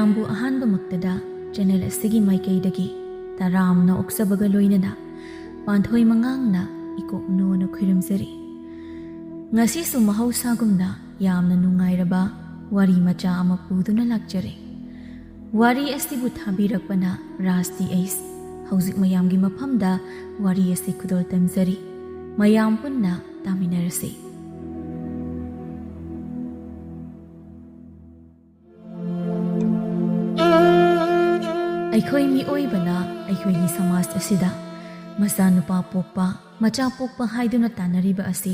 ꯃꯌꯥꯝꯕꯨ ꯑꯍꯥꯟꯕꯃꯛꯇꯗ ꯆꯦꯅꯦꯜ ꯑꯁꯤꯒꯤ ꯃꯥꯏꯀꯩꯗꯒꯤ ꯇꯔꯥꯝꯅ ꯑꯣꯛꯆꯕꯒ ꯂꯣꯏꯅꯅ ꯄꯥꯟꯊꯣꯏ ꯃꯉꯥꯡꯅ ꯏꯀꯣꯛꯅꯣꯅ ꯈꯨꯔꯨꯝꯖꯔꯤ꯫ ꯉꯁꯤꯁꯨ ꯃꯍꯧꯁꯥꯒꯨꯝꯅ ꯌꯥꯝꯅ ꯅꯨꯡꯉꯥꯏꯔꯕ ꯋꯥꯔꯤ ꯃꯆꯥ ꯑꯃ ꯄꯨꯗꯨꯅ ꯂꯥꯛꯆꯔꯦ꯫ ꯋꯥꯔꯤ ꯑꯁꯤꯕꯨ ꯊꯥꯕꯤꯔꯛꯄꯅ ꯔꯥꯖ ꯑꯩꯁ ꯍꯧꯖꯤꯛ ꯃꯌꯥꯝꯒꯤ ꯃꯐꯝꯗ ꯋꯥꯔꯤ ꯑꯁꯤ ꯈꯨꯗꯣꯜ ꯇꯝꯖꯔꯤ꯫ ꯃꯌꯥꯝ ꯄꯨꯟꯅ ꯇꯥꯃꯤꯟꯅꯔꯁꯤ꯫ ꯑꯩꯈꯣꯏ ꯃꯤꯑꯣꯏꯕꯅ ꯑꯩꯈꯣꯏꯒꯤ ꯁꯃꯥꯖ ꯑꯁꯤꯗ ꯃꯆꯥꯅꯨꯄꯥ ꯄꯣꯛꯄ ꯃꯆꯥ ꯄꯣꯛꯄ ꯍꯥꯏꯗꯨꯅ ꯇꯥꯟꯅꯔꯤꯕ ꯑꯁꯤ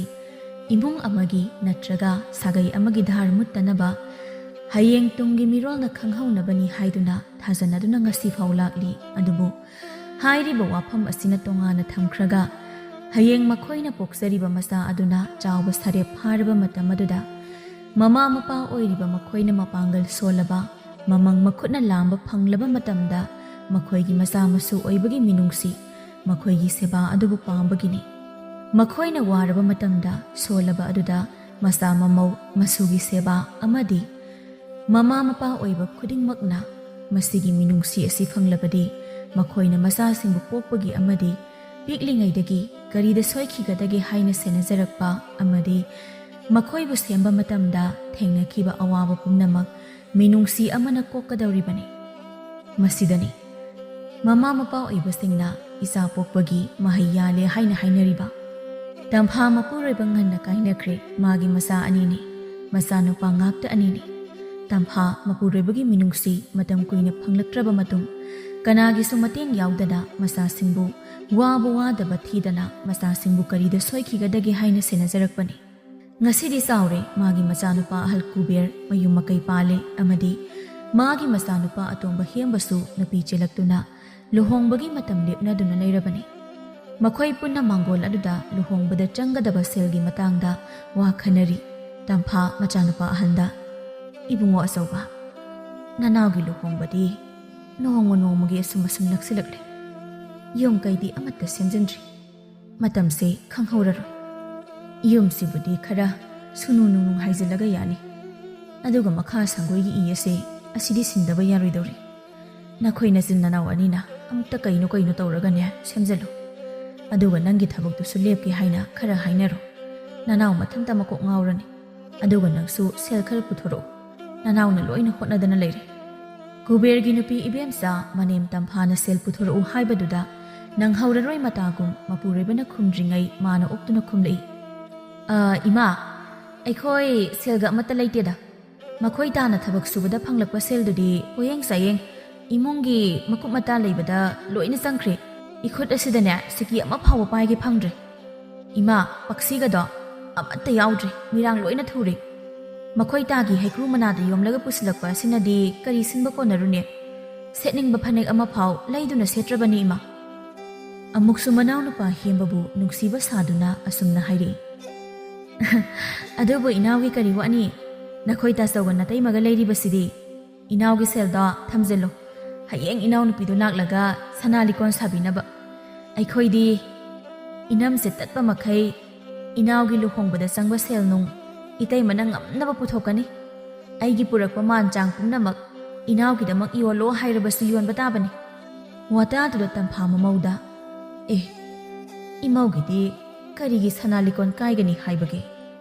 ꯏꯃꯨꯡ ꯑꯃꯒꯤ ꯅꯠꯇ꯭ꯔꯒ ꯁꯥꯒꯩ ꯑꯃꯒꯤ ꯙꯥꯔ ꯃꯨꯠꯇꯅꯕ ꯍꯌꯦꯡ ꯇꯨꯡꯒꯤ ꯃꯤꯔꯣꯜꯅ ꯈꯪꯍꯧꯅꯕꯅꯤ ꯍꯥꯏꯗꯨꯅ ꯊꯥꯖꯅꯗꯨꯅ ꯉꯁꯤꯐꯥꯎ ꯂꯥꯛꯂꯤ꯫ ꯑꯗꯨꯕꯨ ꯍꯥꯏꯔꯤꯕ ꯋꯥꯐꯝ ꯑꯁꯤꯅ ꯇꯣꯉꯥꯟꯅ ꯊꯝꯈ꯭ꯔꯒ ꯍꯌꯦꯡ ꯃꯈꯣꯏꯅ ꯄꯣꯛꯆꯔꯤꯕ ꯃꯆꯥ ꯑꯗꯨꯅ ꯆꯥꯎꯕ ꯁꯔꯦꯞ ꯐꯥꯔꯕ ꯃꯇꯝ ꯑꯗꯨꯗ ꯃꯃꯥ ꯃꯄꯥ ꯑꯣꯏꯔꯤꯕ ꯃꯈꯣꯏꯅ ꯃꯄꯥꯡꯒꯜ ꯁꯣꯜꯂꯕ ꯃꯃꯪ ꯃꯈꯨꯠꯅ ꯂꯥꯝꯕ ꯐꯪꯂꯕ ꯃꯇꯝꯗ ꯃꯈꯣꯏꯒꯤ ꯃꯆꯥ ꯃꯁꯨ ꯑꯣꯏꯕꯒꯤ ꯃꯤꯅꯨꯡꯁꯤ ꯃꯈꯣꯏꯒꯤ ꯁꯦꯕꯥ ꯑꯗꯨꯕꯨ ꯄꯥꯝꯕꯒꯤꯅꯤ꯫ ꯃꯈꯣꯏꯅ ꯋꯥꯔꯕ ꯃꯇꯝꯗ ꯁꯣꯜꯂꯕ ꯑꯗꯨꯗ ꯃꯆꯥ ꯃꯃꯧ ꯃꯁꯨꯒꯤ ꯁꯦꯕꯥ ꯑꯃꯗꯤ ꯃꯃꯥ ꯃꯄꯥ ꯑꯣꯏꯕ ꯈꯨꯗꯤꯡꯃꯛꯅ ꯃꯁꯤꯒꯤ ꯃꯤꯅꯨꯡꯁꯤ ꯑꯁꯤ ꯐꯪꯂꯕꯗꯤ ꯃꯈꯣꯏꯅ ꯃꯆꯥꯁꯤꯡꯕꯨ ꯄꯣꯛꯄꯒꯤ ꯑꯃꯗꯤ ꯄꯤꯛꯂꯤꯉꯩꯗꯒꯤ ꯀꯔꯤꯗ ꯁꯣꯏꯈꯤꯒꯗꯒꯦ ꯍꯥꯏꯅ ꯁꯦꯟꯅꯖꯔꯛꯄ ꯑꯃꯗꯤ ꯃꯈꯣꯏꯕꯨ ꯁꯦꯝꯕ ꯃꯇꯝꯗ ꯊꯦꯡꯅꯈꯤꯕ ꯑꯋꯥꯕ ꯄꯨꯝꯅꯃꯛ ꯃꯤꯅꯨꯡꯁꯤ ꯑꯃꯅ ꯀꯣꯛꯀꯗꯧꯔꯤꯕꯅꯤ꯫ ꯃꯁꯤꯗꯅꯤ ꯃꯃꯥ ꯃꯄꯥ ꯑꯣꯏꯕꯁꯤꯡꯅ ꯏꯆꯥ ꯄꯣꯛꯄꯒꯤ ꯃꯍꯩ ꯌꯥꯜꯂꯦ ꯍꯥꯏꯅ ꯍꯥꯏꯅꯔꯤꯕ꯫ ꯇꯝꯐꯥ ꯃꯄꯨꯔꯣꯏꯕ ꯉꯟꯅ ꯀꯥꯏꯅꯈ꯭ꯔꯦ꯫ ꯃꯥꯒꯤ ꯃꯆꯥ ꯑꯅꯤꯅꯤ, ꯃꯆꯥꯅꯨꯄꯥ ꯉꯥꯛꯇ ꯑꯅꯤꯅꯤ꯫ ꯇꯝꯐꯥ ꯃꯄꯨꯔꯣꯏꯕꯒꯤ ꯃꯤꯅꯨꯡꯁꯤ ꯃꯇꯝ ꯀꯨꯏꯅ ꯐꯪꯂꯛꯇ꯭ꯔꯕ ꯃꯇꯨꯡ ꯀꯅꯥꯒꯤꯁꯨ ꯃꯇꯦꯡ ꯌꯥꯎꯗꯅ ꯃꯆꯥꯁꯤꯡꯕꯨ ꯋꯥꯕ ꯋꯥꯗꯕ ꯊꯤꯗꯅ ꯃꯆꯥꯁꯤꯡꯕꯨ ꯀꯔꯤꯗ ꯁꯣꯏꯈꯤꯒꯗꯒꯦ ꯍꯥꯏꯅ ꯁꯦꯟꯅꯖꯔꯛꯄꯅꯤ꯫ ꯉꯁꯤꯗꯤ ꯆꯥꯎꯔꯦ꯫ ꯃꯥꯒꯤ ꯃꯆꯥꯅꯨꯄꯥ ꯑꯍꯜ ꯀꯨꯕꯦꯔ ꯃꯌꯨꯝ ꯃꯀꯩ ꯄꯥꯜꯂꯦ ꯑꯃꯗꯤ ꯃꯥꯒꯤ ꯃꯆꯥꯅꯨꯄꯥ ꯑꯇꯣꯝꯕ ꯍꯦꯝꯕꯁꯨ ꯅꯨꯄꯤ ꯆꯦꯜꯂꯛꯇꯨꯅ ꯂꯨꯍꯣꯡꯕꯒꯤ ꯃꯇꯝ ꯂꯦꯞꯅꯗꯨꯅ ꯂꯩꯔꯕꯅꯤ꯫ ꯃꯈꯣꯏ ꯄꯨꯟꯅ ꯃꯥꯡꯒꯣꯜ ꯑꯗꯨꯗ ꯂꯨꯍꯣꯡꯕꯗ ꯆꯪꯒꯗꯕ ꯁꯦꯜꯒꯤ ꯃꯇꯥꯡꯗ ꯋꯥ ꯈꯟꯅꯔꯤ꯫ ꯇꯝꯐꯥ ꯃꯆꯥꯅꯨꯄꯥ ꯑꯍꯜꯗ, "ꯏꯕꯨꯡꯉꯣ ꯑꯆꯧꯕ, ꯅꯅꯥꯎꯒꯤ ꯂꯨꯍꯣꯡꯕꯗꯤ ꯅꯣꯡꯃ ꯅꯣꯡꯃꯒꯤ ꯑꯁꯨꯝ ꯅꯛꯁꯤꯜꯂꯛꯂꯦ꯫ ꯌꯨꯝ ꯀꯩꯗꯤ ꯑꯃꯠꯇ ꯁꯦꯝꯖꯤꯟꯗ꯭ꯔꯤ꯫ ꯃꯇꯝꯁꯦ ꯈꯪꯍꯧꯔꯔꯣꯏ꯫ ꯌꯨꯝꯁꯤꯕꯨꯗꯤ ꯈꯔ ꯁꯨꯅꯨ ꯅꯨꯡꯅꯨꯡ ꯍꯥꯏꯖꯤꯜꯂꯒ ꯌꯥꯅꯤ꯫ ꯑꯗꯨꯒ ꯃꯈꯥ ꯁꯪꯒꯣꯏꯒꯤ ꯏ ꯑꯁꯦ ꯑꯁꯤꯗꯤ ꯁꯤꯟꯗꯕ ꯌꯥꯔꯣꯏꯗꯧꯔꯤ꯫ ꯅꯈꯣꯏ ꯅꯆꯤꯟ ꯅꯅꯥꯎ ꯑꯅꯤꯅ ꯑꯃꯨꯛꯇ ꯀꯩꯅꯣ ꯇꯧꯔꯒꯅꯦ ꯁꯦꯝꯖꯜꯂꯨ꯫ ꯑꯗꯨꯒ ꯅꯪꯒꯤ ꯊꯕꯛꯇꯨꯁꯨ ꯂꯦꯞꯀꯦ ꯍꯥꯏꯅ ꯈꯔ ꯍꯥꯏꯅꯔꯣ꯫ ꯅꯅꯥꯎ ꯃꯊꯟꯇ ꯃꯀꯣꯛ ꯉꯥꯎꯔꯅꯤ꯫ ꯑꯗꯨꯒ ꯅꯪꯁꯨ ꯁꯦꯜ ꯈꯔ ꯄꯨꯊꯣꯔꯛꯎ꯫ ꯅꯅꯥꯎꯅ ꯂꯣꯏꯅ ꯍꯣꯠꯅꯗꯅ ꯂꯩꯔꯦ." ꯀꯨꯕꯦꯔꯒꯤ ꯅꯨꯄꯤ ꯏꯕꯦꯝꯆꯥ ꯃꯅꯦꯝ ꯇꯝꯐꯥꯅ ꯁꯦꯜ ꯄꯨꯊꯣꯔꯛꯎ ꯍꯥꯏꯕꯗꯨꯗ ꯅꯪꯍꯧꯔꯔꯣꯏ ꯃꯇꯥꯒꯨꯝ ꯃꯄꯨꯔꯣꯏꯕꯅ ꯈꯨꯝꯗ꯭ꯔꯤꯉꯩ ꯃꯥꯅ ꯑꯣꯛꯇꯨꯅ ꯈꯨꯝꯂꯛꯏ, "ꯏꯃꯥ, ꯑꯩꯈꯣꯏ ꯁꯦꯜꯒ ꯑꯃꯠꯇ ꯂꯩꯇꯦꯗ꯫ ꯃꯈꯣꯏ ꯇꯥꯅ ꯊꯕꯛ ꯁꯨꯕꯗ ꯐꯪꯂꯛꯄ ꯁꯦꯜꯗꯨꯗꯤ ꯄꯣꯌꯦꯡ ꯆꯥꯌꯦꯡ ꯏꯃꯨꯡꯒꯤ ꯃꯀꯨꯞ ꯃꯇꯥ ꯂꯩꯕꯗ ꯂꯣꯏꯅ ꯆꯪꯈ꯭ꯔꯦ꯫ ꯏꯈꯨꯠ ꯑꯁꯤꯗꯅꯦ ꯁꯤꯀꯤ ꯑꯃ ꯐꯥꯎꯕ ꯄꯥꯏꯒꯦ ꯐꯪꯗ꯭ꯔꯦ꯫ ꯏꯃꯥ, ꯄꯛꯁꯤꯒꯗꯣ ꯑꯃꯠꯇ ꯌꯥꯎꯗ꯭ꯔꯦ, ꯃꯤꯔꯥꯡ ꯂꯣꯏꯅ ꯊꯨꯔꯦ꯫ ꯃꯈꯣꯏ ꯇꯥꯒꯤ ꯍꯩꯀ꯭ꯔꯨ ꯃꯅꯥꯗ ꯌꯣꯝꯂꯒ ꯄꯨꯁꯤꯜꯂꯛꯄ ꯑꯁꯤꯅꯗꯤ ꯀꯔꯤ ꯁꯤꯟꯕ ꯀꯣꯟꯅꯔꯨꯅꯦ? ꯁꯦꯠꯅꯤꯡꯕ ꯐꯅꯦꯛ ꯑꯃ ꯐꯥꯎ ꯂꯩꯗꯨꯅ ꯁꯦꯠꯇ꯭ꯔꯕꯅꯤ ꯏꯃꯥ." ꯑꯃꯨꯛꯁꯨ ꯃꯅꯥꯎꯅꯨꯄꯥ ꯍꯦꯝꯕꯕꯨ ꯅꯨꯡꯁꯤꯕ ꯁꯥꯗꯨꯅ ꯑꯁꯨꯝꯅ ꯍꯥꯏꯔꯛꯏ, "ꯑꯗꯨꯕꯨ ꯏꯅꯥꯎꯒꯤ ꯀꯔꯤ ꯋꯥꯅꯤ? ꯅꯈꯣꯏ ꯇꯥꯆꯧꯒ ꯅꯇꯩꯃꯒ ꯂꯩꯔꯤꯕꯁꯤꯗꯤ꯫ ꯏꯅꯥꯎꯒꯤ ꯁꯦꯜꯗꯣ ꯊꯝꯖꯤꯜꯂꯨ, ꯍꯌꯦꯡ ꯏꯅꯥꯎꯅꯨꯄꯤꯗꯨ ꯂꯥꯛꯂꯒ ꯁꯅꯥ ꯂꯤꯀꯣꯟ ꯁꯥꯕꯤꯅꯕ꯫ ꯑꯩꯈꯣꯏꯗꯤ ꯏꯅꯝꯁꯦ ꯇꯠꯄ ꯃꯈꯩ ꯏꯅꯥꯎꯒꯤ ꯂꯨꯍꯣꯡꯕꯗ ꯆꯪꯕ ꯁꯦꯜ ꯅꯨꯡ ꯏꯇꯩꯃꯅ ꯉꯝꯅꯕ ꯄꯨꯊꯣꯛꯀꯅꯤ꯫ ꯑꯩꯒꯤ ꯄꯨꯔꯛꯄ ꯃꯥꯟ ꯆꯥꯡ ꯄꯨꯝꯅꯃꯛ ꯏꯅꯥꯎꯒꯤꯗꯃꯛ ꯌꯣꯜꯂꯣ ꯍꯥꯏꯔꯕꯁꯨ ꯌꯣꯟꯕ ꯇꯥꯕꯅꯤ." ꯋꯥꯇꯥꯗꯨꯗ ꯇꯝꯐꯥ ꯃꯃꯧꯗ, "ꯏꯃꯧꯒꯤꯗꯤ ꯀꯔꯤꯒꯤ ꯁꯅꯥ ꯂꯤꯀꯣꯟ ꯀꯥꯏꯒꯅꯤ ꯍꯥꯏꯕꯒꯦ?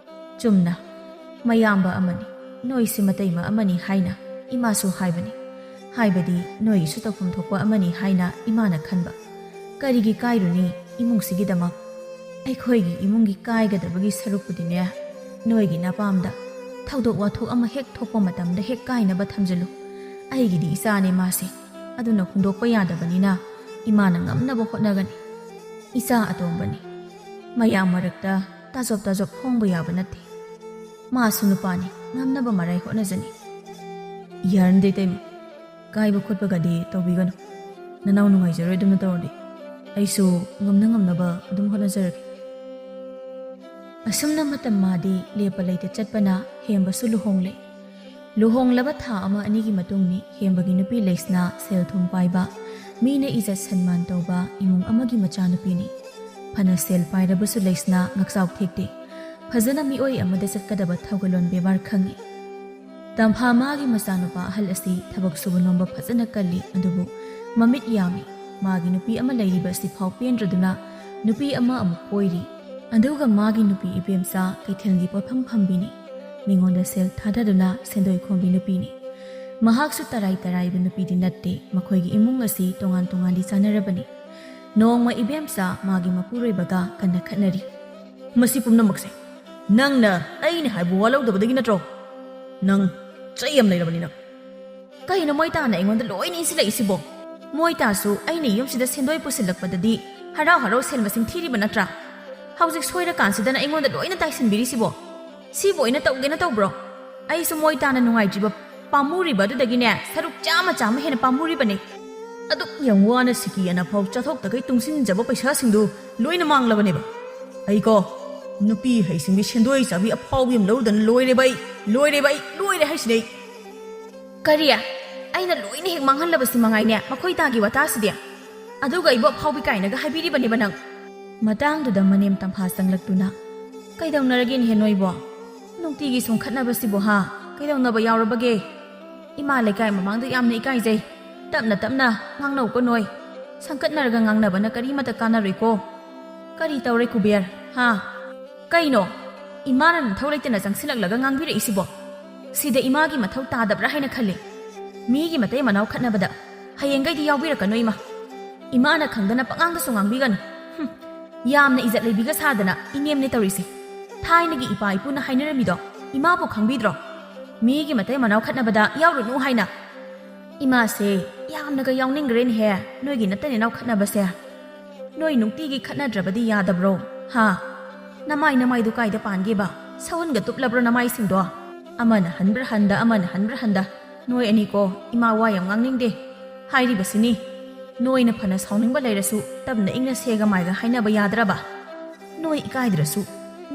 ꯆꯨꯝꯅ ꯃꯌꯥꯝꯕ ꯑꯃꯅꯤ, ꯅꯣꯏꯁꯤ ꯃꯇꯩꯃ ꯑꯃꯅꯤ ꯍꯥꯏꯅ ꯏꯃꯥꯁꯨ ꯍꯥꯏꯕꯅꯤ꯫ ꯍꯥꯏꯕꯗꯤ ꯅꯣꯏꯒꯤꯁꯨ ꯇꯧꯐꯝ ꯊꯣꯛꯄ ꯑꯃꯅꯤ ꯍꯥꯏꯅ ꯏꯃꯥꯅ ꯈꯟꯕ꯫ ꯀꯔꯤꯒꯤ ꯀꯥꯏꯔꯨꯅꯤ ꯏꯃꯨꯡꯁꯤꯒꯤꯗꯃꯛ? ꯑꯩꯈꯣꯏꯒꯤ ꯏꯃꯨꯡꯒꯤ ꯀꯥꯏꯒꯗꯕꯒꯤ ꯁꯔꯨꯛꯄꯨꯗꯤꯅꯦ ꯅꯣꯏꯒꯤ ꯅꯄꯥꯝꯗ ꯊꯧꯗꯣꯛ ꯋꯥꯊꯣꯛ ꯑꯃ ꯍꯦꯛ ꯊꯣꯛꯄ ꯃꯇꯝꯗ ꯍꯦꯛ ꯀꯥꯏꯅꯕ ꯊꯝꯖꯤꯜꯂꯨ꯫ ꯑꯩꯒꯤꯗꯤ ꯏꯆꯥꯅꯦ ꯃꯥꯁꯦ, ꯑꯗꯨꯅ ꯍꯨꯟꯗꯣꯛꯄ ꯌꯥꯗꯕꯅꯤꯅ ꯏꯃꯥꯅ ꯉꯝꯅꯕ ꯍꯣꯠꯅꯒꯅꯤ꯫ ꯏꯆꯥ ꯑꯇꯣꯝꯕꯅꯤ, ꯃꯌꯥꯝ ꯃꯔꯛꯇ ꯇꯥꯖꯣꯞ ꯍꯣꯡꯕ ꯌꯥꯕ ꯅꯠꯇꯦ꯫ ꯃꯥꯁꯨ ꯅꯨꯄꯥꯅꯤ, ꯉꯝꯅꯕ ꯃꯔꯥꯏ ꯍꯣꯠꯅꯖꯅꯤ." "ꯌꯥꯔꯟꯗꯦ ꯏꯇꯩꯃ, ꯀꯥꯏꯕ ꯈꯣꯠꯄꯒꯗꯤ ꯇꯧꯕꯤꯒꯅꯨ꯫ ꯅꯅꯥꯎ ꯅꯨꯡꯉꯥꯏꯖꯔꯣꯏ ꯑꯗꯨꯝꯅ ꯇꯧꯔꯗꯤ꯫ ꯑꯩꯁꯨ ꯉꯝꯅꯕ ꯑꯗꯨꯝ ꯍꯣꯠꯅꯖꯔꯒꯦ." ꯑꯁꯨꯝꯅ ꯃꯇꯝ ꯃꯥꯗꯤ ꯂꯦꯞꯄ ꯂꯩꯇ ꯆꯠꯄꯅ ꯍꯦꯝꯕꯁꯨ ꯂꯨꯍꯣꯡꯂꯦ꯫ ꯂꯨꯍꯣꯡꯂꯕ ꯊꯥ ꯑꯃ ꯑꯅꯤꯒꯤ ꯃꯇꯨꯡꯅꯤ ꯍꯦꯝꯕꯒꯤ ꯅꯨꯄꯤ ꯂꯩꯁꯅꯥ ꯁꯦꯜ ꯊꯨꯝ ꯄꯥꯏꯕ, ꯃꯤꯅ ꯏꯖꯠ ꯁꯟꯃꯥꯟ ꯇꯧꯕ ꯏꯃꯨꯡ ꯑꯃꯒꯤ ꯃꯆꯥꯅꯨꯄꯤꯅꯤ꯫ ꯐꯅ ꯁꯦꯜ ꯄꯥꯏꯔꯕꯁꯨ ꯂꯩꯁꯅꯥ ꯉꯛꯆꯥꯎ ꯊꯦꯛꯇꯦ, ꯐꯖꯅ ꯃꯤꯑꯣꯏ ꯑꯃꯗ ꯆꯠꯀꯗꯕ ꯊꯧꯒꯜꯂꯣꯟ ꯕꯦꯕꯥꯔ ꯈꯪꯏ꯫ ꯇꯝꯐꯥ ꯃꯥꯒꯤ ꯃꯆꯥꯅꯨꯄꯥ ꯑꯍꯜ ꯑꯁꯤ ꯊꯕꯛ ꯁꯨꯕ ꯅꯣꯝꯕ ꯐꯖꯅ ꯀꯜꯂꯤ ꯑꯗꯨꯕꯨ ꯃꯃꯤꯠ ꯌꯥꯝꯃꯤ ꯃꯥꯒꯤ ꯅꯨꯄꯤ ꯑꯃ ꯂꯩꯔꯤꯕ ꯑꯁꯤ ꯐꯥꯎ ꯄꯦꯟꯗ꯭ꯔꯗꯨꯅ ꯅꯨꯄꯤ ꯑꯃ ꯑꯃꯨꯛ ꯀꯣꯏꯔꯤ ꯑꯗꯨꯒ ꯃꯥꯒꯤ ꯅꯨꯄꯤ ꯏꯕꯦꯝꯆꯥ ꯀꯩꯊꯦꯜꯒꯤ ꯄꯣꯠꯐꯝ ꯐꯝꯕꯤꯅꯤ ꯃꯤꯉꯣꯟꯗ ꯁꯦꯜ ꯊꯥꯗꯗꯨꯅ ꯁꯦꯟꯗꯣꯏ ꯈꯣꯝꯕꯤ ꯅꯨꯄꯤꯅꯤ ꯃꯍꯥꯛꯁꯨ ꯇꯔꯥꯏꯕ ꯅꯨꯄꯤꯗꯤ ꯅꯠꯇꯦ ꯃꯈꯣꯏꯒꯤ ꯏꯃꯨꯡ ꯑꯁꯤ ꯇꯣꯉꯥꯟꯗꯤ ꯆꯥꯅꯔꯕꯅꯤ ꯅꯣꯡꯃ ꯏꯕꯦꯝꯆꯥ ꯃꯥꯒꯤ ꯃꯄꯨꯔꯣꯏꯕꯒ ꯀꯟꯅ ꯈꯠꯅꯔꯤ ꯃꯁꯤ ꯄꯨꯝꯅꯃꯛꯁꯦ ꯅꯪꯅ ꯑꯩꯅ ꯍꯥꯏꯕ ꯋꯥ ꯂꯧꯗꯕꯗꯒꯤ ꯅꯠꯇ꯭ꯔꯣ ꯅꯪ ꯆꯩ ꯌꯥꯝ ꯂꯩꯔꯕꯅꯤ ꯅꯪ ꯀꯩꯅꯣ ꯃꯣꯏꯇꯥꯅ ꯑꯩꯉꯣꯟꯗ ꯂꯣꯏꯅ ꯏꯟꯁꯤꯜꯂꯛꯏꯁꯤꯕꯣ ꯃꯣꯏꯇꯥꯁꯨ ꯑꯩꯅ ꯌꯨꯝꯁꯤꯗ ꯁꯦꯟꯗꯣꯏ ꯄꯨꯁꯤꯜꯂꯛꯄꯗꯗꯤ ꯍꯔꯥꯎ ꯁꯦꯜ ꯃꯁꯤꯡ ꯊꯤꯔꯤꯕ ꯅꯠꯇ꯭ꯔꯥ ꯍꯧꯖꯤꯛ ꯁꯣꯏꯔꯀꯥꯟꯁꯤꯗꯅ ꯑꯩꯉꯣꯟda ꯂꯣꯏꯅ ꯇꯥꯏꯁꯤꯟꯕꯤꯔꯤꯁꯤꯕꯣ ꯁꯤꯕꯨ ꯑꯩꯅ ꯇꯧꯒꯦꯅ ꯇꯧꯕ꯭ꯔꯣ ꯑꯩꯁꯨ ꯃꯣꯏꯇꯥꯅ ꯅꯨꯡꯉꯥꯏꯇ꯭ꯔꯤꯕ ꯄꯥꯝꯃꯨꯔꯤꯕ ꯑꯗꯨꯗꯒꯤꯅꯦ ꯁꯔꯨꯛ ꯆꯥꯝꯃ ꯍꯦꯟꯅ ꯄꯥꯝꯃꯨꯔꯤꯕꯅꯦ ꯑꯗꯨꯛ ꯌꯥꯝ ꯋꯥꯅ ꯁꯤꯀꯤ ꯑꯅꯐꯥꯎ ꯆꯠꯊꯣꯛꯇꯈꯩ ꯇꯨꯡꯁꯤꯟꯖꯕ ꯄꯩꯁꯥꯁꯤꯡꯗꯨ ꯂꯣꯏꯅ ꯃꯥꯡꯂꯕꯅꯦꯕ ꯑꯩꯀꯣ ꯅꯨꯄꯤ ꯍꯩꯁꯤꯡꯕꯤ ꯁꯦꯟꯗꯣꯏ ꯆꯥꯕꯤ ꯑꯐꯥꯎꯕꯤ ꯑꯃ ꯂꯧꯗꯅ ꯂꯣꯏꯔꯦꯕ ꯑꯩ ꯂꯣꯏꯔꯦ ꯍꯥꯏꯁꯤꯅꯦ ꯑꯩ ꯀꯔꯤ ꯑꯩꯅ ꯂꯣꯏꯅ ꯍꯦꯛ ꯃꯥꯡꯍꯜꯂꯕꯁꯤ ꯃꯉꯥꯏꯅꯦ ꯃꯈꯣꯏ ꯇꯥꯒꯤ ꯋꯥꯇꯥꯁꯤꯗꯤ ꯑꯗꯨꯒ ꯑꯩꯕꯨ ꯑꯐꯥꯎꯕꯤ ꯀꯥꯏꯅꯒ ꯍꯥꯏꯕꯤꯔꯤꯕꯅꯦꯕ ꯅꯪ ꯃꯇꯥꯡꯗꯨꯗ ꯃꯅꯦꯝ ꯇꯝꯐꯥ ꯆꯪꯂꯛꯇꯨꯅ ꯀꯩꯗꯧꯅꯔꯒꯦꯅꯦꯍꯦ ꯅꯣꯏꯕꯣ ꯅꯨꯡꯇꯤꯒꯤ ꯁꯨꯝ ꯈꯠꯅꯕꯁꯤꯕꯨ ꯀꯩꯗꯧꯅꯕ ꯌꯥꯎꯔꯕꯒꯦ ꯏꯃꯥ ꯂꯩꯀꯥꯏ ꯃꯃꯥꯡꯗ ꯌꯥꯝꯅ ꯏꯀꯥꯏꯖꯩ ꯇꯞꯅ ꯉꯥꯡꯅꯧꯀꯣ ꯅꯣꯏ ꯁꯪꯀꯠꯅꯔꯒ ꯉꯥꯡꯅꯕꯅ ꯀꯔꯤꯃꯠꯇ ꯀꯥꯟꯅꯔꯣꯏꯀꯣ ꯀꯔꯤ ꯇꯧꯔꯦ ꯀꯨꯕꯦꯔ ꯀꯩꯅꯣ ꯏꯃꯥꯅ ꯅꯊꯧ ꯂꯩꯇꯅ ꯆꯪꯁꯤꯜꯂꯛꯂꯒ ꯉꯥꯡꯕꯤꯔꯛꯏꯁꯤꯕꯣ ꯁꯤꯗ ꯏꯃꯥꯒꯤ ꯃꯊꯧ ꯇꯥꯗꯕ꯭ꯔꯥ ꯍꯥꯏꯅ ꯈꯜꯂꯤ ꯃꯤꯒꯤ ꯃꯇꯩ ꯃꯅꯥꯎ ꯈꯠꯅꯕꯗ ꯍꯌꯦꯡꯒꯩꯗꯤ ꯌꯥꯎꯕꯤꯔꯛꯀꯅꯣ ꯏꯃꯥꯅ ꯈꯪꯗꯅ ꯄꯉꯥꯡꯗꯁꯨ ꯉꯥꯡꯕꯤꯒꯅꯨ ꯌꯥꯝꯅ ꯏꯖꯠ ꯂꯩꯕꯤꯒ ꯁꯥꯗꯅ ꯏꯅꯦꯝꯅꯦ ꯇꯧꯔꯤꯁꯦ ꯊꯥꯏꯅꯒꯤ ꯏꯄꯥ ꯏꯄꯨꯅ ꯍꯥꯏꯅꯔꯝꯃꯤꯗꯣ ꯏꯃꯥꯕꯨ ꯈꯪꯕꯤꯗ꯭ꯔꯣ ꯃꯤꯒꯤ ꯃꯇꯩ ꯃꯅꯥꯎ ꯈꯠꯅꯕꯗ ꯌꯥꯎꯔꯨꯅꯨ ꯍꯥꯏꯅ ꯏꯃꯥꯁꯦ ꯌꯥꯝꯅꯒ ꯌꯥꯎꯅꯤꯡꯈ꯭ꯔꯦꯅꯦꯍꯦ ꯅꯣꯏꯒꯤ ꯅꯇꯩ ꯅꯅꯥꯎ ꯈꯠꯅꯕꯁꯦ ꯅꯣꯏ ꯅꯨꯡꯇꯤꯒꯤ ꯈꯠꯅꯗ꯭ꯔꯕꯗꯤ ꯌꯥꯗꯕ꯭ꯔꯣ ꯅꯃꯥꯏꯗꯨ ꯀꯥꯏꯗ ꯄꯥꯟꯒꯦꯕ ꯁꯧꯍꯟꯒ ꯇꯨꯞꯂꯕ꯭ꯔꯣ ꯅꯃꯥꯏꯁꯤꯡꯗꯣ ꯑꯃꯅ ꯍꯟꯕ꯭ꯔ ꯍꯟꯗ ꯅꯣꯏ ꯑꯅꯤꯀꯣ ꯏꯃꯥ ꯋꯥ ꯌꯥꯝ ꯉꯥꯡꯅꯤꯡꯗꯦ ꯍꯥꯏꯔꯤꯕꯁꯤꯅꯤ ꯅꯣꯏꯅ ꯐꯅ ꯁꯥꯎꯅꯤꯡꯕ ꯂꯩꯔꯁꯨ ꯇꯞꯅ ꯏꯪꯅ ꯁꯦꯒ ꯃꯥꯏꯒ ꯍꯥꯏꯅꯕ ꯌꯥꯗ꯭ꯔꯕ ꯅꯣꯏ ꯏꯀꯥꯏꯗ꯭ꯔꯁꯨ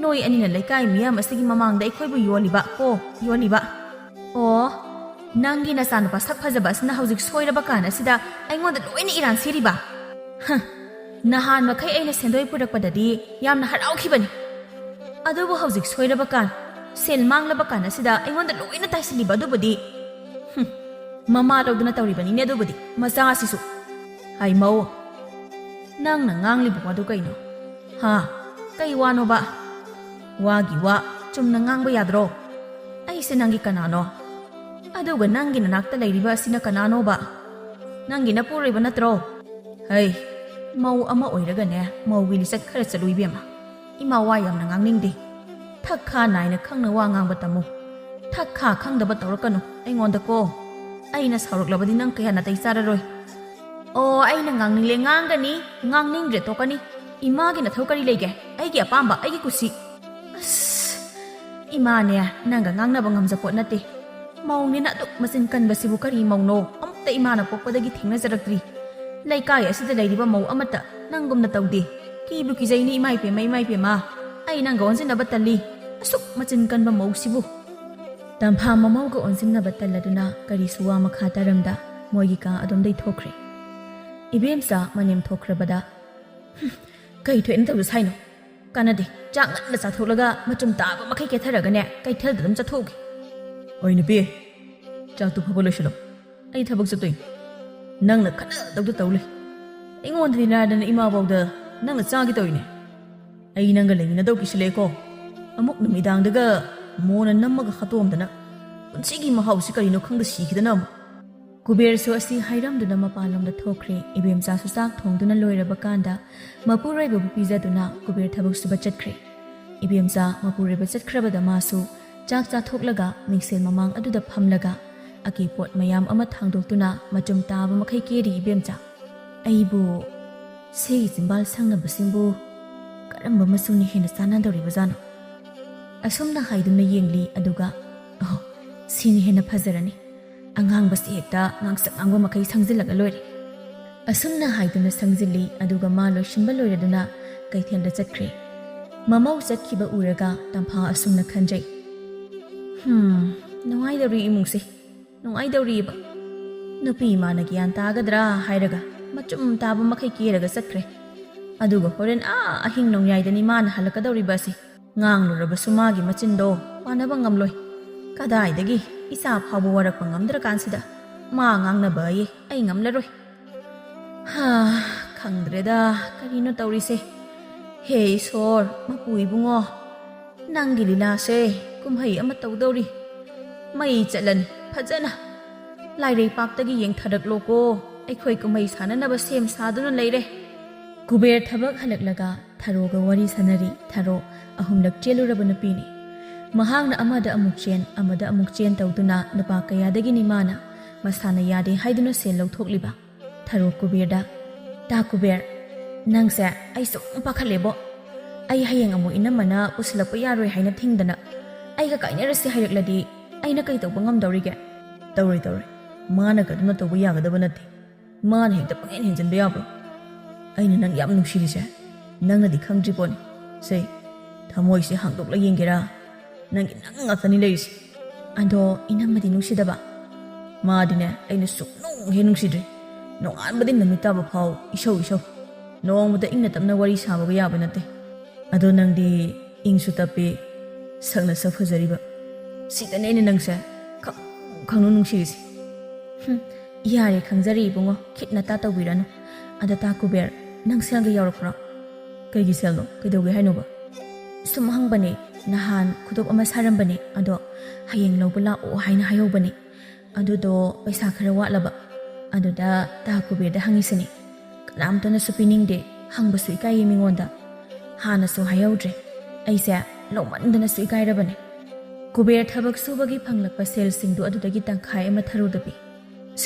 ꯅꯣꯏ ꯑꯅꯤꯅ ꯂꯩꯀꯥꯏ ꯃꯤꯌꯥꯝ ꯑꯁꯤꯒꯤ ꯃꯃꯥꯡꯗ ꯑꯩꯈꯣꯏꯕꯨ ꯌꯣꯜꯂꯤꯕ ꯑꯣ ꯅꯪꯒꯤ ꯅꯆꯥꯅꯨꯄꯥ ꯁꯛ ꯐꯖꯕ ꯑꯁꯤꯅ ꯍꯧꯖꯤꯛ ꯁꯣꯏꯔꯕ ꯀꯥꯟ ꯑꯁꯤꯗ ꯑꯩꯉꯣꯟꯗ ꯂꯣꯏꯅ ꯏꯔꯥꯟ ꯁꯤꯔꯤꯕ ꯅꯍꯥꯟ ꯃꯈꯩ ꯑꯩꯅ ꯁꯦꯟꯗꯣꯏ ꯄꯨꯔꯛꯄꯗꯗꯤ ꯌꯥꯝꯅ ꯍꯔꯥꯎꯈꯤꯕꯅꯤ ꯑꯗꯨꯕꯨ ꯍꯧꯖꯤꯛ ꯁꯣꯏꯔꯕ ꯀꯥꯟ ꯁꯦꯜ ꯃꯥꯡꯂꯕ ꯀꯥꯟ ꯑꯁꯤꯗ ꯑꯩꯉꯣꯟꯗ ꯂꯣꯏꯅ ꯇꯥꯏꯁꯤꯜꯂꯤꯕ ꯑꯗꯨꯕꯨꯗꯤ ꯃꯃꯥ ꯂꯧꯗꯨꯅ ꯇꯧꯔꯤꯕꯅꯤꯅꯦ ꯑꯗꯨꯕꯨꯗꯤ ꯃꯆꯥꯁꯤꯁꯨ ꯍꯩꯃꯧ ꯅꯪꯅ ꯉꯥꯡꯂꯤꯕ ꯋꯥꯗꯨ ꯀꯩꯅꯣ ꯀꯩ ꯋꯥꯅꯣꯕ ꯋꯥꯒꯤ ꯋꯥ ꯆꯨꯝꯅ ꯉꯥꯡꯕ ꯌꯥꯗ꯭ꯔꯣ ꯑꯩꯁꯦ ꯅꯪꯒꯤ ꯀꯅꯥꯅꯣ ꯑꯗꯨꯒ ꯅꯪꯒꯤ ꯅꯅꯥꯛꯇ ꯂꯩꯔꯤꯕ ꯑꯁꯤꯅ ꯀꯅꯥꯅꯣꯕ ꯅꯪꯒꯤ ꯅꯄꯨꯔꯣꯏꯕ ꯅꯠꯇ꯭ꯔꯣ ꯃꯧ ꯑꯃ ꯑꯣꯏꯔꯒꯅꯦ ꯃꯧꯒꯤ ꯂꯤꯆꯠ ꯈꯔ ꯆꯠꯂꯨ ꯏꯕꯦꯝꯃ ꯏꯃꯥ ꯋꯥ ꯌꯥꯝꯅ ꯉꯥꯡꯅꯤꯡꯗꯦ ꯊꯛ ꯈꯥ ꯅꯥꯏꯅ ꯈꯪꯅ ꯋꯥ ꯉꯥꯡꯕ ꯇꯝꯃꯨ ꯊꯛ ꯈꯥ ꯈꯪꯗꯕ ꯇꯧꯔꯛꯀꯅꯨ ꯑꯩꯉꯣꯟꯗꯀꯣ ꯑꯩꯅ ꯁꯥꯎꯔꯛꯂꯕꯗꯤ ꯅꯪ ꯀꯌꯥ ꯅꯥꯇꯩ ꯆꯥꯔꯔꯣꯏ ꯑꯣ ꯑꯩꯅ ꯉꯥꯡꯅꯤꯡꯂꯦ ꯉꯥꯡꯒꯅꯤ ꯉꯥꯡꯅꯤꯡꯗ꯭ꯔꯦ ꯇꯣꯛꯀꯅꯤ ꯏꯃꯥꯒꯤ ꯅꯊꯧ ꯀꯔꯤ ꯂꯩꯒꯦ ꯑꯩꯒꯤ ꯑꯄꯥꯝꯕ ꯑꯩꯒꯤ ꯀꯨꯁꯤ ꯏꯃꯥꯅꯦ ꯅꯪꯒ ꯉꯥꯡꯅꯕ ꯉꯝꯖꯄꯣꯠ ꯅꯠꯇꯦ ꯃꯧꯅꯤꯅ ꯑꯗꯨꯛ ꯃꯆꯤꯟ ꯀꯟꯕꯁꯤꯕꯨ ꯀꯔꯤ ꯃꯧꯅꯣ ꯑꯃꯨꯛꯇ ꯏꯃꯥꯅ ꯄꯣꯛꯄꯗꯒꯤ ꯊꯦꯡꯅꯖꯔꯛꯇ꯭ꯔꯤ ꯂꯩꯀꯥꯏ ꯑꯁꯤꯗ ꯂꯩꯔꯤꯕ ꯃꯧ ꯑꯃꯠꯇ ꯅꯪꯒꯨꯝꯅ ꯇꯧꯗꯦ ꯀꯤꯕꯨ ꯀꯤꯖꯩꯅꯤ ꯏꯃꯥ ꯏꯄꯦꯝꯃ ꯑꯩ ꯅꯪꯒ ꯑꯣꯟꯁꯤꯟꯅꯕ ꯇꯜꯂꯤ ꯑꯁꯨꯛ ꯃꯆꯤꯟ ꯀꯟꯕ ꯃꯧꯁꯤꯕꯨ ꯇꯝꯐꯥ ꯃꯃꯧꯒ ꯑꯣꯟꯁꯤꯟꯅꯕ ꯇꯜꯂꯗꯨꯅ ꯀꯔꯤꯁꯨ ꯋꯥ ꯃꯈꯥ ꯇꯥꯔꯝꯗ ꯃꯣꯏꯒꯤ ꯀꯥ ꯑꯗꯨꯝꯗꯩ ꯊꯣꯛꯈ꯭ꯔꯦ ꯏꯕꯦꯝꯆꯥ ꯃꯅꯦꯝ ꯊꯣꯛꯈ꯭ꯔꯕꯗ ꯀꯩ ꯊꯣꯛꯑꯦꯅ ꯇꯧꯔꯁꯨ ꯍꯥꯏꯅꯣ ꯀꯥꯟꯅꯗꯦ ꯆꯥꯛ ꯉꯟꯅ ꯆꯥꯊꯣꯛꯂꯒ ꯃꯆꯨꯝ ꯇꯥꯕ ꯃꯈꯩ ꯀꯦꯊꯔꯒꯅꯦ ꯀꯩꯊꯦꯜꯗ ꯑꯗꯨꯝ ꯆꯠꯊꯣꯛꯎꯒꯦ ꯑꯣꯏ ꯅꯨꯄꯤ ꯆꯥꯛꯇꯨ ꯐꯕ ꯂꯣꯏꯁꯤꯜꯂꯣ ꯑꯩ ꯊꯕꯛ ꯆꯠꯇꯣꯏꯅꯤ ꯅꯪꯅ ꯈꯠꯅꯗꯧꯗ ꯇꯧ ꯂꯩ ꯑꯩꯉꯣꯟꯗꯗꯤ ꯅꯥꯗꯅ ꯏꯃꯥꯐꯥꯎꯗ ꯅꯪꯅ ꯆꯥꯒꯦ ꯇꯧꯏꯅꯦ ꯑꯩ ꯅꯪꯒ ꯂꯩꯃꯤꯟꯅꯗꯧ ꯀꯤꯁꯤꯜꯂꯛꯑꯦꯀꯣ ꯑꯃꯨꯛ ꯅꯨꯃꯤꯗꯥꯡꯗꯒ ꯃꯣꯅ ꯅꯝꯃꯒ ꯍꯥꯠꯇꯣꯛꯑꯝꯗꯅ ꯄꯨꯟꯁꯤꯒꯤ ꯃꯍꯥꯎꯁꯤ ꯀꯔꯤꯅꯣ ꯈꯪꯗ ꯁꯤꯈꯤꯗꯅ ꯑꯃꯨꯛ ꯀꯨꯕꯦꯔꯁꯨ ꯑꯁꯤ ꯍꯥꯏꯔꯝꯗꯨꯅ ꯃꯄꯥꯟꯂꯣꯝꯗ ꯊꯣꯛꯈ꯭ꯔꯦ ꯏꯕꯦꯝꯆꯥꯁꯨ ꯆꯥꯛ ꯊꯣꯡꯗꯨꯅ ꯂꯣꯏꯔꯕ ꯀꯥꯟꯗ ꯃꯄꯨꯔꯣꯏꯕꯕꯨ ꯄꯤꯖꯗꯨꯅ ꯀꯨꯕꯦꯔ ꯊꯕꯛ ꯁꯨꯕ ꯆꯠꯈ꯭ꯔꯦ ꯏꯕꯦꯝꯆꯥ ꯃꯄꯨꯔꯣꯏꯕ ꯆꯠꯈ꯭ꯔꯕꯗ ꯃꯥꯁꯨ ꯆꯥꯛ ಚಾಥೋꯛꯂꯒ ಮಿಕ್ಸೆಲ್ ಮಮಾಂಗ್ ಅದುದ ಫಮ್ಲಗ ಅಕಿ ಪೋಟ್ ಮಯಾಮ್ ಅಮ ಥಾಂಗ್ದೋಕ್ತುನಾ ಮಚುಮ್ ತಾಬ ಮಖೈ ಕೇರಿ ಇಬೆಂಚಾ ಐಬು ಸೇಗಿ ಜಿಂಬಾಲ್ ಸಂಗ್ನಬಸಿಂಬು ಕರಂಬ ಮಸುನಿ ಹೆನ ಸಾನಾದೌರಿಬಜಾನು ಅಸುಮ್ನ ಹೈದುನ ಯೆಂಗ್ಲಿ ಅದುಗ ಓ ಸಿನಿ ಹೆನ ಫಜರನಿ ಅಂಗಾಂಗ್ಬಸಿ ಹೆಕ್ತಾ ngang sak angwa makai sangzilaga loire asumna haiduna sangzili aduga ma loishinba loiraduna kaithenda chatkre mamau chatkhiba uraga tampha asumna khanjai nungai dauri imungse nungai dauri ba nupi mana gyan tagadra hairaga machum tabu makai kiraga chatkre aduga horen ahing nongyai dani man halakadauri basi ngang lurabasu magi machindo panaba ngamloi ꯀꯗꯥꯏꯗꯒꯤ ꯏꯆꯥ ꯐꯥꯎꯕ ꯋꯥꯔꯛꯄ ꯉꯝꯗ꯭ꯔꯀꯥꯟꯁꯤꯗ ꯃꯥ ꯉꯥꯡꯅꯕ ꯑꯩ ꯉꯝꯂꯔꯣꯏ. ꯈꯪꯗ꯭ꯔꯦꯗ ꯀꯔꯤꯅꯣ ꯇꯧꯔꯤꯁꯦ. ꯍꯦ ꯏꯁꯣꯔ, ꯃꯄꯨ ꯏꯕꯨꯡꯉꯣ, ꯅꯪꯒꯤ ꯂꯤꯂꯥꯁꯦ ꯀꯨꯝꯍꯩ ꯑꯃ ꯇꯧꯗꯧꯔꯤ. ꯃꯩ ꯆꯠꯂꯅꯤ ꯐꯖꯅ. ꯂꯥꯏꯔꯩꯄꯥꯛꯇꯒꯤ ꯌꯦꯡꯊꯔꯛꯂꯣꯀꯣ. ꯑꯩꯈꯣꯏ ꯀꯨꯝꯍꯩ ꯁꯥꯟꯅꯅꯕ ꯁꯦꯝ ꯁꯥꯗꯨꯅ ꯂꯩꯔꯦ. ꯀꯨꯕꯦꯔ ꯊꯕꯛ ꯍꯜꯂꯛꯂꯒ ꯊꯥꯔꯣꯒ ꯋꯥꯔꯤ ꯁꯥꯟꯅꯔꯤ. ꯊꯥꯔꯣ 3ꯂꯛ ꯆꯦꯜꯂꯨꯔꯕ ꯅꯨꯄꯤꯅꯤ. ꯃꯍꯥꯛꯅ ꯑꯃꯗ ꯑꯃꯨꯛ ꯆꯦꯟ ꯑꯃꯗ ꯑꯃꯨꯛ ꯆꯦꯟ ꯇꯧꯗꯨꯅ ꯅꯨꯄꯥ ꯀꯌꯥꯗꯒꯤꯅꯤ ꯃꯥꯅ ꯃꯁꯥꯅ ꯌꯥꯗꯦ ꯍꯥꯏꯗꯨꯅ ꯁꯦꯜ ꯂꯧꯊꯣꯛꯂꯤꯕ. ꯊꯥꯔꯣ ꯀꯨꯕꯦꯔꯗ, ꯇꯥ ꯀꯨꯕꯦꯔ, ꯅꯪꯁꯦ ꯑꯩ ꯁꯨꯝ ꯄꯥꯈꯠꯂꯦꯕꯣ. ꯑꯩ ꯍꯌꯦꯡ ꯑꯃꯨꯛ ꯏꯅꯝꯃꯅ ꯄꯨꯁꯤꯜꯂꯛꯄ ꯌꯥꯔꯣꯏ ꯍꯥꯏꯅ ꯊꯤꯡꯗꯅ ꯑꯩꯒ ꯀꯥꯏꯅꯔꯁꯤ ꯍꯥꯏꯔꯛꯂꯗꯤ ꯑꯩꯅ ꯀꯩ ꯇꯧꯕ ꯉꯝꯗꯧꯔꯤꯒꯦ? ꯇꯧꯔꯣꯏ. ꯃꯥꯅꯒ ꯑꯗꯨꯅ ꯇꯧꯕ ꯌꯥꯒꯗꯕ ꯅꯠꯇꯦ. ꯃꯥꯅ ꯍꯦꯛꯇ ꯄꯪꯍꯦꯟ ꯍꯦꯟꯖꯤꯟꯕ ꯌꯥꯕ꯭ꯔꯣ? ꯑꯩꯅ ꯅꯪ ꯌꯥꯝ ꯅꯨꯡꯁꯤꯔꯤꯁꯦ ꯅꯪꯅꯗꯤ ꯈꯪꯗ꯭ꯔꯤ ꯄꯣꯠꯅꯤ. ꯁꯦ, ꯊꯃꯣꯏꯁꯦ ꯍꯥꯡꯗꯣꯛꯂ ꯌꯦꯡꯒꯦꯔꯥ? ꯅꯪꯒꯤ ꯅꯪ ꯉꯥꯛꯇꯅꯤ ꯂꯩꯔꯤꯁꯦ. ꯑꯗꯣ ꯏꯅꯝꯃꯗꯤ ꯅꯨꯡꯁꯤꯗꯕ? ꯃꯥꯗꯤꯅꯦ ꯑꯩꯅ ꯁꯨꯛꯅꯨꯡ ꯍꯦꯛ ꯅꯨꯡꯁꯤꯗ꯭ꯔꯤ. ꯅꯣꯡꯉꯥꯟꯕꯗꯤ ꯅꯨꯃꯤꯠ ꯇꯥꯕ ꯐꯥꯎ ꯏꯁꯧ. ꯅꯣꯡꯃꯗ ꯏꯪꯅ ꯇꯞꯅ ꯋꯥꯔꯤ ꯁꯥꯕꯒ ꯌꯥꯕ ꯅꯠꯇꯦ. ꯑꯗꯣ ꯅꯪꯗꯤ ꯏꯪꯁꯨ ꯇꯞꯄꯤ, ꯁꯛꯅ ꯁꯛ ꯐꯖꯔꯤꯕ. ꯁꯤꯗꯅꯦ ꯑꯩꯅ ꯅꯪꯁꯦ ꯈꯪꯅꯨ ꯅꯨꯡꯁꯤꯔꯤꯁꯤ. ꯌꯥꯔꯦ ꯈꯪꯖꯔꯤ ꯏꯕꯨꯡꯉꯣ, ꯈꯤꯠꯅ ꯇꯥ ꯇꯧꯕꯤꯔꯅꯨ. ꯑꯗ ꯇꯥ ꯀꯨꯕꯦꯔ, ꯅꯪ ꯁꯦꯜꯒ ꯌꯥꯎꯔꯛꯄ꯭ꯔꯣ? ꯀꯩꯒꯤ ꯁꯦꯜꯅꯣ? ꯀꯩꯗꯧꯒꯦ ꯍꯥꯏꯅꯣꯕ? ꯁꯨꯝ ꯍꯪꯕꯅꯦ. ꯅꯍꯥꯟ ꯈꯨꯗꯣꯞ ꯑꯃ ꯁꯥꯔꯝꯕꯅꯦ. ꯑꯗꯣ ꯍꯌꯦꯡ ꯂꯧꯕ ꯂꯥꯛꯑꯣ ꯍꯥꯏꯅ ꯍꯥꯏꯍꯧꯕꯅꯦ. ꯑꯗꯨꯗꯣ ꯄꯩꯁా ꯈꯔ ꯋꯥꯠꯂꯕ. ꯑꯗꯨꯗ ꯇꯥ ꯀꯨꯕꯦꯔꯗ ꯍꯪꯉꯤꯁꯤꯅꯦ. ꯀꯅꯥꯝꯇꯅꯁꯨ ꯄꯤꯅꯤꯡꯗꯦ, ꯍꯪꯕꯁꯨ ꯏꯀꯥꯏꯌꯦ ꯃꯤꯉꯣꯟꯗ. ꯍꯥꯟꯅꯁꯨ ꯍꯥꯏꯍꯧꯗ꯭ꯔꯦ. ꯑꯩꯁꯦ ꯂꯧꯃꯟꯗꯅꯁꯨ ꯏꯀꯥꯏꯔꯕꯅꯦ. ꯀꯨꯕꯦꯔ ꯊꯕꯛ ꯁꯨꯕꯒꯤ ꯐꯪꯂꯛꯄ ꯁꯦꯜꯁꯤꯡꯗꯨ ꯑꯗꯨꯗꯒꯤ ꯇꯪꯈꯥꯏ ꯑꯃ ꯊꯥꯔꯣꯗ ꯄꯤ.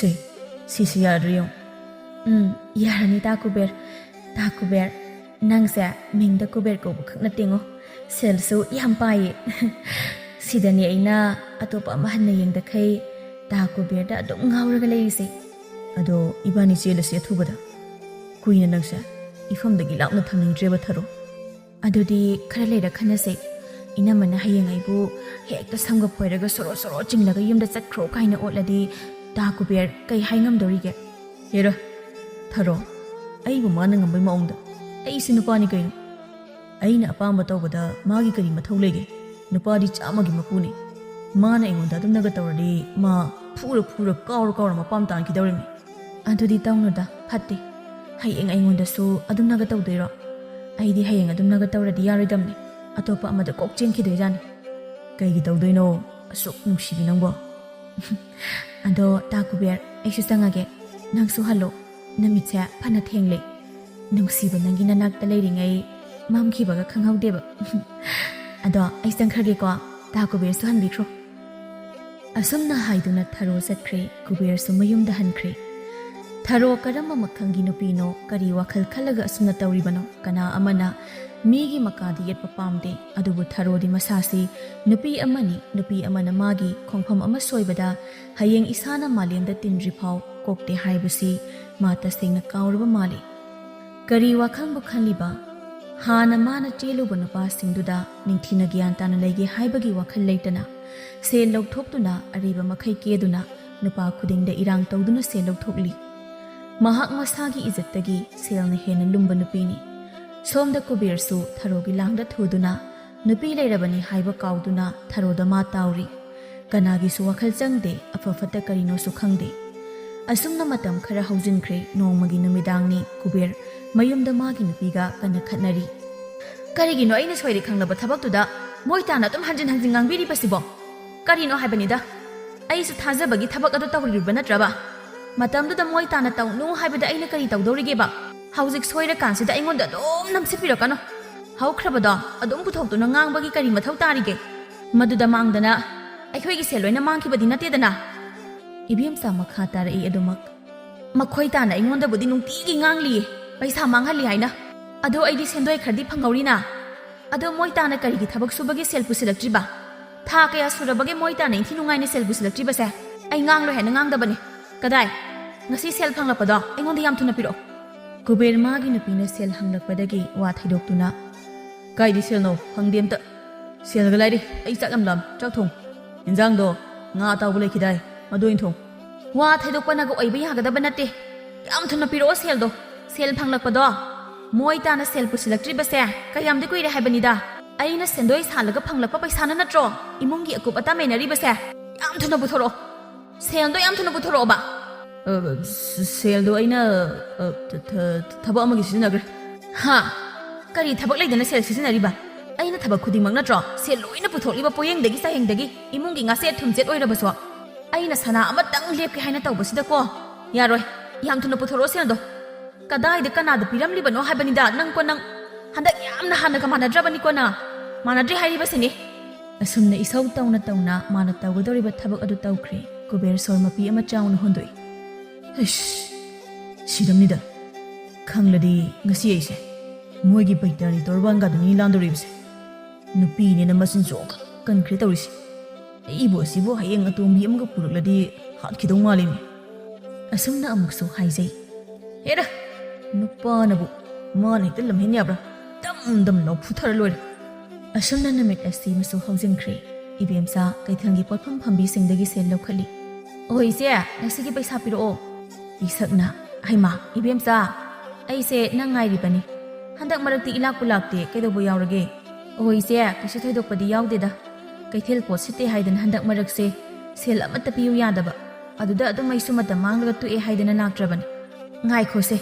ꯁꯤꯁꯤ ꯌꯥꯔꯗ꯭ꯔ ꯌꯦꯡꯉꯨ. ꯌꯥꯔꯅꯤ ꯇꯥ ꯀꯨꯕꯦꯔ. ꯇꯥ ꯀꯨꯕꯦꯔ, ꯅꯪꯁꯦ ꯃꯤꯡꯗ ꯀꯨꯕꯦꯔ ꯀꯧꯕ ꯈꯛ ꯅꯠꯇꯦꯉꯣ, ꯁꯦꯜꯁꯨ ꯌꯥꯝ ꯄꯥꯏꯌꯦ. ꯁꯤꯗꯅꯤ ꯑꯩꯅ ꯑꯇꯣꯞꯄ ꯑꯃ ꯍꯟꯅ ꯌꯦꯡꯗꯈꯩ ꯇꯥ ꯀꯨꯕꯦꯔꯗ ꯑꯗꯨꯝ ꯉꯥꯎꯔꯒ ꯂꯩꯔꯤꯁꯦ. ꯑꯗꯣ ꯏꯕꯥꯅꯤ ꯆꯦꯜꯂꯁꯤ ꯑꯊꯨꯕꯗ. ꯀꯨꯏꯅ ꯅꯪꯁꯦ ꯏꯐꯝꯗꯒꯤ ꯂꯥꯞꯅ ꯊꯝꯅꯤꯡꯗ꯭ꯔꯦꯕ ꯊꯥꯔꯣ. ꯑꯗꯨꯗꯤ ꯈꯔ ꯂꯩꯔ ꯈꯟꯅꯁꯦ. ꯏꯅꯝꯃꯅ ꯍꯌꯦꯡ ꯑꯩꯕꯨ ꯍꯦꯛꯇ ꯁꯝꯒ ꯐꯣꯏꯔꯒ ꯁꯣꯔꯣ ꯆꯤꯡꯂꯒ ꯌꯨꯝꯗ ꯆꯠꯈ꯭ꯔꯣ ꯀꯥꯏꯅ ꯑꯣꯠꯂꯗꯤ ꯇꯥ ꯀꯨꯕꯦꯔ ꯀꯩ ꯍꯥꯏ ꯉꯝꯗꯧꯔꯤꯒꯦ? ꯍꯦꯔ ꯊꯥꯔꯣ, ꯑꯩꯕꯨ ꯃꯥꯅ ꯉꯝꯕꯩ ꯃꯑꯣꯡꯗ. ꯑꯩꯁꯤ ꯅꯨꯄꯥꯅꯤ ꯀꯩꯅꯣ. ꯑꯩꯅ ꯑꯄꯥꯝꯕ ꯇꯧꯕꯗ ꯃꯥꯒꯤ ꯀꯔꯤ ꯃꯊꯧ ꯂꯩꯒꯦ? ꯅꯨꯄꯥꯗꯤ 100ꯒꯤ ꯃꯄꯨꯅꯤ. ꯃꯥꯅ ꯑꯩꯉꯣꯟꯗ ꯑꯗꯨꯝꯅꯒ ꯇꯧꯔꯗꯤ ꯃꯥ ꯐꯨꯔ ꯀꯥꯎꯔ ꯃꯄꯥꯝ ꯇꯥꯟꯈꯤꯗꯧꯔꯤꯕꯅꯤ. ꯑꯗꯨꯗꯤ ꯇꯧꯅꯨꯗ, ꯐꯠꯇꯦ. ꯍꯌꯦꯡ ꯑꯩꯉꯣꯟꯗꯁꯨ ꯑꯗꯨꯝꯅꯒ ꯇꯧꯗꯣꯏꯔꯣ? ꯑꯩꯗꯤ ꯍꯌꯦꯡ ꯑꯗꯨꯝꯅꯒ ꯇꯧꯔꯗꯤ ꯌꯥꯔꯣꯏꯗꯝꯅꯤ. ꯑꯇꯣꯞꯄ ꯑꯃꯗ ꯀꯣꯛ ꯆꯦꯟꯈꯤꯗꯣꯏꯖꯥꯅꯤ. ꯀꯩꯒꯤ ꯇꯧꯗꯣꯏꯅꯣ? ꯑꯁꯨꯛ ꯅꯨꯡꯁꯤꯕꯤ ꯅꯪꯕꯣ. ꯑꯗꯣ ꯇꯥ ꯀꯨꯕꯦꯔ, ꯑꯩꯁꯨ ꯆꯪꯉꯒꯦ. ꯅꯪꯁꯨ ꯍꯜꯂꯣ. ꯅꯨꯃꯤꯠꯁꯦ ꯐꯅ ꯊꯦꯡꯂꯦ. ꯅꯨꯡꯁꯤꯕ ꯅꯪꯒꯤ ꯅꯅꯥꯛꯇ ꯂꯩꯔꯤꯉꯩ ꯃꯝꯈꯤꯕꯒ ꯈꯪꯍꯧꯗꯦꯕ. ꯑꯗꯣ ꯑꯩ ꯆꯪꯈ꯭ꯔꯒꯦꯀꯣ. ꯇꯥ ꯀꯨꯕꯦꯔꯁꯨ ꯍꯟꯕꯤꯈ꯭ꯔꯣ. ꯑꯁꯨꯝꯅ ꯍꯥꯏꯗꯨꯅ ꯊꯥꯔꯣ ꯆꯠꯈ꯭ꯔꯦ. ꯀꯨꯕꯦꯔꯁꯨ ꯃꯌꯨꯝꯗ ꯍꯟꯈ꯭ꯔꯦ. ꯊꯥꯔꯣ ꯀꯔꯝꯕ ꯃꯈꯜꯒꯤ ꯅꯨꯄꯤꯅꯣ? ꯀꯔꯤ ꯋꯥꯈꯜ ꯈꯜꯂꯒ ꯑꯁꯨꯝꯅ ꯇꯧꯔꯤꯕꯅꯣ? ꯀꯅꯥ ꯑꯃꯅ ꯃꯤꯒꯤ ꯃꯀꯥꯗ ꯌꯦꯠꯄ ꯄꯥꯝꯗꯦ. ꯑꯗꯨꯕꯨ ꯊꯥꯔꯣꯗꯤ ꯃꯁꯥꯁꯤ ꯅꯨꯄꯤ ꯑꯃꯅꯤ. ꯅꯨꯄꯤ ꯑꯃꯅ ꯃꯥꯒꯤ ꯈꯣꯡꯐꯝ ꯑꯃ ꯁꯣꯏꯕꯗ ꯍꯌꯦꯡ ꯏꯁꯥꯅ ꯃꯥꯂꯦꯝꯗ ꯇꯤꯟꯗ꯭ꯔꯤꯐꯥꯎ ꯀꯣꯛꯇꯦ ꯍꯥꯏꯕꯁꯤ ꯃꯥ ꯇꯁꯦꯡꯅ ꯀꯥꯎꯔꯕ ꯃꯥꯜꯂꯤ. ꯀꯔꯤ ꯋꯥꯈꯜꯕꯨ ꯈꯜꯂꯤꯕ? ꯍꯥꯟꯅ ꯃꯥꯅ ꯆꯦꯜꯂꯨꯕ ꯅꯨꯄꯥꯁꯤꯡꯗꯨꯗ ꯅꯤꯡꯊꯤꯅ ꯒ꯭ꯌꯥꯟ ꯇꯥꯅ ꯂꯩꯒꯦ ꯍꯥꯏꯕꯒꯤ ꯋꯥꯈꯜ ꯂꯩꯇꯅ ꯁꯦꯜ ꯂꯧꯊꯣꯛꯇꯨꯅ ꯑꯔꯩꯕ ꯃꯈꯩ ꯀꯦꯗꯨꯅ ꯅꯨꯄꯥ ꯈꯨꯗꯤꯡꯗ ꯏꯔꯥꯡ ꯇꯧꯗꯨꯅ ꯁꯦꯜ ꯂꯧꯊꯣꯛꯂꯤ. ꯃꯍꯥꯛ ꯃꯁꯥꯒꯤ ꯏꯖꯠꯇꯒꯤ ꯁꯦꯜꯅ ꯍꯦꯟꯅ ꯂꯨꯝꯕ ꯅꯨꯄꯤꯅꯤ. ꯁꯣꯝꯗ ꯀꯨꯕꯦꯔꯁꯨ ꯊꯥꯔꯣꯒꯤ ꯂꯥꯡꯗ ꯊꯨꯗꯨꯅ ꯅꯨꯄꯤ ꯂꯩꯔꯕꯅꯤ ꯍꯥꯏꯕ ꯀꯥꯎꯗꯨꯅ ꯊꯥꯔꯣꯗ ꯃꯥ ꯇꯥꯎꯔꯤ. ꯀꯅꯥꯒꯤꯁꯨ ꯋꯥꯈꯜ ꯆꯪꯗꯦ. ꯑꯐ ꯐꯠꯇ ꯀꯔꯤꯅꯣꯁꯨ ꯈꯪꯗꯦ. ꯑꯁꯨꯝꯅ ꯃꯇꯝ ꯈꯔ ꯍꯧꯖꯤꯟꯈ꯭ꯔꯦ. ꯅꯣꯡꯃꯒꯤ ꯅꯨꯃꯤꯗꯥꯡꯅꯤ. ꯀꯨꯕꯦꯔ ꯃꯌꯨꯝꯗ ꯃꯥꯒꯤ ꯅꯨꯄꯤꯒ ꯀꯟꯅ ꯈꯠꯅꯔꯤ. ꯀꯔꯤꯒꯤꯅꯣ ꯑꯩꯅ ꯁꯣꯏꯔꯦ ꯈꯪꯂꯕ ꯊꯕꯛꯇꯨꯗ ꯃꯣꯏ ꯇꯥꯅ ꯑꯗꯨꯝ ꯍꯟꯖꯤꯟ ꯉꯥꯡꯕꯤꯔꯤꯕꯁꯤꯕꯣ? ꯀꯔꯤꯅꯣ ꯍꯥꯏꯕꯅꯤꯗ. ꯑꯩꯁꯨ ꯊꯥꯖꯕꯒꯤ ꯊꯕꯛ ꯑꯗꯨ ꯇꯧꯔꯤꯕ ꯅꯠꯇ꯭ꯔꯕ? ꯃꯇꯝꯗꯨꯗ ꯃꯣꯏ ꯇꯥꯅ ꯇꯧꯅꯨ ꯍꯥꯏꯕꯗ ꯑꯩꯅ ꯀꯔꯤ ꯇꯧꯗꯧꯔꯤꯒꯦꯕ? ꯍꯧꯖꯤꯛ ꯁꯣꯏꯔꯀꯥꯟꯁꯤꯗ ꯑꯩꯉꯣꯟꯗ ꯑꯗꯨꯝ ꯅꯝꯁꯤꯠꯄꯤꯔꯛꯀꯅꯣ. ꯍꯧꯈ꯭ꯔꯕꯗꯣ ꯑꯗꯨꯝ ꯄꯨꯊꯣꯛꯇꯨꯅ ꯉꯥꯡꯕꯒꯤ ꯀꯔꯤ ꯃꯊꯧ ꯇꯥꯔꯤꯒꯦ? ꯃꯗꯨꯗ ꯃꯥꯡꯗꯅ ꯑꯩꯈꯣꯏꯒꯤ ꯁꯦꯜ ꯂꯣꯏꯅ ꯃꯥꯡꯈꯤꯕꯗꯤ ꯅꯠꯇꯦꯗꯅ. ꯏꯕꯦꯝꯆꯥ ꯃꯈꯥ ꯇꯥꯔꯛꯏ ꯑꯗꯨꯃꯛ. ꯃꯈꯣꯏ ꯇꯥꯅ ꯑꯩꯉꯣꯟꯗꯕꯨꯗꯤ ꯅꯨꯡꯇꯤꯒꯤ ꯉꯥꯡꯂꯤꯌꯦ, ꯄꯩꯁꯥ ꯃꯥꯡꯍꯜꯂꯤ ꯍꯥꯏꯅ. ꯑꯗꯣ ꯑꯩꯗꯤ ꯁꯦꯟꯗꯣꯏ ꯈꯔꯗꯤ ꯐꯪꯍꯧꯔꯤꯅ. ꯑꯗꯣ ꯃꯣꯏ ꯇꯥꯅ ꯀꯔꯤꯒꯤ ꯊꯕꯛ ꯁꯨꯕꯒꯤ ꯁꯦꯜ ꯄꯨꯁꯤꯜꯂꯛꯇ꯭ꯔꯤꯕ? ꯊꯥ ꯀꯌꯥ ꯁꯨꯔꯕꯒꯦ ꯃꯣꯏ ꯇꯥꯅ ꯏꯟꯊꯤ ꯅꯨꯡꯉꯥꯏꯅ ꯁꯦꯜ ꯄꯨꯁꯤꯜꯂꯛꯇ꯭ꯔꯤꯕꯁꯦ? ꯑꯩ ꯉꯥꯡꯂꯣꯏ ꯍꯥꯏꯅ ꯉꯥꯡꯗꯕꯅꯦ. ꯀꯗꯥꯏ? ꯉꯁꯤ ꯁꯦꯜ ꯐꯪꯂꯛꯄꯗꯣ ꯑꯩꯉꯣꯟꯗ ꯌꯥꯝ ꯊꯨꯅ ꯄꯤꯔꯛꯑꯣ. ꯀꯨꯕꯦꯔ ꯃꯥꯒꯤ ꯅꯨꯄꯤꯅ ꯁꯦꯜ ꯍꯪꯂꯛꯄꯗꯒꯤ ꯋꯥ ꯊꯩꯗꯣꯛꯇꯨꯅ, ꯀꯥꯏꯗꯤ ꯁꯦꯜꯅꯣ? ꯐꯪꯗꯦ ꯑꯝꯇ. ꯁꯦꯜꯒ ꯂꯩꯔꯤ. ꯑꯩ ꯆꯥꯛ ꯌꯥꯝ ꯂꯥꯝ. ꯆꯥꯛ ꯊꯣꯡ. ꯏꯟꯖꯥꯡꯗꯣ ꯉꯥ ꯑꯇꯥꯎꯕ ꯂꯩꯈꯤꯗꯥꯏ, ꯃꯗꯨ ꯑꯣꯏꯅ ꯊꯣꯡ. ꯋꯥ ꯊꯩꯗꯣꯛꯄꯅꯒ ꯑꯣꯏꯕ ꯌꯥꯒꯗꯕ ꯅꯠꯇꯦ. ꯌꯥꯝ ꯊꯨꯅ ꯄꯤꯔꯛꯑꯣ ꯁꯦꯜꯗꯣ. ꯁꯦꯜ ꯐꯪꯂꯛꯄꯗꯣ ꯃꯣꯏ ꯇꯥꯅ ꯁꯦꯜ ꯄꯨꯁꯤꯜꯂꯛꯇ꯭ꯔꯤꯕꯁꯦ ꯀꯌꯥꯝꯗꯤ ꯀꯨꯏꯔꯦ ꯍꯥꯏꯕꯅꯤꯗ. ꯑꯩꯅ ꯁꯦꯟꯗꯣꯏ ꯁꯥꯜꯂꯒ ꯐꯪꯂꯛꯄ ꯄꯩꯁꯥꯅ ꯅꯠꯇ꯭ꯔꯣ ꯏꯃꯨꯡꯒꯤ ꯑꯀꯨꯞ ꯑꯇꯥ ꯃꯦꯟꯅꯔꯤꯕꯁꯦ? ꯌꯥꯝ ꯊꯨꯅ ꯄꯨꯊꯣꯔꯛꯑꯣ. ꯁꯦꯜꯗꯣ ꯌꯥꯝ ꯊꯨꯅ ꯄꯨꯊꯣꯔꯛꯑꯣꯕ. ꯁꯦꯜꯗꯣ ꯑꯩꯅ ꯊꯕꯛ ꯑꯃꯒꯤ ꯁꯤꯖꯤꯟꯅꯈ꯭ꯔꯦ. ꯍꯥ? ꯀꯔꯤ ꯊꯕꯛ ꯂꯩꯗꯅ ꯁꯦꯜ ꯁꯤꯖꯤꯟꯅꯔꯤꯕ? ꯑꯩꯅ ꯊꯕꯛ ꯈꯨꯗꯤꯡꯃꯛ ꯅꯠꯇ꯭ꯔꯣ ꯁꯦꯜ ꯂꯣꯏꯅ ꯄꯨꯊꯣꯛꯂꯤꯕ ꯄꯣꯌꯦꯡꯗꯒꯤ ꯆꯌꯦꯡꯗꯒꯤ ꯏꯃꯨꯡꯒꯤ ꯉꯥꯁꯦꯠ ꯊꯨꯝꯆꯦꯠ ꯑꯣꯏꯔꯕꯁꯨ ꯑꯩꯅ ꯁꯅꯥ ꯑꯃꯇꯪ ꯂꯦꯞꯀꯦ ꯍꯥꯏꯅ ꯇꯧꯕꯁꯤꯗꯀꯣ ꯌꯥꯔꯣꯏ. ꯌꯥꯝ ꯊꯨꯅ ꯄꯨꯊꯣꯔꯛꯑꯣ ꯁꯦꯜꯗꯣ. ꯀꯗꯥꯏꯗ ꯀꯅꯥꯗ ꯄꯤꯔꯝꯂꯤꯕꯅꯣ ꯍꯥꯏꯕꯅꯤꯗ ꯅꯪꯀꯣ ꯅꯪ. ꯍꯟꯗꯛ ꯌꯥꯝꯅ ꯍꯥꯟꯅꯒ ꯃꯥꯟꯅꯗ꯭ꯔꯕꯅꯤꯀꯣ ꯅꯪ. ꯃꯥꯟꯅꯗ꯭ꯔꯦ ꯍꯥꯏꯔꯤꯕꯁꯤꯅꯤ. ꯑꯁꯨꯝꯅ ꯏꯁꯧ ꯇꯧꯅ ꯇꯧꯅ ꯃꯥꯅ ꯇꯧꯒꯗꯧꯔꯤꯕ ꯊꯕꯛ ꯑꯗꯨ ꯇꯧꯈ꯭ꯔꯦ. ꯀꯨꯕꯦꯔ ꯁꯣꯔ ꯃꯄꯤ ꯑꯃ ꯆꯥꯎꯅ ꯍꯣꯟꯗꯣꯛꯏ. ꯁꯤꯔꯝꯅꯤꯗ. ꯈꯪꯂꯗꯤ ꯉꯁꯤ ꯑꯩꯁꯦ ꯃꯣꯏꯒꯤ ꯕꯩꯇꯥꯔꯤ ꯇꯣꯔꯕꯥꯟꯒꯗꯨꯅꯤ ꯂꯥꯟꯗꯧꯔꯤꯕꯁꯦ. ꯅꯨꯄꯤꯅꯦꯅ ꯃꯆꯤꯟ ꯆꯣꯛ ꯀꯟꯈ꯭ꯔꯦ ꯇꯧꯔꯤꯁꯦ. ꯑꯩꯕꯨ ꯑꯁꯤꯕꯨ ꯍꯌꯦꯡ ꯑꯇꯣꯝꯕꯤ ꯑꯃꯒ ꯄꯨꯔꯛꯂꯗꯤ ꯍꯥꯠꯈꯤꯗꯧ ꯃꯥꯜꯂꯤꯅꯦ. ꯑꯁꯨꯝꯅ ꯑꯃꯨꯛꯁꯨ ꯍꯥꯏꯖꯩ. ꯍꯦꯔ ꯅꯨꯄꯥꯅꯕꯨ ꯃꯥꯅ ꯍꯦꯛꯇ ꯂꯝꯍꯦꯟ ꯌꯥꯕ꯭ꯔꯥ? ꯗꯝ ꯗꯝ ꯂꯥꯎꯐꯨꯊꯔ ꯂꯣꯏꯔꯦ. ꯑꯁꯨꯝꯅ ꯅꯨꯃꯤꯠ ꯑꯁꯤ ꯑꯃꯁꯨ ꯍꯧꯖꯤꯟꯈ꯭ꯔꯦ. ꯏꯕꯦꯝꯆꯥ ꯀꯩꯊꯦꯜꯒꯤ ꯄꯣꯠꯐꯝ ꯐꯝꯕꯤꯁꯤꯡꯗꯒꯤ ꯁꯦꯜ ꯂꯧꯈꯠꯂꯤ. ꯑꯣ ꯏꯆꯦ, ꯉꯁꯤꯒꯤ ꯄꯩꯁꯥ ꯄꯤꯔꯛꯑꯣ. ꯄꯤꯁꯛꯅ, ꯍꯩꯃꯥ ꯏꯕꯦꯝꯆꯥ, ꯑꯩꯁꯦ ꯅꯪ ꯉꯥꯏꯔꯤꯕꯅꯤ. ꯍꯟꯗꯛ ꯃꯔꯛꯇꯤ ꯏꯂꯥꯛꯄꯨ ꯂꯥꯛꯇꯦ. ꯀꯩꯗꯧꯕ ꯌꯥꯎꯔꯒꯦ? ꯑꯣ ꯏꯆꯦ, ꯀꯩꯁꯨ ꯊꯣꯏꯗꯣꯛꯄꯗꯤ ꯌꯥꯎꯗꯦꯗ. ꯀꯩꯊꯦꯜ ꯄꯣꯠ ꯁꯤꯠꯇꯦ ꯍꯥꯏꯗꯅ ꯍꯟꯗꯛ ꯃꯔꯛꯁꯦ ꯁꯦꯜ ꯑꯃꯠꯇ ꯄꯤꯌꯨ ꯌꯥꯗꯕ. ꯑꯗꯨꯗ ꯑꯗꯨꯝ ꯑꯩꯁꯨ ꯃꯇꯝ ꯃꯥꯡꯂꯒ ꯇꯣꯛꯑꯦ ꯍꯥꯏꯗꯅ ꯂꯥꯛꯇ꯭ꯔꯕꯅꯤ. ꯉꯥꯏꯈꯣꯁꯦ,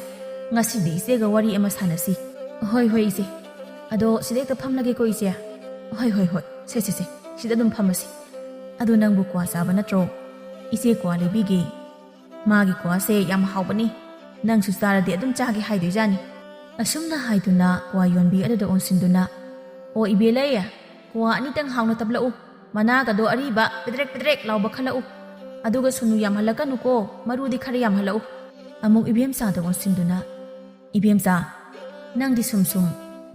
ꯉꯁꯤꯗꯤ ꯏꯆꯦꯒ ꯋꯥꯔꯤ ꯑꯃ ꯁꯥꯟꯅꯁꯤ. ꯍꯣꯏ ꯍꯣꯏ ꯏꯆꯦ. ꯑꯗꯣ ꯁꯤꯗ ꯍꯦꯛꯇ ꯐꯝꯂꯒꯦꯀꯣ ꯏꯆꯦ. ꯍꯣꯏ ꯍꯣꯏ ꯍꯣꯏ, ꯁꯦ ꯁꯤꯗ ꯑꯗꯨꯝ ꯐꯝꯃꯁꯤ. ꯑꯗꯣ ꯅꯪꯕꯨ ꯀ꯭ꯋꯥ ꯆꯥꯕ ꯅꯠꯇ꯭ꯔꯣ? ꯏꯆꯦ ꯀ꯭ꯋꯥ ꯂꯩꯕꯤꯒꯦ. ꯃꯥꯒꯤ ꯀ꯭ꯋꯥꯁꯦ ꯌꯥꯝ ꯍꯥꯎꯕꯅꯤ. ꯅꯪꯁꯨ ꯆꯥꯔꯗꯤ ꯑꯗꯨꯝ ꯆꯥꯒꯦ ꯍꯥꯏꯗꯣꯏꯖꯥꯅꯤ. ꯑꯁꯨꯝꯅ ꯍꯥꯏꯗꯨꯅ ꯀ꯭ꯋꯥ ꯌꯣꯟꯕꯤ ꯑꯗꯨꯗ ꯑꯣꯟꯁꯤꯟꯗꯨꯅ, ꯑꯣ ꯏꯕꯦꯂꯩ, ꯀ꯭ꯋꯥ ꯑꯅꯤꯇꯪ ꯍꯥꯎꯅ ꯇꯞꯂꯛꯎ. ꯃꯅꯥꯒꯗꯣ ꯑꯔꯤꯕ ꯄꯦꯗ꯭ꯔꯦꯛ ꯄꯦꯗ꯭ꯔꯦꯛ ꯂꯥꯎꯕ ꯈꯜꯂꯛꯎ. ꯑꯗꯨꯒ ꯁꯨꯅꯨ ꯌꯥꯝꯍꯜꯂꯛꯀꯅꯨꯀꯣ, ꯃꯔꯨꯗꯤ ꯈꯔ ꯌꯥꯝꯍꯜꯂꯛꯎ. ꯑꯃꯨꯛ ꯏꯕꯦꯝꯆꯥꯗ ꯑꯣꯟꯁꯤꯟꯗꯨꯅ, ꯏꯕꯦꯝꯆꯥ, ꯅꯪꯗꯤ ꯁꯨꯝ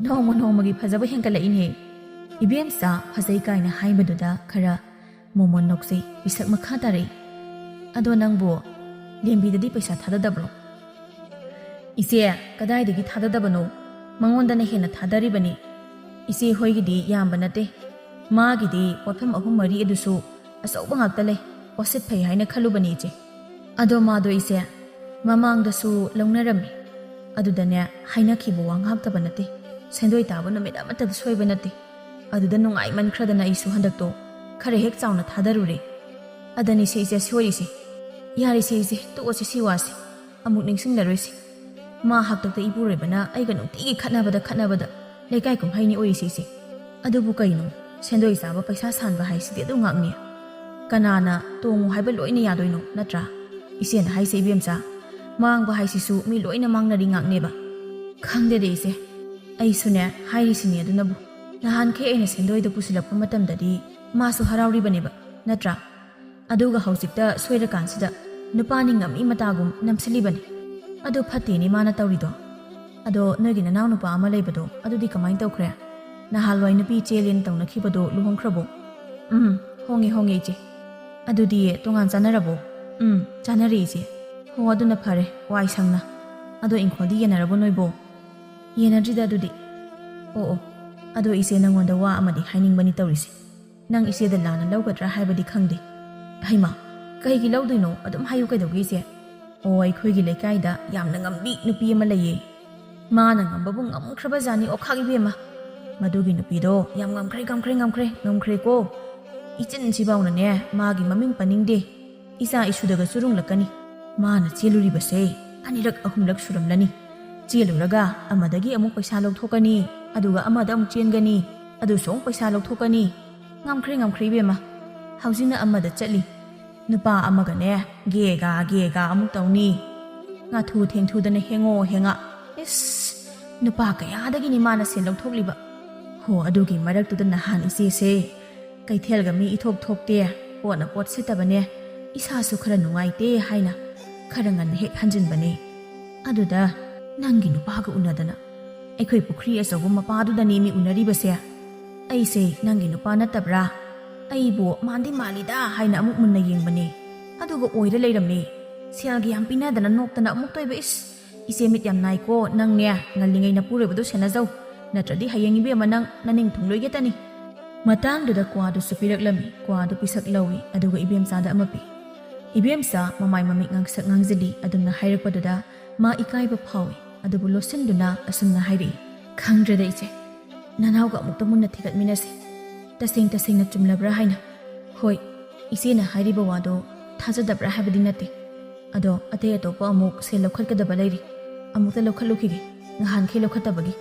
ꯅꯣꯡꯃ ꯅꯣꯡꯃꯒꯤ ꯐꯖꯕ ꯍꯦꯟꯒꯠꯂꯛꯏꯅꯦ. ꯏꯕꯦꯝꯆꯥ ꯐꯖꯩ ꯀꯥꯏꯅ ꯍꯥꯏꯕꯗꯨꯗ ꯈꯔ ꯃꯣꯃꯣꯟ ꯅꯣꯛꯆꯩ. ꯄꯤꯁꯛ ꯃꯈꯥ ꯇꯥꯔꯛꯏ. ꯑꯗꯣ ꯅꯪꯕꯨ ꯂꯦꯝꯕꯤꯗꯗꯤ ꯄꯩꯁా ꯊꯥꯗꯗꯕ꯭ꯔꯣ? ꯏꯆꯦ, ꯀꯗꯥꯏꯗꯒꯤ ꯊꯥꯗꯗꯕꯅꯣ? ꯃꯉꯣꯟꯗꯅ ꯍꯦꯟꯅ ꯊꯥꯗꯔꯤꯕꯅꯤ. ꯏꯆꯦ ꯍꯣꯏꯒꯤꯗꯤ ꯌꯥꯝꯕ ꯅꯠꯇꯦ. ꯃꯥꯒꯤꯗꯤ ꯄꯣꯠꯐꯝ 3-4 ꯑꯗꯨꯁꯨ ꯑꯆꯧꯕ ꯉꯥꯛꯇ ꯂꯩ. ꯄꯣꯠꯁꯤꯠ ꯐꯩ ꯍꯥꯏꯅ ꯈꯜꯂꯨꯕꯅꯤ ꯏꯆꯦ. ꯑꯗꯣ ꯃꯥꯗꯣ ꯏꯆꯦ ꯃꯃꯥꯡꯗꯁꯨ ꯂꯧꯅꯔꯝꯃꯤ. ꯑꯗꯨꯗꯅꯦ ꯍꯥꯏꯅꯈꯤꯕ ꯋꯥ ꯉꯥꯛꯇꯕ ꯅꯠꯇꯦ. ꯁꯦꯟꯗꯣꯏ ꯇꯥꯕ ꯅꯨꯃꯤꯠ ꯑꯃꯠꯇꯗ ꯁꯣꯏꯕ ꯅꯠꯇꯦ. ꯑꯗꯨꯗ ꯅꯨꯡꯉꯥꯏꯃꯟꯈ꯭ꯔꯗꯅ ꯑꯩꯁꯨ ꯍꯟꯗꯛꯇꯣ ꯈꯔ ꯍꯦꯛ ꯆꯥꯎꯅ ꯊꯥꯗꯔꯨꯔꯦ. ꯑꯗꯅꯤ ꯁꯤ ꯏꯆꯦ ꯁꯣꯏꯔꯤꯁꯦ. ꯌꯥꯔꯤꯁꯦ ꯏꯆꯦ, ꯇꯣꯛꯑꯁꯤ ꯁꯤ ꯋꯥꯁꯦ. ꯑꯃꯨꯛ ꯅꯤꯡꯁꯤꯡꯂꯔꯣꯏꯁꯤ. ꯃꯥ ꯍꯥꯛꯇꯛꯇ ꯏꯄꯨꯔꯣꯏꯕꯅ ꯑꯩꯒ ꯅꯨꯡꯇꯤꯒꯤ ꯈꯠꯅꯕꯗ ꯂꯩꯀꯥꯏ ꯀꯨꯝꯍꯩꯅꯤ ꯑꯣꯏꯔꯤꯁꯤ ꯏꯆꯦ. ꯑꯗꯨꯕꯨ ꯀꯩꯅꯣ, ꯁꯦꯟꯗꯣꯏ ꯆꯥꯕ ꯄꯩꯁꯥ ꯁꯥꯟꯕ ꯍꯥꯏꯁꯤꯗꯤ ꯑꯗꯨꯝ ꯉꯥꯛꯅꯤ. ꯀꯅꯥꯅ ꯇꯣꯡꯉꯨ ꯍꯥꯏꯕ ꯂꯣꯏꯅ ꯌꯥꯗꯣꯏꯅꯣ ꯅꯠꯇ꯭ꯔꯥ? ꯏꯆꯦꯅ ꯍꯥꯏꯁꯦ ꯏꯕꯦꯝꯆꯥ, ꯃꯥꯡꯕ ꯍꯥꯏꯁꯤꯁꯨ ꯃꯤ ꯂꯣꯏꯅ ꯃꯥꯡꯅꯔꯤ ꯉꯥꯛꯅꯦꯕ. ꯈꯪꯗꯦꯗ ꯏꯆꯦ, ꯑꯩꯁꯨꯅꯦ ꯍꯥꯏꯔꯤꯁꯤꯅꯦ. ꯑꯗꯨꯅꯕꯨ ꯅꯍꯥꯟꯈꯩ ꯑꯩꯅ ꯁꯦꯟꯗꯣꯏꯗ ꯄꯨꯁꯤꯜꯂꯛꯄ ꯃꯇꯝꯗꯗꯤ ꯃꯥꯁꯨ ꯍꯔꯥꯎꯔꯤꯕꯅꯦꯕ ꯅꯠꯇ꯭ꯔꯥ? ꯑꯗꯨꯒ ꯍꯧꯖꯤꯛꯇ ꯁꯣꯏꯔꯀꯥꯟꯁꯤꯗ ꯅꯨꯄꯥꯅꯤ ꯉꯝꯃꯤ ꯃꯇꯥꯒꯨꯝ ꯅꯝꯁꯤꯜꯂꯤꯕꯅꯤ. ꯑꯗꯨ ꯐꯠꯇꯦꯅꯦ ꯃꯥꯅ ꯇꯧꯔꯤꯗꯣ. ꯑꯗꯣ ꯅꯣꯏꯒꯤ ꯅꯅꯥꯎ ꯅꯨꯄꯥ ꯑꯃ ꯂꯩꯕꯗꯣ ꯑꯗꯨꯗꯤ ꯀꯃꯥꯏꯅ ꯇꯧꯈ꯭ꯔꯦ? ꯅꯍꯥꯟꯋꯥꯏ ꯅꯨꯄꯤ ꯆꯦꯜꯂꯦꯅ ꯇꯧꯅꯈꯤꯕꯗꯣ ꯂꯨꯍꯣꯡꯈ꯭ꯔꯕꯣ? ꯍꯣꯡꯉꯦ ꯏꯆꯦ. ꯑꯗꯨꯗꯤ ꯇꯣꯉꯥꯟ ꯆꯥꯅꯔꯕꯣ? ꯆꯥꯅꯔꯦ ꯏꯆꯦ. ꯍꯣ ꯑꯗꯨꯅ ꯐꯔꯦ, ꯋꯥꯏ ꯁꯪꯅ. ꯑꯗꯣ ꯏꯪꯈꯣꯜꯗꯤ ꯌꯦꯟꯅꯔꯕꯣ ꯅꯣꯏꯕꯣ? ꯌꯦꯟꯅꯗ꯭ꯔꯤꯗ ꯑꯗꯨꯗꯤ. ꯑꯣ ꯑꯗꯣ ꯏꯆꯦ ꯅꯪꯉꯣꯟꯗ ꯋꯥ ꯑꯃꯗꯤ ꯍꯥꯏꯅꯤꯡꯕꯅꯤ ꯇꯧꯔꯤꯁꯦ. ꯅꯪ ꯏꯆꯦꯗ ꯂꯥꯟꯅ ꯂꯧꯒꯗ꯭ꯔꯥ ꯍꯥꯏꯕꯗꯤ ꯈꯪꯗꯦ. ꯍꯩꯃꯥ, ꯀꯩꯒꯤ ꯂꯧꯗꯣꯏꯅꯣ? ꯑꯗꯨꯝ ꯍꯥꯏꯌꯨ ꯀꯩꯗꯧꯒꯦ ꯏꯆꯦ? ꯑꯣ ꯑꯩꯈꯣꯏꯒꯤ ꯂꯩꯀꯥꯏꯗ ꯌꯥꯝꯅ ꯉꯝꯕꯤ ꯅꯨꯄꯤ ꯑꯃ ꯂꯩꯌꯦ. ꯃꯥꯅ ꯉꯝꯕꯕꯨ ꯉꯝꯈ꯭ꯔꯕꯖꯥꯅꯤ ꯑꯣꯈꯥꯛ ꯏꯕꯦꯝꯃ. ꯃꯗꯨꯒꯤ ꯅꯨꯄꯤꯗꯣ ꯌꯥꯝ ꯉꯝꯈ꯭ꯔꯦꯀꯣ. ꯏꯆꯤꯟꯁꯤꯐꯥꯎꯅꯅꯦ ꯃꯥꯒꯤ ꯃꯃꯤꯡ ꯄꯟꯅꯤꯡꯗꯦ. ꯏꯆꯥ ꯏꯁꯨꯗꯒ ꯆꯨꯔꯨꯡꯂꯛꯀꯅꯤ. ꯃꯥꯅ ꯆꯦꯜꯂꯨꯔꯤꯕꯁꯦ 2-3 ꯁꯨꯔꯝꯂꯅꯤ. ꯆꯦꯜꯂꯨꯔꯒ ꯑꯃꯗꯒꯤ ꯑꯃꯨꯛ ꯄꯩꯁా ꯂꯧꯊꯣꯛꯀꯅꯤ, ꯑꯗꯨꯒ ꯑꯃꯗ ꯑꯃꯨꯛ ꯆꯦꯟꯒꯅꯤ, ꯑꯗꯨꯁꯨ ꯑꯃꯨꯛ ꯄꯩꯁꯥ ꯂꯧꯊꯣꯛꯀꯅꯤ. ꯉꯝꯈ꯭ꯔꯦ ꯏꯕꯦꯝꯃ. ꯍꯧꯖꯤꯛꯅ ꯑꯃꯗ ꯆꯠꯂꯤ. ꯅꯨꯄꯥ ꯑꯃꯒꯅꯦ ꯒꯦꯒꯥ ꯑꯃꯨꯛ ꯇꯧꯅꯤ. ꯉꯥꯊꯨ ꯊꯦꯡꯊꯨꯗꯅ ꯍꯦꯡꯉꯥ. ꯏꯁ, ꯅꯨꯄꯥ ꯀꯌꯥꯗꯒꯤꯅꯤ ꯃꯥꯅ ꯁꯦꯜ ꯂꯧꯊꯣꯛꯂꯤꯕ. ꯍꯣ ꯑꯗꯨꯒꯤ ꯃꯔꯛꯇꯨꯗ ꯅꯍꯥꯟ ꯏꯆꯦꯁꯦ ꯀꯩꯊꯦꯜꯒ ꯃꯤ ꯏꯊꯣꯛ ꯊꯣꯛꯇꯦ, ꯄꯣꯠꯅ ꯄꯣꯠ ꯁꯤꯠꯇꯕꯅꯦ, ꯏꯁꯥꯁꯨꯈꯔ ꯅꯨꯡꯉꯥꯏꯇꯦ ꯍꯥꯏꯅ ꯈꯔ ꯉꯟꯅ ꯍꯦꯛ ꯍꯟꯖꯤꯟꯕꯅꯦ. ꯑꯗꯨꯗ ꯅꯪꯒꯤ ꯅꯨꯄꯥꯒ ꯎꯅꯗꯅ ꯑꯩꯈꯣꯏ ꯄꯨꯈ꯭ꯔꯤ ꯑꯆꯧꯕ ꯃꯄꯥꯗꯨꯗꯅꯤ ꯃꯤ ꯎꯅꯔꯤꯕꯁꯦ. ꯑꯩꯁꯦ ꯅꯪꯒꯤ ꯅꯨꯄꯥ ꯅꯠꯇꯕ꯭ꯔꯥ, ꯑꯩꯕꯨ ꯃꯥꯟꯗꯤ ꯃꯥꯜꯂꯤꯗ ꯍꯥꯏꯅ ꯑꯃꯨꯛ ꯃꯨꯟꯅ ꯌꯦꯡꯕꯅꯦ. ꯑꯗꯨꯒ ꯑꯣꯏꯔ ꯂꯩꯔꯝꯃꯦ. ꯁꯦꯜꯒꯤ ꯌꯥꯝ ꯄꯤꯅꯗꯅ ꯅꯣꯛꯇꯅ ꯑꯃꯨꯛ ꯇꯣꯏꯕ. ꯏꯆꯦ ꯃꯤꯠ ꯌꯥꯝ ꯅꯥꯏꯀꯣ. ꯅꯪꯅꯦ ꯉꯜꯂꯤꯉꯩ ꯅꯄꯨꯔꯣꯏꯕꯗꯣ ꯁꯦꯟꯅꯖꯧ, ꯅꯠꯇ꯭ꯔꯗꯤ ꯍꯌꯦꯡ ꯏꯕꯦꯝꯃ ꯅꯪ ꯅꯅꯤꯡ ꯊꯨꯡꯂꯣꯏꯒꯦꯇꯅꯤ. ꯃꯇꯥꯡꯗꯨꯗ ꯀ꯭ꯋꯥꯗꯨꯁꯨ ꯄꯤꯔꯛꯂꯝꯃꯤ. ꯀ꯭ꯋꯥꯗꯨ ꯄꯤꯁꯛ ꯂꯧꯏ, ꯑꯗꯨꯒ ꯏꯕꯦꯝꯆꯥꯗ ꯑꯃ ꯄꯤ. ꯏꯕꯦꯝꯆꯥ ꯃꯃꯥꯏ ꯃꯃꯤꯠ ꯉꯥꯡꯁꯛ ꯉꯥꯡꯖꯤꯜꯂꯤ. ꯑꯗꯨꯝꯅ ꯍꯥꯏꯔꯛꯄꯗꯨꯗ ꯃꯥ ꯏꯀꯥꯏꯕ ꯐꯥꯎꯏ. ꯑꯗꯨꯕꯨ ꯂꯣꯠꯁꯤꯟꯗꯨꯅ ꯑꯁꯨꯝꯅ ꯍꯥꯏꯔꯛꯏ. ꯈꯪꯗ꯭ꯔꯦꯗ ꯏꯆꯦ, ꯅꯅꯥꯎꯒ ꯑꯃꯨꯛꯇ ꯃꯨꯟꯅ ꯊꯤꯒꯠꯃꯤꯟꯅꯁꯤ ꯇꯁꯦꯡꯅ ꯆꯨꯝꯂꯕ꯭ꯔꯥ ꯍꯥꯏꯅ ꯍꯣꯏ ꯏꯆꯦꯅ ꯍꯥꯏꯔꯤꯕ ꯋꯥꯗꯣ ꯊꯥꯖꯗꯕ꯭ꯔꯥ ꯍꯥꯏꯕꯗꯤ ꯅꯠꯇꯦ ꯑꯗꯣ ꯑꯇꯩ ꯑꯇꯣꯞꯄ ꯑꯃꯨꯛ ꯁꯦꯜ ꯂꯧꯈꯠꯀꯗꯕ ꯂꯩꯔꯤ ꯑꯃꯨꯛꯇ ꯂꯧꯈꯠꯂꯨꯈꯤꯒꯦ ꯅꯍꯥꯟꯈꯩ ꯂꯧꯈꯠꯇꯕꯒꯤ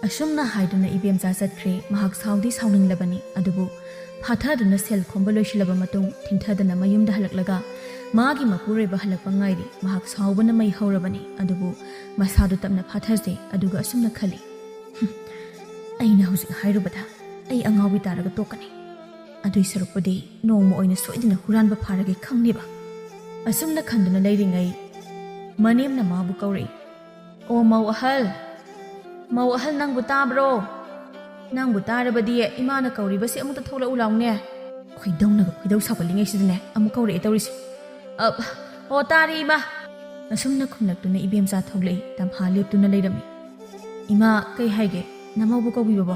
ꯑꯁꯨꯝꯅ ꯍꯥꯏꯗꯨꯅ ꯏꯕꯦꯝꯆꯥ ꯆꯠꯈ꯭ꯔꯦ ꯃꯍꯥꯛ ꯁꯥꯎꯗꯤ ꯁꯥꯎꯅꯤꯡꯂꯕꯅꯤ ꯑꯗꯨꯕꯨ ꯐꯥꯊꯗꯨꯅ ꯁꯦꯜ ꯈꯣꯝꯕ ꯂꯣꯏꯁꯤꯜꯂꯕ ꯃꯇꯨꯡ ꯊꯤꯟꯊꯗꯅ ꯃꯌꯨꯝꯗ ꯍꯜꯂꯛꯂꯒ ꯃꯥꯒꯤ ꯃꯄꯨꯔꯣꯏꯕ ꯍꯜꯂꯛꯄ ꯉꯥꯏꯔꯤ ꯃꯍꯥꯛ ꯁꯥꯎꯕꯅ ꯃꯩ ꯍꯧꯔꯕꯅꯤ ꯑꯗꯨꯕꯨ ꯃꯁꯥꯗꯨ ꯇꯞꯅ ꯐꯥꯊꯖꯦ ꯑꯗꯨꯒ ꯑꯁꯨꯝꯅ ꯈꯜꯂꯤ ꯑꯩꯅ ꯍꯧꯖꯤꯛ ꯍꯥꯏꯔꯨꯕꯗ ꯑꯩ ꯑꯉꯥꯎꯕꯤ ꯇꯥꯔꯒ ꯇꯣꯛꯀꯅꯤ ꯑꯗꯨꯏ ꯁꯔꯨꯛꯄꯨꯗꯤ ꯅꯣꯡꯃ ꯑꯣꯏꯅ ꯁꯣꯏꯗꯅ ꯍꯨꯔꯥꯟꯕ ꯐꯥꯔꯒꯦ ꯈꯪꯅꯦꯕ ꯑꯁꯨꯝꯅ ꯈꯟꯗꯨꯅ ꯂꯩꯔꯤꯉꯩ ꯃꯅꯦꯝꯅ ꯃꯥꯕꯨ ꯀꯧꯔꯛꯏ ꯑꯣ ꯃꯧ ꯑꯍꯜ ꯅꯪꯕꯨ ꯇꯥꯕ꯭ꯔꯣ ꯅꯪꯕꯨ ꯇꯥꯔꯕꯗꯤ ꯏꯃꯥꯅ ꯀꯧꯔꯤꯕꯁꯤ ꯑꯃꯨꯛꯇ ꯊꯣꯛꯂꯛꯎ ꯂꯥꯎꯅꯦ ꯈꯣꯏꯗꯧ ꯁꯥꯎꯒꯠꯂꯤꯉꯩꯁꯤꯗꯅꯦ ꯑꯃꯨꯛ ꯀꯧꯔꯛꯑꯦ ꯇꯧꯔꯤꯁꯦ ꯑꯣ ꯇꯥꯔꯤ ꯏꯃꯥ ꯑꯁꯨꯝꯅ ꯈꯨꯝꯂꯛꯇꯨꯅ ꯏꯕꯦꯝꯆꯥ ꯊꯣꯛꯂꯛꯏ ꯇꯝꯐꯥ ꯂꯦꯞꯇꯨꯅ ꯂꯩꯔꯝꯃꯤ ꯏꯃꯥ ꯀꯩ ꯍꯥꯏꯒꯦ ꯅꯃꯧꯕꯨ ꯀꯧꯕꯤꯕꯕꯣ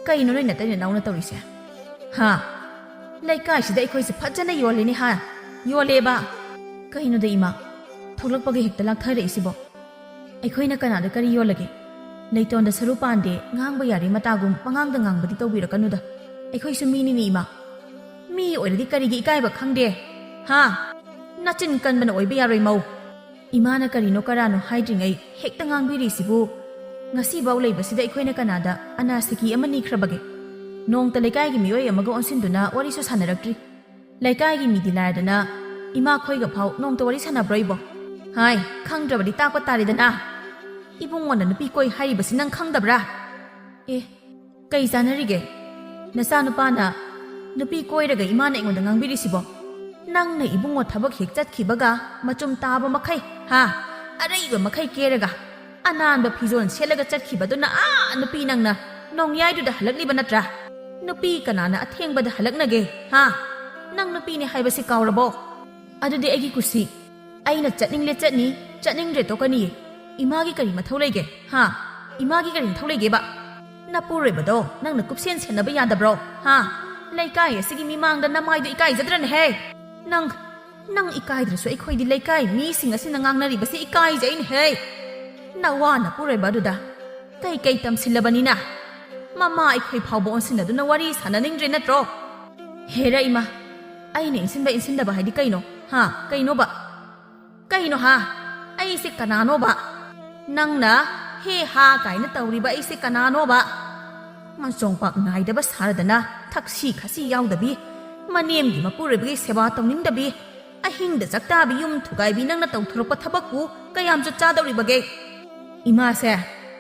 ꯀꯩꯅꯣ ꯅꯣꯏ ꯅꯇꯩ ꯅꯅꯥꯎꯅ ꯇꯧꯔꯤꯁꯦ ꯍꯥ ꯂꯩꯀꯥꯏꯁꯤꯗ ꯑꯩꯈꯣꯏꯁꯦ ꯐꯖꯅ ꯌꯣꯜꯂꯤꯅꯤ ꯍꯥ ꯌꯣꯜꯂꯦꯕ ꯀꯩꯅꯣꯗ ꯏꯃꯥ ꯊꯣꯛꯂꯛꯄꯒ ꯍꯦꯛꯇ ꯂꯥꯛꯊꯔꯛꯏꯁꯤꯕꯣ ꯑꯩꯈꯣꯏꯅ ꯀꯅꯥꯗ ꯀꯔꯤ ꯌꯣꯜꯂꯒꯦ ꯂꯩꯇꯣꯟꯗ ꯁꯔꯨ ꯄꯥꯟꯗꯦ ꯉꯥꯡꯕ ꯌꯥꯔꯦ ꯃꯇꯥꯒꯨꯝ ꯄꯉꯥꯡꯗ ꯉꯥꯡꯕꯗꯤ ꯇꯧꯕꯤꯔꯛꯀꯅꯨꯗ ꯑꯩꯈꯣꯏꯁꯨ ꯃꯤꯅꯤꯅꯤ ꯏꯃꯥ ꯃꯤ ꯑꯣꯏꯔꯗꯤ ꯀꯔꯤꯒꯤ ꯏꯀꯥꯏꯕ ꯈꯪꯗꯦ ꯍꯥ ꯅꯆꯤꯟ ꯀꯟꯕꯅ ꯑꯣꯏꯕ ꯌꯥꯔꯣꯏ ꯃꯧ ꯏꯃꯥꯅ ꯀꯔꯤꯅꯣ ꯀꯔꯥꯅꯣ ꯍꯥꯏꯗ꯭ꯔꯤꯉꯩ ꯍꯦꯛꯇ ꯉꯥꯡꯕꯤꯔꯤꯁꯤꯕꯨ ꯉꯁꯤꯐꯥꯎ ꯂꯩꯕꯁꯤꯗ ꯑꯩꯈꯣꯏꯅ ꯀꯅꯥꯗ ꯑꯅꯥꯁꯤꯀꯤ ꯑꯃ ꯅꯤꯈ꯭ꯔꯕꯒꯦ ꯅꯣꯡꯇ ꯂꯩꯀꯥꯏꯒꯤ ꯃꯤꯑꯣꯏ ꯑꯃꯒ ꯑꯣꯟꯁꯤꯟꯗꯨꯅ ꯋꯥꯔꯤꯁꯨ ꯁꯥꯟꯅꯔꯛꯇ꯭ꯔꯤ ꯂꯩꯀꯥꯏꯒꯤ ꯃꯤꯗꯤ ꯂꯥꯏꯔꯗꯅ ꯏꯃꯥꯈꯣꯏꯒ ꯐꯥꯎ ꯅꯣꯡꯇ ꯋꯥꯔꯤ ꯁꯥꯟꯅꯕ꯭ꯔꯣ ꯏꯕꯣ ꯍꯥꯏ ꯈꯪꯗ꯭ꯔꯕꯗꯤ ꯇꯥꯛꯄ ꯇꯥꯔꯦꯗꯅ ꯏꯕꯨꯡꯉꯣꯟꯅ ꯅꯨꯄꯤ ꯀꯣꯏ ꯍꯥꯏꯔꯤꯕꯁꯤ ꯅꯪ ꯈꯪꯗꯕ꯭ꯔꯥ ꯑꯦ ꯀꯩ ꯆꯥꯅꯔꯤꯒꯦ ꯅꯆꯥꯅꯨꯄꯥꯅ ꯅꯨꯄꯤ ꯀꯣꯏꯔꯒ ꯏꯃꯥꯅ ꯑꯩꯉꯣꯟꯗ ꯉꯥꯡꯕꯤꯔꯤꯁꯤꯕꯣ ꯅꯪꯅ ꯏꯕꯨꯡꯉꯣ ꯊꯕꯛ ꯍꯦꯛ ꯆꯠꯈꯤꯕꯒ ꯃꯆꯨꯝ ꯇꯥꯕ ꯃꯈꯩ ꯍꯥ ꯑꯔꯩꯕ ꯃꯈꯩ ꯀꯦꯔꯒ ꯑꯅꯥꯟꯕ ꯐꯤꯖꯣꯜ ꯁꯦꯠꯂꯒ ꯆꯠꯈꯤꯕꯗꯨꯅ ꯅꯨꯄꯤ ꯅꯪꯅ ꯅꯣꯡꯌꯥꯏꯗꯨꯗ ꯍꯜꯂꯛꯂꯤꯕ ꯅꯠꯇ꯭ꯔꯥ ꯅꯨꯄꯤ ꯀꯅꯥꯅ ꯑꯊꯦꯡꯕꯗ ꯍꯜꯂꯛꯅꯒꯦ ꯍꯥ ꯅꯪ ꯅꯨꯄꯤꯅꯦ ꯍꯥꯏꯕꯁꯤ ꯀꯥꯎꯔꯕꯣ ꯑꯗꯨꯗꯤ ꯑꯩꯒꯤ ꯀꯨꯁꯤ ꯑꯩꯅ ꯆꯠꯅꯤꯡꯂꯦ ꯆꯠꯅꯤ ꯆꯠꯅꯤꯡꯗ꯭ꯔꯦ ꯇꯣꯛꯀꯅꯤꯌꯦ ꯏꯃꯥꯒꯤ ꯀꯔꯤ ꯃꯊꯧ ꯂꯩꯒꯦ ꯍꯥ ꯏꯃꯥꯒꯤ ꯀꯔꯤ ꯃꯊꯧ ꯂꯩꯒꯦꯕ ꯅꯄꯨꯔꯣꯏꯕꯗꯣ ꯅꯪꯅ ꯀꯨꯞꯁꯦꯟ ꯁꯦꯟꯅꯕ ꯌꯥꯗꯕ꯭ꯔꯣ ꯍꯥ ꯂꯩꯀꯥꯏ ꯑꯁꯤꯒꯤ ꯃꯤꯃꯥꯡꯗ ꯅꯃꯥꯏꯗꯣ ꯏꯀꯥꯏꯖꯗ꯭ꯔꯅꯦꯍꯦ ꯅꯪ ꯏꯀꯥꯏꯗ꯭ꯔꯁꯨ ꯑꯩꯈꯣꯏꯗꯤ ꯂꯩꯀꯥꯏ ꯃꯤꯁꯤꯡ ꯑꯁꯤꯅ ꯉꯥꯡꯅꯔꯤꯕꯁꯤ ꯏꯀꯥꯏꯖꯩꯅꯦꯍꯦ ꯅꯋꯥ ꯅꯄꯨꯔꯣꯏꯕ ꯑꯗꯨꯗ ꯀꯩ ꯇꯝꯁꯤꯜꯂꯕꯅꯤꯅ ꯃꯃꯥ ꯑꯩꯈꯣꯏ ꯐꯥꯎꯕ ꯑꯣꯟꯁꯤꯟꯅꯗꯨꯅ ꯋꯥꯔꯤ ꯁꯥꯟꯅꯅꯤꯡꯗ꯭ꯔꯦ ꯅꯠꯇ꯭ꯔꯣ ꯍꯦꯔ ꯏꯃꯥ ꯑꯩꯅ ꯏꯟꯁꯤꯟꯗꯕ ꯍꯥꯏꯗꯤ ꯀꯩꯅꯣ ꯍꯥ ꯀꯩꯅꯣꯕ ꯀꯩꯅꯣ ꯍꯥ ꯑꯩꯁꯦ ꯀꯅꯥꯅꯣꯕ ꯅꯪꯅ ꯍꯦ ꯍꯥ ꯀꯥꯏꯅ ꯇꯧꯔꯤꯕ ꯑꯩꯁꯦ ꯀꯅꯥꯅꯣꯕ ꯃꯆꯣꯡꯄꯥꯛ ꯅꯥꯏꯗꯕ ꯁꯥꯔꯗꯅ ꯊꯛꯁꯤ ꯈꯥꯁꯤ ꯌꯥꯎꯗꯕꯤ ꯃꯅꯦꯝꯒꯤ ꯃꯄꯨꯔꯣꯏꯕꯒꯤ ꯁꯦꯕꯥ ꯇꯧꯅꯤꯡꯗꯕꯤ ꯑꯍꯤꯡꯗ ꯆꯥꯛꯇꯥꯕꯤ ꯌꯨꯝ ꯊꯨꯒꯥꯏꯕꯤ ꯅꯪꯅ ꯇꯧꯊꯣꯔꯛꯄ ꯊꯕꯛꯄꯨ ꯀꯌꯥꯝ ꯆꯨꯠ ꯆꯥꯗꯧꯔꯤꯕꯒꯦ ꯏꯃꯥꯁꯦ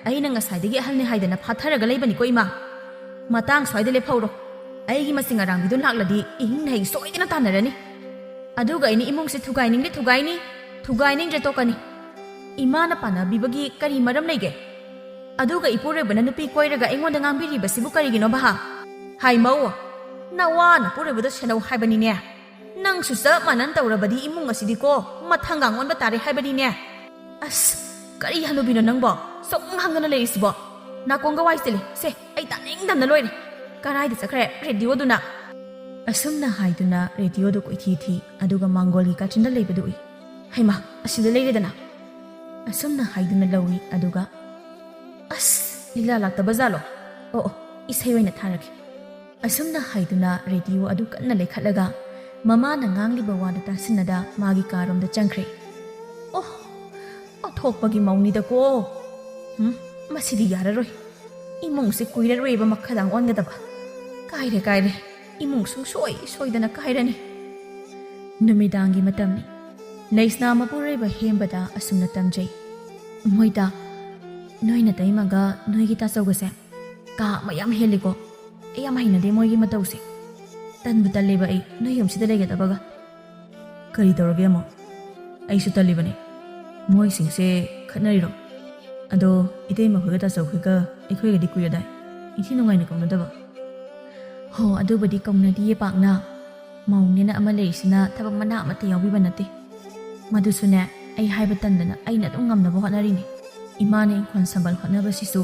ꯑꯩꯅ ꯉꯁꯥꯏꯗꯒꯤ ꯑꯍꯜꯅꯤ ꯍꯥꯏꯗꯅ ꯐꯥꯊꯔꯒ ꯂꯩꯕꯅꯤꯀꯣ ꯏꯃꯥ ꯃꯇꯥꯡ ꯁ꯭ꯋꯥꯏꯗ ꯂꯦꯞꯍꯧꯔꯣ ꯑꯩꯒꯤ ꯃꯁꯤꯡ ꯑꯔꯥꯡꯕꯤꯗꯨ ꯂꯥꯛꯂꯗꯤ ꯏꯍꯤꯡ ꯅꯍꯩ ꯁꯣꯏꯗꯅ ꯇꯥꯟꯅꯔꯅꯤ ꯑꯗꯨꯒ ꯑꯩꯅ ꯏꯃꯨꯡꯁꯦ ꯊꯨꯒꯥꯏꯅꯤꯡꯗ꯭ꯔꯦ ꯇꯣꯛꯀꯅꯤ ꯏꯃꯥꯅ ꯄꯥꯟꯅꯕꯤꯕꯒꯤ ꯀꯔꯤ ꯃꯔꯝ ꯂꯩꯒꯦ ꯑꯗꯨꯒ ꯏꯄꯨꯔꯣꯏꯕꯅ ꯅꯨꯄꯤ ꯀꯣꯏꯔꯒ ꯑꯩꯉꯣꯟꯗ ꯉꯥꯡꯕꯤꯔꯤꯕꯁꯤꯕꯨ ꯀꯔꯤꯒꯤꯅꯣ ꯕꯍꯥ ꯍꯥꯏꯃꯧ ꯅꯋꯥ ꯅꯄꯨꯔꯣꯏꯕꯗꯣ ꯁꯦꯟꯅꯧ ꯍꯥꯏꯕꯅꯤꯅꯦ ꯅꯪꯁꯨ ꯆꯞ ꯃꯥꯟꯅꯅ ꯇꯧꯔꯕꯗꯤ ꯏꯃꯨꯡ ꯑꯁꯤꯗꯤꯀꯣ ꯃꯊꯪꯒꯥꯡ ꯑꯣꯟꯕ ꯇꯥꯔꯦ ꯍꯥꯏꯕꯅꯤꯅꯦ ꯑꯁ ꯀꯔꯤ ꯍꯅꯨꯕꯤꯅꯣ ꯅꯪꯕꯣ ꯁꯨꯝ ꯍꯪꯒꯅ ꯂꯩꯔꯤꯁꯤꯕꯣ ꯅꯥꯀꯣꯡꯒ ꯋꯥꯏ ꯆꯤꯜꯂꯤ ꯁꯦ ꯑꯩ ꯇꯥꯅꯤꯡꯗꯅ ꯂꯣꯏꯔꯦ ꯀꯔꯥꯏꯗ ꯆꯠꯈ꯭ꯔꯦ ꯔꯦꯗꯤꯑꯣꯗꯨꯅ ꯑꯁꯨꯝꯅ ꯍꯥꯏꯗꯨꯅ ꯔꯦꯗꯤꯑꯣꯗꯨ ꯀꯣꯏꯊꯤ ꯑꯗꯨꯒ ꯃꯥꯡꯒꯣꯜꯒꯤ ꯀꯥꯆꯤꯟꯗ ꯂꯩꯕꯗꯨ ꯎꯏ ꯍꯩꯃꯥ ꯑꯁꯤꯗ ꯂꯩꯔꯦꯗꯅ ꯑꯁꯨꯝꯅ ꯍꯥꯏꯗꯨꯅ ꯂꯧꯏ ꯑꯗꯨꯒ ꯑꯁ ꯂꯤꯂꯥ ꯂꯥꯛꯇꯕ ꯖꯥꯠꯂꯣ ꯑꯣ ꯏꯁꯩ ꯑꯣꯏꯅ ꯊꯥꯔꯒꯦ ꯑꯁꯨꯝꯅ ꯍꯥꯏꯗꯨꯅ ꯔꯦꯗꯤꯑꯣ ꯑꯗꯨ ꯀꯟꯅ ꯂꯩꯈꯠꯂꯒ ꯃꯃꯥꯅ ꯉꯥꯡꯂꯤꯕ ꯋꯥꯗꯨ ꯇꯥꯁꯤꯟꯅꯗ ꯃꯥꯒꯤ ꯀꯥꯔꯣꯝꯗ ꯆꯪꯈ꯭ꯔꯦ ꯑꯣꯊꯣꯛꯄꯒꯤ ꯃꯧꯅꯤꯗꯀꯣ ꯃꯁꯤꯗꯤ ꯌꯥꯔꯔꯣꯏ ꯏꯃꯨꯡꯁꯦ ꯀꯨꯏꯔꯔꯣꯏꯕ ꯃꯈꯥꯗꯥꯡ ꯑꯣꯟꯒꯗꯕ ꯀꯥꯏꯔꯦ ꯏꯃꯨꯡ ꯁꯣꯏꯗꯅ ꯀꯥꯏꯔꯅꯤ ꯅꯨꯃꯤꯗꯥꯡꯒꯤ ꯃꯇꯝꯅꯤ ꯂꯩꯁꯅꯥ ꯃꯄꯨꯔꯣꯏꯕ ꯍꯦꯝꯕꯗ ꯑꯁꯨꯝꯅ ꯇꯝꯖꯩ ꯃꯣꯏꯇꯥ ꯅꯣꯏ ꯅꯇꯩꯃꯒ ꯅꯣꯏꯒꯤ ꯇꯥꯆꯧꯒꯁꯦ ꯀꯥ ꯃꯌꯥꯝ ꯍꯦꯜꯂꯤꯀꯣ ꯑꯩ ꯌꯥꯝ ꯍꯩꯅꯗꯦ ꯃꯣꯏꯒꯤ ꯃꯇꯧꯁꯦ ꯇꯟꯕꯨ ꯇꯜꯂꯦꯕ ꯑꯩ ꯅꯣꯏ ꯌꯨꯝꯁꯤꯗ ꯂꯩꯒꯗꯕꯒ ꯀꯔꯤ ꯇꯧꯔꯒꯦ ꯑꯃꯨꯛ ꯑꯩꯁꯨ ꯇꯜꯂꯤꯕꯅꯤ ꯃꯣꯏꯁꯤꯡꯁꯦ ꯈꯠꯅꯔꯤꯔꯣ ꯑꯗꯣ ꯏꯇꯩꯃꯈꯣꯏꯒ ꯇꯥꯆꯧꯈꯣꯏꯒ ꯑꯩꯈꯣꯏꯒꯗꯤ ꯀꯨꯏꯔꯗꯥꯏ ꯏꯟꯊꯤ ꯅꯨꯡꯉꯥꯏꯅ ꯀꯧꯅꯗꯕ ꯍꯣ ꯑꯗꯨꯕꯨꯗꯤ ꯀꯧꯅꯗꯤꯌꯦ ꯄꯥꯛꯅ ꯃꯧꯅꯦꯅ ꯑꯃ ꯂꯩꯔꯤꯁꯤꯅ ꯊꯕꯛ ꯃꯅꯥ ꯑꯃꯠꯇ ꯌꯥꯎꯕꯤꯕ ꯅꯠꯇꯦ ꯃꯗꯨꯁꯨꯅꯦ ꯑꯩ ꯍꯥꯏꯕ ꯇꯟꯗꯅ ꯑꯩꯅ ꯑꯗꯨꯝ ꯉꯝꯅꯕ ꯍꯣꯠꯅꯔꯤꯅꯤ ꯏꯃꯥꯅ ꯏꯪꯈꯣꯜ ꯁꯝꯕꯜ ꯍꯣꯠꯅꯕꯁꯤꯁꯨ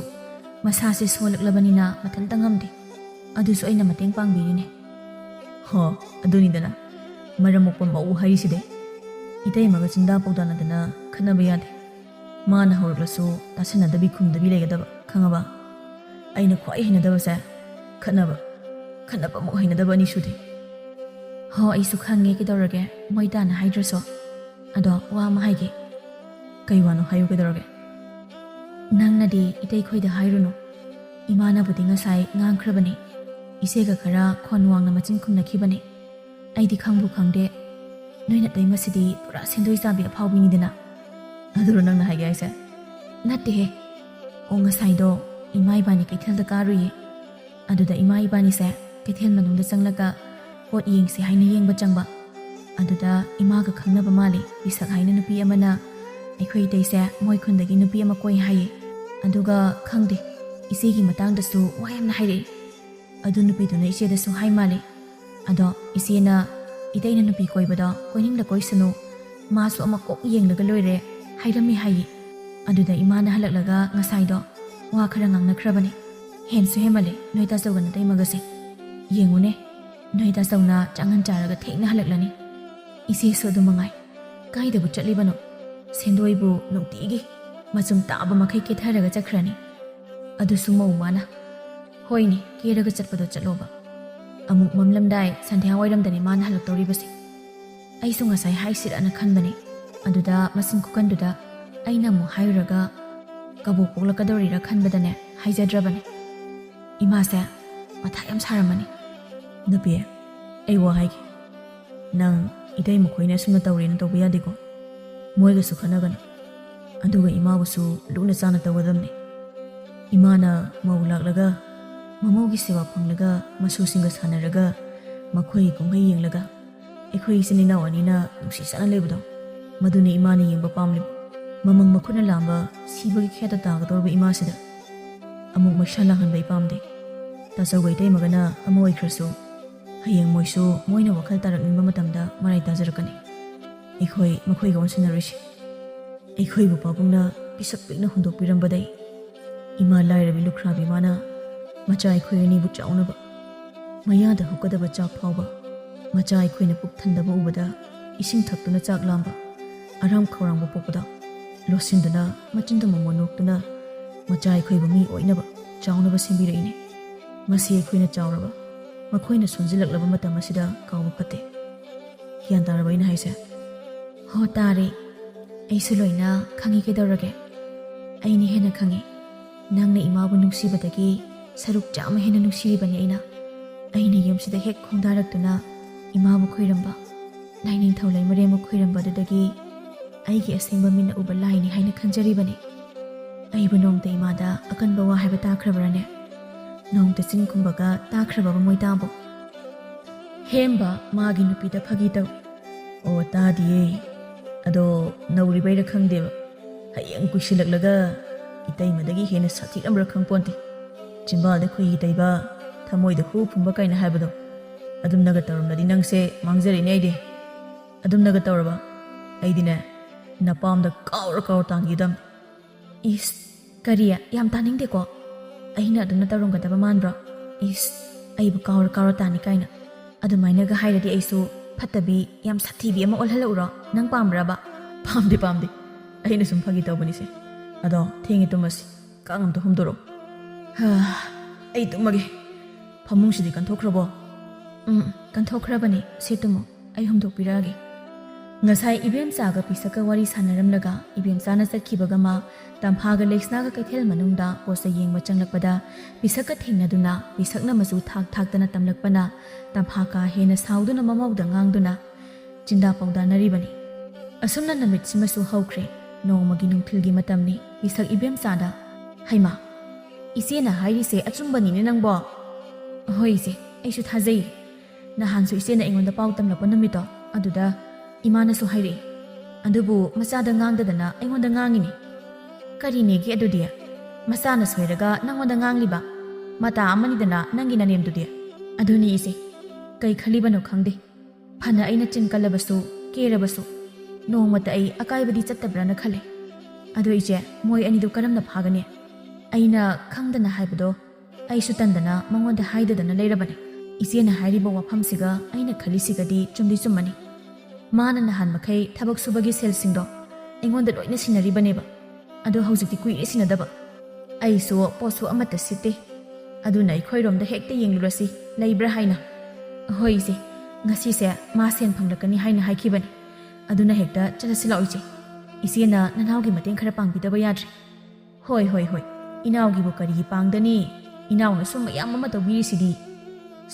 ꯃꯁꯥꯁꯦ ꯁꯣꯜꯂꯛꯂꯕꯅꯤನ ꯃꯊꯟꯇ ꯉꯝꯗꯦ ꯑꯗꯨꯁꯨ ꯑꯩꯅ ꯃꯇꯦꯡ ꯄꯥꯡꯕꯤꯔꯤꯅꯦ ꯍꯣ ꯑꯗꯨꯅꯤꯗꯅ ꯃꯔꯝ ꯃꯣꯛꯄ ꯃꯧ ꯍꯥꯏꯔꯤꯁꯤꯗꯤ ꯏꯇꯩꯃꯒ ꯆꯤꯟꯗꯥ ꯄꯧꯗꯥꯅꯗꯅ ꯈꯠꯅꯕ ꯌꯥꯗꯦ ꯃꯥꯅ ꯍꯧꯔꯛꯂꯁꯨ ꯇꯥꯁꯟꯅꯗꯕꯤ ꯈꯨꯝꯗꯕꯤ ꯂꯩꯒꯗꯕ ꯈꯪꯉꯕ ꯑꯩꯅ ꯈ꯭ꯋꯥꯏ ꯍꯩꯅꯗꯕꯁꯦ ꯈꯠꯅꯕ ꯑꯃꯨꯛ ꯍꯩꯅꯗꯕ ꯑꯅꯤ ꯁꯨꯗꯦ. ꯍꯣ ꯑꯩꯁꯨ ꯈꯪꯉꯦ ꯀꯩꯗꯧꯔꯒꯦ ꯃꯣꯏ ꯇꯥꯅ ꯍꯥꯏꯗ꯭ꯔꯁꯨ. ꯑꯗꯣ ꯋꯥ ꯑꯃ ꯍꯥꯏꯒꯦ. ꯀꯩ ꯋꯥꯅꯣ ꯍꯥꯏꯌꯨ ꯀꯩꯗꯧꯔꯒꯦ? ꯅꯪꯅꯗꯤ ꯏꯇꯩꯈꯣꯏꯗ ꯍꯥꯏꯔꯨꯅꯨ. ꯏꯃꯥꯅꯕꯨꯗꯤ ꯉꯁꯥꯏ ꯉꯥꯡꯈ꯭ꯔꯕꯅꯤ. ꯏꯆꯦꯒ ꯈꯔ ꯈꯣꯟ ꯋꯥꯡꯅ ꯃꯆꯤꯟ ꯈꯨꯝꯅꯈꯤꯕꯅꯤ. ꯑꯩꯗꯤ ꯈꯪꯕꯨ ꯈꯪꯗꯦ. ꯅꯣꯏ ꯅꯇꯩꯃꯁꯤꯗꯤ ꯄꯨꯔꯥ ꯁꯦꯟꯗꯣꯏ ꯆꯥꯕꯤ ꯑꯐꯥꯎꯕꯤꯅꯤꯗꯅ. ꯑꯗꯨꯔꯣ ꯅꯪꯅ ꯍꯥꯏꯒꯦ ꯍꯥꯏꯁꯦ? ꯅꯠꯇꯦꯍꯦ. ꯑꯣ ꯉꯁꯥꯏꯗꯣ ꯏꯃꯥ ꯏꯕꯥꯅꯤ ꯀꯩꯊꯦꯜꯗ ꯀꯥꯔꯨꯏꯌꯦ. ꯑꯗꯨꯗ ꯏꯃꯥ ꯏꯕꯥꯅꯤꯁꯦ ꯀꯩꯊꯦꯜ ꯃꯅꯨꯡꯗ ꯆꯪꯂꯒ ꯄꯣꯠ ꯌꯦꯡꯁꯦ ꯍꯥꯏꯅ ꯌꯦꯡꯕ ꯆꯪꯕ. ꯑꯗꯨꯗ ꯏꯃꯥꯒ ꯈꯪꯅꯕ ꯃꯥꯜꯂꯤ ꯄꯤꯁꯛ ꯍꯥꯏꯅ ꯅꯨꯄꯤ ꯑꯃꯅ ꯑꯩꯈꯣꯏ ꯏꯇꯩꯁꯦ ꯃꯣꯏ ꯈꯨꯟꯗꯒꯤ ꯅꯨꯄꯤ ꯑꯃ ꯀꯣꯏ ꯍꯥꯏꯌꯦ. ꯑꯗꯨꯒ ꯈꯪꯗꯦ ꯏꯆꯦꯒꯤ ꯃꯇꯥꯡꯗꯁꯨ ꯋꯥ ꯌꯥꯝꯅ ꯍꯥꯏꯔꯛꯏ. ꯑꯗꯨ ꯅꯨꯄꯤꯗꯨꯅ ꯏꯆꯦꯗꯁꯨ ꯍꯥꯏ ꯃꯥꯜꯂꯤ. ꯑꯗꯣ ꯏꯆꯦꯅ ꯏꯇꯩꯅ ꯅꯨꯄꯤ ꯀꯣꯏꯕꯗꯣ ꯀꯣꯏꯅꯤꯡꯗ ꯀꯣꯏꯁꯅꯨ, ꯃꯥꯁꯨ ꯑꯃ ꯀꯣꯛ ꯌꯦꯡꯂꯒ ꯂꯣꯏꯔꯦ ꯍꯥꯏꯔꯝꯃꯤ ꯍꯥꯏꯌꯦ. ꯑꯗꯨꯗ ꯏꯃꯥꯅ ꯍꯜꯂꯛꯂꯒ ꯉꯁꯥꯏꯗꯣ ꯋꯥ ꯈꯔ ꯉꯥꯡꯅꯈ꯭ꯔꯕꯅꯤ. ꯍꯦꯟꯁꯨ ꯍꯦꯟꯃꯜꯂꯦ ꯅꯣꯏ ꯇꯥꯆꯧꯒ ꯅꯇꯩꯃꯒꯁꯦ. ꯌꯦꯡꯉꯨꯅꯦ ꯅꯣꯏ ꯇꯥꯆꯧꯅ ꯆꯥꯡꯉꯟ ꯆꯥꯔꯒ ꯊꯦꯡꯅ ꯍꯜꯂꯛꯂꯅꯤ. ꯏꯆꯦꯁꯨ ꯑꯗꯨ ꯃꯉꯥꯏ. ꯀꯥꯏꯗꯕꯨ ꯆꯠꯂꯤꯕꯅꯣ? ꯁꯦꯟꯗꯣꯏꯕꯨ ꯅꯨꯡꯇꯤꯒꯤ ꯃꯆꯨꯝ ꯇꯥꯕ ꯃꯈꯩ ꯀꯦꯊꯔꯒ ꯆꯠꯈ꯭ꯔꯅꯤ. ꯑꯗꯨꯁꯨ ꯃꯧ ꯃꯥꯅ. ꯍꯣꯏꯅꯦ ꯀꯦꯔꯒ ꯆꯠꯄꯗꯣ ꯆꯠꯂꯣꯕ. ꯑꯃꯨꯛ ꯃꯝꯂꯝꯗꯥꯏ ꯁꯟꯙ꯭ꯌꯥ ꯋꯥꯏꯔꯝꯗꯅꯤ ꯃꯥꯅ ꯍꯜꯂꯛꯇꯧꯔꯤꯕꯁꯦ. ꯑꯩꯁꯨ ꯉꯁꯥꯏ ꯍꯥꯏꯁꯤꯔꯅ ꯈꯟꯕꯅꯤ. ꯑꯗꯨꯗ ꯃꯆꯤꯟ ꯈꯨꯀꯟꯗꯨꯗ ꯑꯩꯅ ꯑꯃꯨꯛ ꯍꯥꯏꯔꯨꯔꯒ ꯀꯕꯣꯛ ꯄꯣꯛꯂꯛꯀꯗꯧꯔꯤꯔ ꯈꯟꯕꯗꯅꯦ ꯍꯥꯏꯖꯗ꯭ꯔꯕꯅꯤ. ꯏꯃꯥꯁꯦ ꯃꯊꯥ ꯌꯥꯝ ꯁꯥꯔꯝꯃꯅꯤ. ꯅꯨꯄꯤ, ꯑꯩ ꯋꯥ ꯍꯥꯏꯒꯦ. ꯅꯪ ꯏꯇꯩ ꯃꯈꯣꯏꯅ ꯁꯨꯝꯅ ꯇꯧꯔꯦꯅ ꯇꯧꯕ ꯌꯥꯗꯦꯀꯣ. ꯃꯣꯏꯒꯁꯨ ꯈꯠꯅꯒꯅꯨ. ꯑꯗꯨꯒ ꯏꯃꯥꯕꯨꯁꯨ ꯂꯨꯅ ꯆꯥꯅ ꯇꯧꯒꯗꯕꯅꯤ. ꯏꯃꯥꯅ ꯃꯧ ꯂꯥꯛꯂꯒ ꯃꯃꯧꯒꯤ ꯁꯦꯕꯥ ꯐꯪꯂꯒ ꯃꯁꯨꯁꯤꯡꯒ ꯁꯥꯟꯅꯔꯒ ꯃꯈꯣꯏꯒꯤ ꯀꯨꯝꯍꯩ ꯌꯦꯡꯂꯒ ꯑꯩꯈꯣꯏ ꯏꯆꯤꯟ ꯏꯅꯥꯎ ꯑꯅꯤꯅ ꯅꯨꯡꯁꯤ ꯆꯥꯅ ꯂꯩꯕꯗꯣ ꯃꯗꯨꯅꯤ ꯏꯃꯥꯅ ꯌꯦꯡꯕ ꯄꯥꯝꯂꯤꯕ. ꯃꯃꯪ ꯃꯈꯨꯠꯅ ꯂꯥꯝꯕ ꯁꯤꯕꯒꯤ ꯈꯦꯠꯇ ꯇꯥꯒꯗꯧꯔꯤꯕ ꯏꯃꯥꯁꯤꯗ ꯑꯃꯨꯛ ꯃꯩꯁꯥ ꯂꯥꯡꯍꯟꯕ ꯑꯩ ꯄꯥꯝꯗꯦ. ꯇꯥꯆꯧꯒ ꯏꯇꯩꯃꯒꯅ ꯑꯃ ꯑꯣꯏꯈ꯭ꯔꯁꯨ ꯍꯌꯦꯡ ꯃꯣꯏꯁꯨ ꯃꯣꯏꯅ ꯋꯥꯈꯜ ꯇꯥꯔꯛꯅꯤꯡꯕ ꯃꯇꯝꯗ ꯃꯔꯥꯏ ꯇꯥꯖꯔꯛꯀꯅꯤ. ꯑꯩꯈꯣꯏ ꯃꯈꯣꯏꯒ ꯑꯣꯟꯁꯤꯟꯅꯔꯣꯏꯁꯤ. ꯑꯩꯈꯣꯏꯕꯨ ꯄꯥꯕꯨꯡꯅ ꯄꯤꯁꯛ ꯄꯤꯛꯅ ꯍꯨꯟꯗꯣꯛꯄꯤꯔꯝꯕꯗꯩ ꯏꯃꯥ ꯂꯥꯏꯔꯕꯤ ꯂꯨꯈ꯭ꯔꯥꯕꯤ ꯃꯥꯅ ꯃꯆꯥ ꯑꯩꯈꯣꯏ ꯑꯅꯤꯕꯨ ꯆꯥꯎꯅꯕ, ꯃꯌꯥꯗ ꯍꯨꯛꯀꯗꯕ ꯆꯥꯛ ꯐꯥꯎꯕ ꯃꯆꯥ ꯑꯩꯈꯣꯏꯅ ꯄꯨꯛ ꯊꯟꯗꯕ ꯎꯕꯗ ꯏꯁꯤꯡ ꯊꯛꯇꯨꯅ ꯆꯥꯛ ꯂꯥꯝꯕ, ꯑꯔꯥꯝ ꯈꯧꯔꯥꯡꯕ ꯄꯣꯛꯄꯗ ꯂꯣꯠꯁꯤꯟꯗꯨꯅ ꯃꯆꯤꯟꯗ ꯃꯣꯃꯣꯟ ꯅꯣꯛꯇꯨꯅ ꯃꯆꯥ ꯑꯩꯈꯣꯏꯕꯨ ꯃꯤ ꯑꯣꯏꯅꯕ ꯆꯥꯎꯅꯕ ꯁꯦꯝꯕꯤꯔꯛꯏꯅꯦ. ꯃꯁꯤ ꯑꯩꯈꯣꯏꯅ ꯆꯥꯎꯔꯕ ꯃꯈꯣꯏꯅ ꯁꯣꯟꯖꯤꯜꯂꯛꯂꯕ ꯃꯇꯝ ꯑꯁꯤꯗ ꯀꯥꯎꯕ ꯐꯠꯇꯦ. ꯒ꯭ꯌꯥꯟ ꯇꯥꯔꯕ ꯑꯩꯅ ꯍꯥꯏꯁꯦ? ꯍꯣ ꯇꯥꯔꯦ. ꯑꯩꯁꯨ ꯂꯣꯏꯅ ꯈꯪꯉꯤ ꯀꯩꯗꯧꯔꯒꯦ. ꯑꯩꯅ ꯍꯦꯟꯅ ꯈꯪꯉꯤ. ꯅꯪꯅ ꯏꯃꯥꯕꯨ ꯅꯨꯡꯁꯤꯕꯗꯒꯤ ꯁꯔꯨꯛ ꯆꯥꯝꯃ ꯍꯦꯟꯅ ꯅꯨꯡꯁꯤꯔꯤꯕꯅꯤ ꯑꯩꯅ. ꯑꯩꯅ ꯌꯨꯝꯁꯤꯗ ꯍꯦꯛ ꯈꯣꯡꯗꯥꯔꯛꯇꯨꯅ ꯏꯃꯥꯕꯨ ꯈꯣꯏꯔꯝꯕ, ꯂꯥꯏꯅꯤꯡꯊꯧ ꯂꯩꯃꯔꯦꯝꯕꯨ ꯈꯣꯏꯔꯝꯕꯗꯨꯗꯒꯤ ꯑꯩꯒꯤ ꯑꯁꯦꯡꯕ ꯃꯤꯠꯅ ꯎꯕ ꯂꯥꯏꯅꯤ ꯍꯥꯏꯅ ꯈꯟꯖꯔꯤꯕꯅꯤ. ꯑꯩꯕꯨ ꯅꯣꯡꯇ ꯏꯃꯥꯗ ꯑꯀꯟꯕ ꯋꯥ ꯍꯥꯏꯕ ꯇꯥꯈ꯭ꯔꯕ꯭ꯔꯅꯦ? ꯅꯣꯡꯇ ꯆꯤꯟ ꯈꯨꯝꯕꯒ ꯇꯥꯈ꯭ꯔꯕ ꯃꯣꯏ ꯇꯥꯕꯨ? ꯍꯦꯝꯕ ꯃꯥꯒꯤ ꯅꯨꯄꯤꯗ ꯐꯥꯒꯤ ꯇꯧ. ꯑꯣ ꯇꯥꯗꯤꯌꯦ. ꯑꯗꯣ ꯅꯧꯔꯤꯕꯩꯔ ꯈꯪꯗꯦꯕ ꯍꯌꯦꯡ ꯀꯨꯏꯁꯤꯜꯂꯛꯂꯒ ꯏꯇꯩꯃꯗꯒꯤ ꯍꯦꯟꯅ ꯁꯥꯊꯤꯔꯝꯕ꯭ꯔꯥ ꯈꯪꯄꯣꯟꯇꯦ. ꯆꯤꯝꯕꯥꯜꯗ ꯈꯨꯏ ꯇꯩꯕ, ꯊꯃꯣꯏꯗ ꯍꯨ ꯐꯨꯝꯕ ꯀꯥꯏꯅ ꯍꯥꯏꯕꯗꯣ ꯑꯗꯨꯝꯅꯒ ꯇꯧꯔꯝꯂꯗꯤ ꯅꯪꯁꯦ ꯃꯥꯡꯖꯔꯤꯅꯦ. ꯑꯩꯗꯤ ꯑꯗꯨꯝꯅꯒ ꯇꯧꯔꯕ ꯑꯩꯗꯤꯅꯦ ꯅꯄꯥꯝꯗ ꯀꯥꯎꯔ ꯇꯥꯟꯈꯤꯗꯝꯅꯤ. ꯏꯁ ꯀꯔꯤ ꯌꯥꯝ ꯇꯥꯅꯤꯡꯗꯦꯀꯣ. ꯑꯩꯅ ꯑꯗꯨꯝꯅ ꯇꯧꯔꯝꯒꯗꯕ ꯃꯥꯟꯕ꯭ꯔꯣ? ꯏꯁ ꯑꯩꯕꯨ ꯀꯥꯎꯔ ꯇꯥꯅꯤ ꯀꯥꯏꯅ. ꯑꯗꯨꯃꯥꯏꯅꯒ ꯍꯥꯏꯔꯗꯤ ꯑꯩꯁꯨ ꯐꯠꯇꯕꯤ ꯌꯥꯝ ꯁꯥꯊꯤꯕꯤ ꯑꯃ ꯑꯣꯜꯍꯜꯂꯛꯎꯔꯣ? ꯅꯪ ꯄꯥꯝꯕ꯭ꯔꯕ? ꯄꯥꯝꯗꯦ. ꯑꯩꯅ ꯁꯨꯝ ꯐꯥꯒꯤ ꯇꯧꯕꯅꯤꯁꯦ. ꯑꯗꯣ ꯊꯦꯡꯉꯦ ꯇꯨꯝꯃꯁꯤ. ꯀꯥꯡ ꯑꯝꯇ ꯍꯨꯝꯗꯣꯔꯛꯑꯣ. ꯑꯩ ꯇꯨꯝꯃꯒꯦ. ꯐꯃꯨꯡꯁꯤꯗꯤ ꯀꯟꯊꯣꯛꯈ꯭ꯔꯕꯣ? ꯀꯟꯊꯣꯛꯈ꯭ꯔꯕꯅꯤ. ꯁꯤ ꯇꯨꯝꯃꯨ, ꯑꯩ ꯍꯨꯝꯗꯣꯛꯄꯤꯔꯛꯑꯒꯦ. ꯉꯁꯥꯏ ꯏꯕꯦꯝꯆꯥꯒ ꯄꯤꯁꯛꯀ ꯋꯥꯔꯤ ꯁꯥꯟꯅꯔꯝꯂꯒ ꯏꯕꯦꯝꯆꯥꯅ ꯆꯠꯈꯤꯕꯒ ꯃꯥ ꯇꯝꯐꯥꯒ ꯂꯩꯁꯅꯥꯒ ꯀꯩꯊꯦꯜ ꯃꯅꯨꯡꯗ ꯄꯣꯠꯆꯩ ꯌꯦꯡꯕ ꯆꯪꯂꯛꯄꯗ ꯄꯤꯁꯛꯀ ꯊꯦꯡꯅꯗꯨꯅ ꯄꯤꯁꯛꯅ ꯃꯆꯨ ꯊꯥꯛꯇꯅ ꯇꯝꯂꯛꯄꯅ ꯇꯝꯐꯥ ꯀꯥ ꯍꯦꯟꯅ ꯁꯥꯎꯗꯨꯅ ꯃꯃꯧꯗ ꯉꯥꯡꯗꯨꯅ ꯆꯤꯟꯗꯥ ꯄꯥꯎꯗꯥꯅꯔꯤꯕꯅꯤ. ꯑꯁꯨꯝꯅ ꯅꯨꯃꯤꯠꯁꯤꯃꯁꯨ ꯍꯧꯈ꯭ꯔꯦ. ꯅꯣꯡꯃꯒꯤ ꯅꯨꯡꯊꯤꯜꯒꯤ ꯃꯇꯝꯅꯤ. ꯄꯤꯁꯛ ꯏꯕꯦꯝꯆꯥꯗ, ꯍꯩꯃꯥ, ꯏꯆꯦꯅ ꯍꯥꯏꯔꯤꯁꯦ ꯑꯆꯨꯝꯕꯅꯤꯅꯦ ꯅꯪꯕꯣ? ꯍꯣꯏ ꯏꯆꯦ, ꯑꯩꯁꯨ ꯊꯥꯖꯩ. ꯅꯍꯥꯟꯁꯨ ꯏꯆꯦꯅ ꯑꯩꯉꯣꯟꯗ ꯄꯥꯎ ꯇꯝꯂꯛꯄ ꯅꯨꯃꯤꯠꯇꯣ ꯑꯗꯨꯗ ꯏꯃꯥꯅꯁꯨ ꯍꯥꯏꯔꯛꯏ. ꯑꯗꯨꯕꯨ ꯃꯆꯥꯗ ꯉꯥꯡꯗꯗꯅ ꯑꯩꯉꯣꯟꯗ ꯉꯥꯡꯉꯤꯅꯤ. ꯀꯔꯤꯅꯦꯒꯦ ꯑꯗꯨꯗꯤ? ꯃꯆꯥꯅ ꯁꯣꯏꯔꯒ ꯅꯪꯉꯣꯟꯗ ꯉꯥꯡꯂꯤꯕ ꯃꯇꯥ ꯑꯃꯅꯤꯗꯅ ꯅꯪꯒꯤ ꯅꯅꯦꯝꯗꯨꯗꯤ. ꯑꯗꯨꯅꯤ ꯏꯆꯦ, ꯀꯩ ꯈꯜꯂꯤꯕꯅꯣ ꯈꯪꯗꯦ. ꯐꯅ ꯑꯩꯅ ꯆꯤꯟ ꯀꯜꯂꯕꯁꯨ ꯀꯦꯔꯕꯁꯨ ꯅꯣꯡꯃꯇ ꯑꯩ ꯑꯀꯥꯏꯕꯗꯤ ꯆꯠꯇꯕ꯭ꯔꯅ ꯈꯜꯂꯦ. ꯑꯗꯣ ꯏꯆꯦ, ꯃꯣꯏ ꯑꯅꯤꯗꯨ ꯀꯔꯝꯅ ꯐꯥꯒꯅꯤ? ꯑꯩꯅ ꯈꯪꯗꯅ ꯍꯥꯏꯕꯗꯣ ꯑꯩꯁꯨ ꯇꯟꯗꯅ ꯃꯉꯣꯟꯗ ꯍꯥꯏꯗꯗꯅ ꯂꯩꯔꯕꯅꯤ. ꯏꯆꯦꯅ ꯍꯥꯏꯔꯤꯕ ꯋꯥꯐꯝꯁꯤꯒ ꯑꯩꯅ ꯈꯜꯂꯤꯁꯤꯒꯗꯤ ꯆꯨꯝꯗꯤ ꯆꯨꯝꯃꯅꯤ. ꯃꯥꯅ ꯅꯍꯥꯟ ꯃꯈꯩ ꯊꯕꯛ ꯁꯨꯕꯒꯤ ꯁꯦꯜꯁꯤꯡꯗꯣ ꯑꯩꯉꯣꯟꯗ ꯂꯣꯏꯅ ꯁꯤꯟꯅꯔꯤꯕꯅꯦꯕ. ꯑꯗꯣ ꯍꯧꯖꯤꯛꯇꯤ ꯀꯨꯏꯔꯦ ꯁꯤꯟꯅꯗꯕ. ꯑꯩꯁꯨ ꯄꯣꯠꯁꯨ ꯑꯃꯠꯇ ꯁꯤꯠꯇꯦ. ꯑꯗꯨꯅ ꯑꯩꯈꯣꯏꯔꯣꯝꯗ ꯍꯦꯛꯇ ꯌꯦꯡꯂꯨꯔꯁꯤ ꯂꯩꯕ꯭ꯔꯥ ꯍꯥꯏꯅ ꯍꯣꯏ ꯏꯆꯦ ꯉꯁꯤꯁꯦ ꯃꯥ ꯁꯦꯟ ꯐꯪꯂꯛꯀꯅꯤ ꯍꯥꯏꯅ ꯍꯥꯏꯈꯤꯕꯅꯤ ꯑꯗꯨꯅ ꯍꯦꯛꯇ ꯆꯠꯂꯁꯤ ꯂꯥꯛꯑꯣ ꯏꯆꯦ ꯏꯆꯦꯅ ꯅꯅꯥꯎꯒꯤ ꯃꯇꯦꯡ ꯈꯔ ꯄꯥꯡꯕꯤꯗꯕ ꯌꯥꯗ꯭ꯔꯦ ꯍꯣꯏ ꯍꯣꯏ ꯍꯣꯏ ꯏꯅꯥꯎꯒꯤꯕꯨ ꯀꯔꯤꯒꯤ ꯄꯥꯡꯗꯅꯤ ꯏꯅꯥꯎꯅꯁꯨ ꯃꯌꯥꯝ ꯑꯃ ꯇꯧꯕꯤꯔꯤꯁꯤꯗꯤ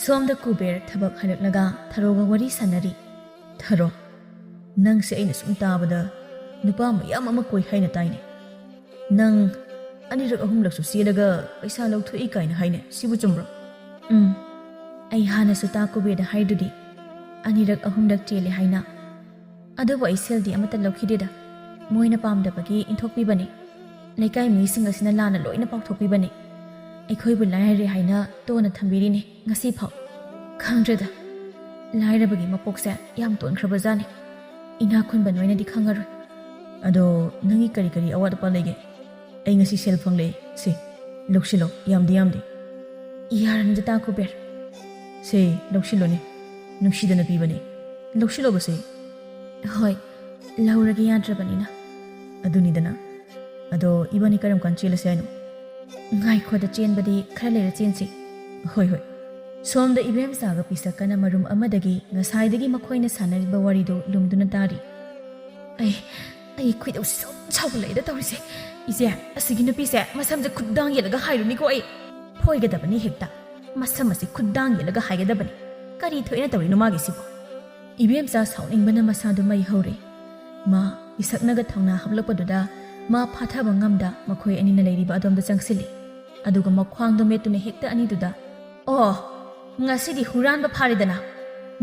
ꯁꯣꯝꯗ ꯀꯨꯕꯦꯔ ꯊꯕꯛ ꯍꯜꯂꯛꯂꯒ ꯊꯔꯣꯒ ꯋꯥꯔꯤ ꯁꯥꯟꯅꯔꯤ ꯊꯔꯣ ꯅꯪꯁꯦ ꯑꯩꯅ ꯁꯨꯝ ꯇꯥꯕꯗ ꯅꯨꯄꯥ ꯃꯌꯥꯝ ꯑꯃ ꯀꯣꯏ ꯍꯥꯏꯅ ꯇꯥꯏꯅꯦ ꯅꯪ ꯑꯅꯤꯔꯛ ꯑꯍꯨꯝꯂꯛꯁꯨ ꯆꯦꯜꯂꯒ ꯄꯩꯁꯥ ꯂꯧꯊꯣꯛꯏ ꯀꯥꯏꯅ ꯍꯥꯏꯅꯦ ꯁꯤꯕꯨ ꯆꯨꯝꯕ꯭ꯔꯣ ꯑꯩ ꯍꯥꯟꯅꯁꯨ ꯇꯥ ꯀꯨꯕꯦꯔꯗ ꯍꯥꯏꯗꯨꯗꯤ ꯑꯅꯤꯔꯛ ꯑꯍꯨꯝꯂꯛ ꯆꯦꯜꯂꯦ ꯍꯥꯏꯅ ꯑꯗꯨꯕꯨ ꯑꯩ ꯁꯦꯜꯗꯤ ꯑꯃꯠꯇ ꯂꯧꯈꯤꯗꯦꯗ ꯃꯣꯏꯅ ꯄꯥꯝꯗꯕꯒꯤ ꯏꯟꯊꯣꯛꯄꯤꯕꯅꯤ ꯂꯩꯀꯥꯏ ꯃꯤꯁꯤꯡ ꯑꯁꯤꯅ ꯂꯥꯟꯅ ꯂꯣꯏꯅ ꯄꯥꯎꯊꯣꯛꯄꯤꯕꯅꯤ ꯑꯩꯈꯣꯏꯕꯨ ꯂꯥꯏꯔꯔꯦ ꯍꯥꯏꯅ ꯇꯣꯟꯅ ꯊꯝꯕꯤꯔꯤꯅꯤ ꯉꯁꯤꯐꯥꯎ ꯈꯪꯗ꯭ꯔꯦꯗ ꯂꯥꯏꯔꯕꯒꯤ ꯃꯄꯣꯛꯁꯦ ꯌꯥꯝ ꯇꯣꯟꯈ꯭ꯔꯕꯖꯥꯠꯅꯤ ꯏꯅꯥꯛ ꯈꯨꯟꯕ ꯅꯣꯏꯅꯗꯤ ꯈꯪꯉꯔꯣꯏ ꯑꯗꯣ ꯅꯪꯒꯤ ꯀꯔꯤ ꯀꯔꯤ ꯑꯋꯥꯠ ꯑꯄꯥ ꯂꯩꯒꯦ ꯑꯩ ꯉꯁꯤ ꯁꯦꯜ ꯐꯪꯂꯛꯑꯦ ꯁꯤ ꯂꯧꯁꯤꯜꯂꯣ ꯌꯥꯝꯗꯤ ꯌꯥꯔꯅꯤꯗ ꯇꯥ ꯀꯨꯕꯦꯔ ꯁꯦ ꯂꯧꯁꯤꯜꯂꯣꯅꯦ ꯅꯨꯡꯁꯤꯗꯅ ꯄꯤꯕꯅꯦ ꯂꯧꯁꯤꯜꯂꯣꯕꯁꯦ ꯍꯣꯏ ꯂꯧꯔꯒꯦ ꯌꯥꯗ꯭ꯔꯕꯅꯤꯅ ꯑꯗꯨꯅꯤꯗꯅ ꯑꯗꯣ 이번이 ꯀꯔꯝ ꯀꯥꯟ ꯆꯦꯜꯂꯁꯦ ꯍꯥꯏꯅꯣ ꯉꯥꯏꯈꯣꯗ ꯆꯦꯟꯕꯗꯤ ꯈꯔ ꯂꯩꯔ ꯆꯦꯟꯁꯤ ꯍꯣꯏ ꯍꯣꯏ ꯁꯣꯝꯗ ꯏꯕꯦꯝꯆꯥꯒ ꯄꯤꯁꯛꯀꯅ ꯃꯔꯨꯝ ꯑꯃꯗꯒꯤ ꯉꯁꯥꯏꯗꯒꯤ ꯃꯈꯣꯏꯅ ꯁꯥꯟꯅꯔꯤꯕ ꯋꯥꯔꯤꯗꯨ ꯂꯨꯝꯗꯨꯅ ꯇꯥꯔꯤ ꯑꯩ ꯈꯣꯏꯗꯧ ꯁꯨꯝ ꯁꯥꯎꯒꯠꯂꯛꯏꯗ ꯇꯧꯔꯤꯁꯦ ꯏꯆꯦ ꯑꯁꯤꯒꯤ ꯅꯨꯄꯤꯁꯦ ꯃꯁꯝꯁꯦ ꯈꯨꯠꯗꯥꯡ ꯌꯦꯜꯂꯒ ꯍꯥꯏꯔꯨꯅꯤꯀꯣ ꯑꯩ ꯐꯣꯏꯒꯗꯕꯅꯤ ꯍꯦꯛꯇ ꯃꯁꯝ ꯑꯁꯤ ꯈꯨꯠꯗꯥꯡ ꯌꯦꯜꯂꯒ ꯍꯥꯏꯒꯗꯕꯅꯤ ꯀꯔꯤ ꯊꯣꯛꯏꯅ ꯇꯧꯔꯤꯅꯣ ꯃꯥꯒꯤꯁꯤꯕꯨ ꯏꯕꯦꯝꯆꯥ ꯁꯥꯎꯅꯤꯡꯕꯅ ꯃꯁꯥꯗꯨ ꯃꯩ ꯍꯧꯔꯦ ꯃꯥ ꯄꯤꯁꯛꯅꯒ ꯊꯧꯅꯥ ꯍꯥꯞꯂꯛꯄꯗꯨꯗ ꯃꯥ ꯐꯥꯊꯕ ꯉꯝꯗ ꯃꯈꯣꯏ ꯑꯅꯤꯅ ꯂꯩꯔꯤꯕ ꯑꯗꯣꯝꯗ ꯆꯪꯁꯤꯜꯂꯤ ꯑꯗꯨꯒ ꯃꯈ꯭ꯋꯥꯡꯗꯣ ꯃꯦꯠꯇꯨꯅ ꯍꯦꯛꯇ ꯑꯅꯤꯗꯨꯗ ꯑꯣ ꯉꯁꯤꯗꯤ ꯍꯨꯔꯥꯟꯕ ꯐꯥꯔꯦꯗꯅ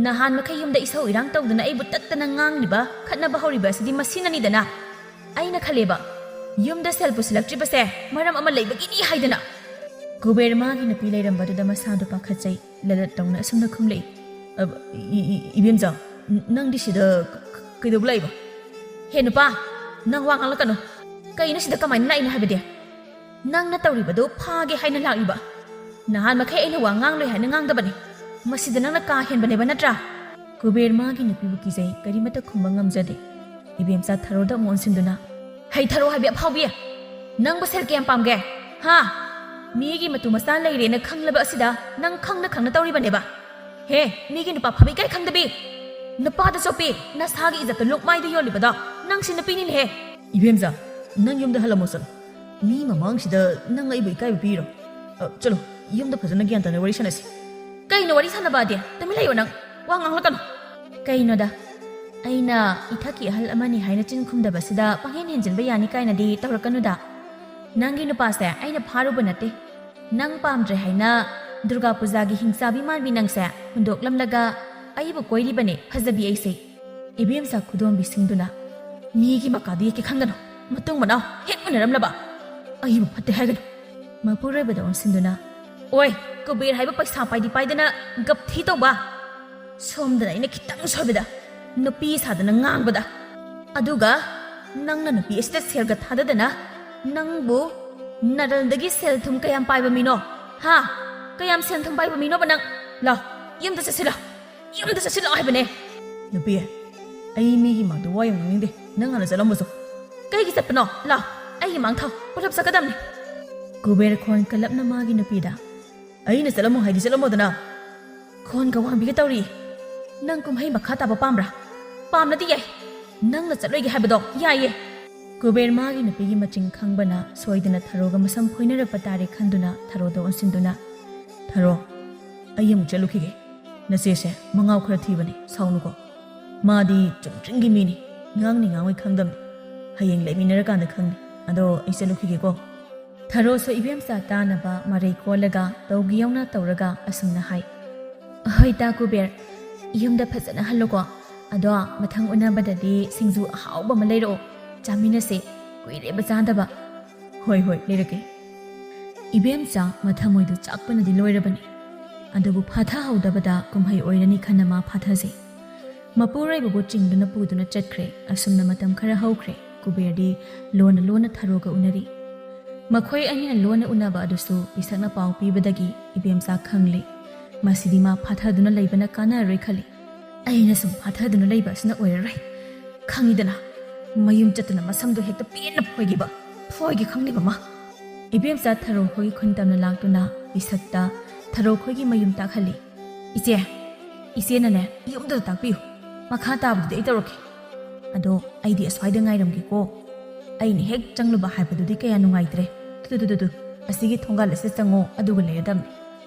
ꯅꯍꯥꯟ ꯃꯈꯩ ꯌꯨꯝꯗ ꯏꯁꯧ ꯏꯔꯥꯡ ꯇꯧꯗꯨꯅ ꯑꯩꯕꯨ ꯇꯠꯇꯅ ꯉꯥꯡꯂꯤꯕ ꯈꯠꯅꯕ ꯍꯧꯔꯤꯕ ꯑꯁꯤꯗꯤ ꯃꯁꯤꯅꯅꯤꯗꯅ ꯑꯩꯅ ꯈꯜꯂꯦꯕ ꯌꯨꯝꯗ ꯁꯦꯜ ꯄꯨꯁꯤꯜꯂꯛꯇ꯭ꯔꯤꯕꯁꯦ ꯃꯔꯝ ꯑꯃ ꯂꯩꯕꯒꯤꯅꯤ ꯍꯥꯏꯗꯅ ꯀꯨꯕꯦꯔ ꯃꯥꯒꯤ ꯅꯨꯄꯤ ꯂꯩꯔꯝꯕꯗꯨꯗ ꯃꯁꯥꯗꯨ ꯄꯥꯈꯠꯆꯩ ꯂꯂꯠ ꯇꯧꯅ ꯑꯁꯨꯝꯅ ꯈꯨꯝꯂꯛꯏ 이뱀자 ꯅꯪꯗꯤ ꯁꯤꯗ ꯀꯩꯗꯧꯕ ꯂꯩꯕ ꯍꯦ ꯅꯨꯄꯥ ꯅꯪ ꯋꯥ ꯉꯥꯡꯂꯛꯀꯅꯨ ꯀꯩꯅꯣ ꯁꯤꯗ ꯀꯃꯥꯏꯅ ꯂꯥꯛꯏꯅꯣ ꯍꯥꯏꯕꯗꯤ ꯅꯪꯅ ꯇꯧꯔꯤꯕꯗꯨ ꯐꯥꯒꯦ ꯍꯥꯏꯅ ꯂꯥꯛꯂꯤꯕ ꯅꯍꯥꯟ ꯃꯈꯩ ꯑꯩꯅ ꯋꯥ ꯉꯥꯡꯂꯣꯏ ꯍꯥꯏꯅ ꯉꯥꯡꯗꯕꯅꯤ ꯃꯁꯤꯗ ꯅꯪꯅ ꯀꯥ ꯍꯦꯟꯕꯅꯦꯕ ꯅꯠꯇ꯭ꯔꯥ ꯀꯨꯕꯦꯔ ꯃꯥꯒꯤ ꯅꯨꯄꯤꯕꯨ ꯀꯤꯖꯩ ꯀꯔꯤꯃꯠꯇ ꯈꯨꯝꯕ ꯉꯝꯖꯗꯦ ꯏꯕꯦꯝꯆꯥ ꯊꯔꯣꯗ ꯑꯃꯨꯛ ꯑꯣꯟꯁꯤꯟꯗꯨꯅ ꯍꯩ ꯊꯔꯣ ꯍꯥꯏꯕꯤ ꯑꯐꯥꯎꯕꯤ ꯅꯪꯕꯨ ꯁꯦꯜ ꯀꯌꯥꯝ ꯄꯥꯝꯒꯦ ꯍꯥ ꯃꯤꯒꯤ ꯃꯇꯨ ꯃꯆꯥ ꯂꯩꯔꯦꯅ ꯈꯪꯂꯕ ꯑꯁꯤꯗ ꯅꯪ ꯈꯪꯅ ꯈꯪꯅ ꯇꯧꯔꯤꯕꯅꯦꯕ ꯍꯦ ꯃꯤꯒꯤ ꯅꯨꯄꯥ ꯐꯕꯤ ꯀꯥꯏ ꯈꯪꯗꯕꯤ ꯅꯨꯄꯥꯗ ꯆꯣꯞꯄꯤ ꯅꯁꯥꯒꯤ ꯏꯖꯠꯇ ꯂꯣꯛꯃꯥꯏꯗ ꯌꯣꯜꯂꯤꯕꯗꯣ ꯅꯪ ꯁꯤ ꯅꯨꯄꯤꯅꯤꯅꯦꯍꯦ ꯏꯕꯦꯝꯆꯥ ꯅꯪ ꯌꯨꯝꯗ ꯍꯜꯂꯝꯃꯣ ꯆꯠꯂꯣ ꯃꯤ ꯃꯃꯥꯡꯁꯤꯗ ꯅꯪ ꯑꯩꯕꯨ ꯏꯀꯥꯏꯕ ꯄꯤꯔꯣ ꯆꯠꯂꯣ ꯌꯨꯝꯗ ꯐꯖꯅ ꯒ꯭ꯌꯥꯟ ꯇꯥꯅ ꯋꯥꯔꯤ ꯁꯥꯟꯅꯁꯤ ꯀꯩꯅꯣ ꯋꯥꯔꯤ ꯁꯥꯟꯅꯕ ꯑꯗꯤ ꯇꯨꯃꯤꯟ ꯂꯩꯌꯣ ꯅꯪ ꯋꯥ ꯉꯥꯡꯂꯛꯀꯅꯨ ꯀꯩꯅꯣꯗ ꯑꯩꯅ ꯏꯊꯛꯀꯤ ꯑꯍꯜ ꯑꯃꯅꯤ ꯍꯥꯏꯅ ꯆꯤꯟ ꯈꯨꯝꯗꯕꯁꯤꯗ ꯄꯪꯍꯦꯟ ꯍꯦꯟꯖꯤꯟꯕ ꯌꯥꯅꯤ ꯀꯥꯏꯅꯗꯤ ꯇꯧꯔꯛꯀꯅꯨꯗ ꯅꯪꯒꯤ ꯅꯨꯄꯥꯁꯦ ꯑꯩꯅ ꯐꯥꯔꯨꯕ ꯅꯠꯇꯦ ꯅꯪ ꯄꯥꯝꯗ꯭ꯔꯦ ꯍꯥꯏꯅ ꯗꯨꯔꯒꯥ ꯄꯨꯖꯥꯒꯤ ꯍꯤꯡꯆꯥꯕꯤ ꯃꯥꯟꯕꯤ ꯅꯪꯁꯦ ꯍꯨꯟꯗꯣꯛꯂꯝꯂꯒ ꯑꯩꯕꯨ ꯀꯣꯏꯔꯤꯕꯅꯦ ꯐꯖꯕꯤ ꯑꯩꯁꯦ ꯏꯕꯦꯝꯆꯥ ꯈꯨꯗꯣꯝꯕꯤꯁꯤꯡꯗꯨꯅ ꯃꯤꯒꯤ ꯃꯀꯥꯗꯨ ꯌꯦꯛꯀꯦ ꯈꯪꯒꯅꯨ ꯃꯇꯨꯡ ꯃꯅꯥꯎ ꯍꯦꯛ ꯎꯅꯔꯝꯂꯕ ꯑꯩꯕꯨ ꯐꯠꯇꯦ ꯍꯥꯏꯒꯅꯨ ꯃꯄꯨꯔꯣꯏꯕꯗ ꯑꯣꯟꯁꯤꯟꯗꯨꯅ ꯑꯣꯏ ꯀꯨꯕꯦꯔ ꯍꯥꯏꯕ ꯄꯩꯁꯥ ꯄꯥꯏꯗꯅ ꯒꯞꯊꯤ ꯇꯧꯕ ꯁꯣꯝꯗꯅ ꯑꯩꯅ ꯈꯤꯇꯪ ꯁꯣꯏꯕꯗ ꯅꯨꯄꯤ ꯁꯥꯗꯅ ꯉꯥꯡꯕꯗ ꯑꯗꯨꯒ ꯅꯪꯅ ꯅꯨꯄꯤ ꯑꯁꯤꯗ ꯁꯦꯜꯒ ꯊꯥꯗꯗꯅ ꯅꯪꯕꯨ ꯅꯔꯜꯗꯒꯤ ꯁꯦꯜ ꯊꯨꯝ ꯀꯌꯥꯝ ꯄꯥꯏꯕ ꯃꯤꯅꯣ ꯍꯥ ꯀꯌꯥꯝ ꯁꯦꯜ ꯊꯨꯝ ꯄꯥꯏꯕ ꯃꯤꯅꯣꯕ ꯅꯪ ꯂꯥꯎ ꯌꯨꯝꯗ ꯆꯠꯁꯤꯜꯂꯣ ꯍꯥꯏꯕꯅꯦ ꯅꯨꯄꯤ ꯑꯩ ꯃꯤꯒꯤ ꯃꯥꯡꯗ ꯋꯥ ꯌꯥꯝ ꯉꯥꯡꯅꯤꯡꯗꯦ ꯅꯪ ꯍꯥꯟꯅ ꯆꯠꯂꯝꯃꯁꯨ ꯀꯩꯒꯤ ꯆꯠꯄꯅꯣ ꯂꯥꯎ ꯑꯩꯒꯤ ꯃꯥꯡ ꯊꯥꯎ ꯄꯨꯂꯞ ꯆꯠꯀꯗꯕꯅꯤ ꯀꯨꯕꯦꯔ ꯈꯣꯟ ꯀꯜꯂꯞꯅ ꯃꯥꯒꯤ ꯅꯨꯄꯤꯗ ꯑꯩꯅ ꯆꯠꯂꯝꯃꯣ ꯍꯥꯏꯗꯤ ꯆꯠꯂꯝꯃꯣꯗꯅ ꯈꯣꯟꯒ ꯋꯥꯡꯕꯤꯒ ꯇꯧꯔꯤ ꯅꯪ ꯀꯨꯝꯍꯩ ꯃꯈꯥ ꯇꯥꯕ ꯄꯥꯝꯕ꯭ꯔꯥ ꯄꯥꯝꯅꯗꯤ ꯌꯥꯏ ꯅꯪꯅ ꯆꯠꯂꯣꯏꯒꯦ ꯍꯥꯏꯕꯗೋ ꯌꯥꯏꯌꯦ ꯀꯨꯕꯦꯔ ꯃꯥꯒꯤ ꯅꯨꯄꯤꯒꯤ ꯃꯆꯤꯡ ꯈꯪꯕꯅ ꯁꯣꯏꯗꯅ ꯊꯔꯣꯒ ꯃꯁꯝ ꯐꯣꯏꯅꯔꯛꯄ ꯇꯥꯔꯦ ꯈꯟꯗꯨꯅ ꯊꯔꯣꯗ ꯑꯣꯟꯁꯤꯟꯗꯨꯅ ꯊꯔꯣ ꯑꯩ ꯑꯃꯨꯛ ꯆꯠꯂꯨꯈꯤꯒꯦ ꯅꯆꯦꯁꯦ ꯃꯉꯥꯎ ꯈꯔ ꯊꯤꯕꯅꯤ ꯁꯥꯎꯅꯨꯀꯣ ꯃꯥꯗꯤ ꯆꯨꯝꯗ꯭ꯔꯤꯡꯒꯤ ꯃꯤꯅꯤ ꯉꯥꯡꯉꯣꯏ ꯈꯪꯗꯕꯅꯤ ꯍꯌꯦꯡ ꯂꯩꯃꯤꯟꯅꯔꯀꯥꯟꯗ ꯈꯪꯅꯤ ꯑꯗꯣ ꯑꯩ ꯆꯠꯂꯨꯈꯤꯒꯦꯀꯣ ꯊꯔꯣꯁꯨ ꯏꯕꯦꯝꯆꯥ ꯇꯥꯅꯕ ꯃꯔꯩ ꯀꯣꯜꯂꯒ ꯇꯧꯒꯤ ꯌꯥꯎꯅ ꯇꯧꯔꯒ ꯑꯁꯨꯝꯅ ꯍꯥꯏ ꯍꯣꯏ ꯇꯥ ꯀꯨꯕꯦꯔ ꯌꯨꯝꯗ ꯐꯖꯅ ꯍꯜꯂꯨꯀꯣ ꯑꯗꯣ ꯃꯊꯪ ꯎꯅꯕꯗꯗꯤ ꯁꯤꯡꯖꯨ ꯑꯍꯥꯎꯕ ꯑꯃ ꯂꯩꯔꯛꯑꯣ ꯆꯥꯃꯤꯟꯅꯁꯦ ꯀꯨꯏꯔꯦꯕ ꯆꯥꯗꯕ ꯍꯣꯏ ꯂꯩꯔꯛꯀꯦ ꯏꯕꯦꯝꯆꯥ ꯃꯊꯃꯣꯏꯗꯨ ꯆꯥꯛꯄꯅꯗꯤ ꯂꯣꯏꯔꯕꯅꯤ ꯑꯗꯨꯕꯨ ꯐꯥꯊꯍꯧꯗꯕꯗ ꯀꯨꯝꯍꯩ ꯑꯣꯏꯔꯅꯤ ꯈꯟꯅ ꯃꯥ ꯐꯥꯊꯖꯩ ꯃꯄꯨꯔꯣꯏꯕꯕꯨ ꯆꯤꯡꯗꯨꯅ ꯄꯨꯗꯨꯅ ꯆꯠꯈ꯭ꯔꯦ ꯑꯁꯨꯝꯅ ꯃꯇꯝ ꯈꯔ ꯍꯧꯈ꯭ꯔꯦ ꯀꯨꯕꯦꯔꯗꯤ ꯂꯣꯟꯅ ꯊꯔꯣꯒ ꯎꯅꯔꯤ ꯃꯈꯣꯏ ꯑꯅꯤꯅ ꯂꯣꯟꯅ ꯎꯅꯕ ꯑꯗꯨꯁꯨ ꯄꯤꯁꯛꯅ ꯄꯥꯎ ꯄꯤꯕꯗꯒꯤ ꯏꯕꯦꯝꯆꯥ ꯈꯪꯂꯦ ꯃꯁꯤꯗꯤ ꯃꯥ ꯐꯥꯊꯗꯨꯅ ꯂꯩꯕꯅ ꯀꯥꯟꯅꯔꯣꯏ ꯈꯜꯂꯤ ꯑꯩꯅ ꯁꯨꯝ ꯐꯥꯊꯗꯨꯅ ꯂꯩꯕ ꯑꯁꯤꯅ ꯑꯣꯏꯔꯔꯣꯏ ꯈꯪꯉꯤꯗꯅ ꯃꯌꯨꯝ ꯆꯠꯇꯨꯅ ꯃꯁꯝꯗꯣ ꯍꯦꯛꯇ ꯄꯦꯟꯅ ꯐꯣꯏꯒꯦ ꯈꯪꯂꯤꯕ ꯃꯥ ꯏꯕꯦꯝꯆꯥ ꯊꯔꯣ ꯍꯣꯏ ꯈꯨꯟ ꯇꯝꯅ ꯂꯥꯛꯇꯨꯅ ꯄꯤꯁꯛꯇ ꯊꯔꯣ ꯈꯣꯏꯒꯤ ꯃꯌꯨꯝ ꯇꯥꯛꯍꯜꯂꯤ꯫ ꯏꯆꯦꯅꯅꯦ ꯌꯨꯝꯗꯨꯗ ꯇꯥꯛꯄꯤꯌꯨ, ꯃꯈꯥ ꯇꯥꯕꯗꯨꯗꯤ ꯑꯩ ꯇꯧꯔꯛꯀꯦ꯫ ꯑꯗꯣ ꯑꯩꯗꯤ ꯑꯁ꯭ꯋꯥꯏꯗ ꯉꯥꯏꯔꯝꯒꯦꯀꯣ, ꯑꯩꯅ ꯍꯦꯛ ꯆꯪꯂꯨꯕ ꯍꯥꯏꯕꯗꯨꯗꯤ ꯀꯌꯥ ꯅꯨꯡꯉꯥꯏꯇ꯭ꯔꯦ꯫ ꯇꯨ ꯑꯁꯤꯒꯤ ꯊꯣꯡꯒꯥꯜ ꯑꯁꯤꯗ ꯆꯪꯉꯣ, ꯑꯗꯨꯒ ꯂꯩꯔꯗꯝꯅꯤ꯫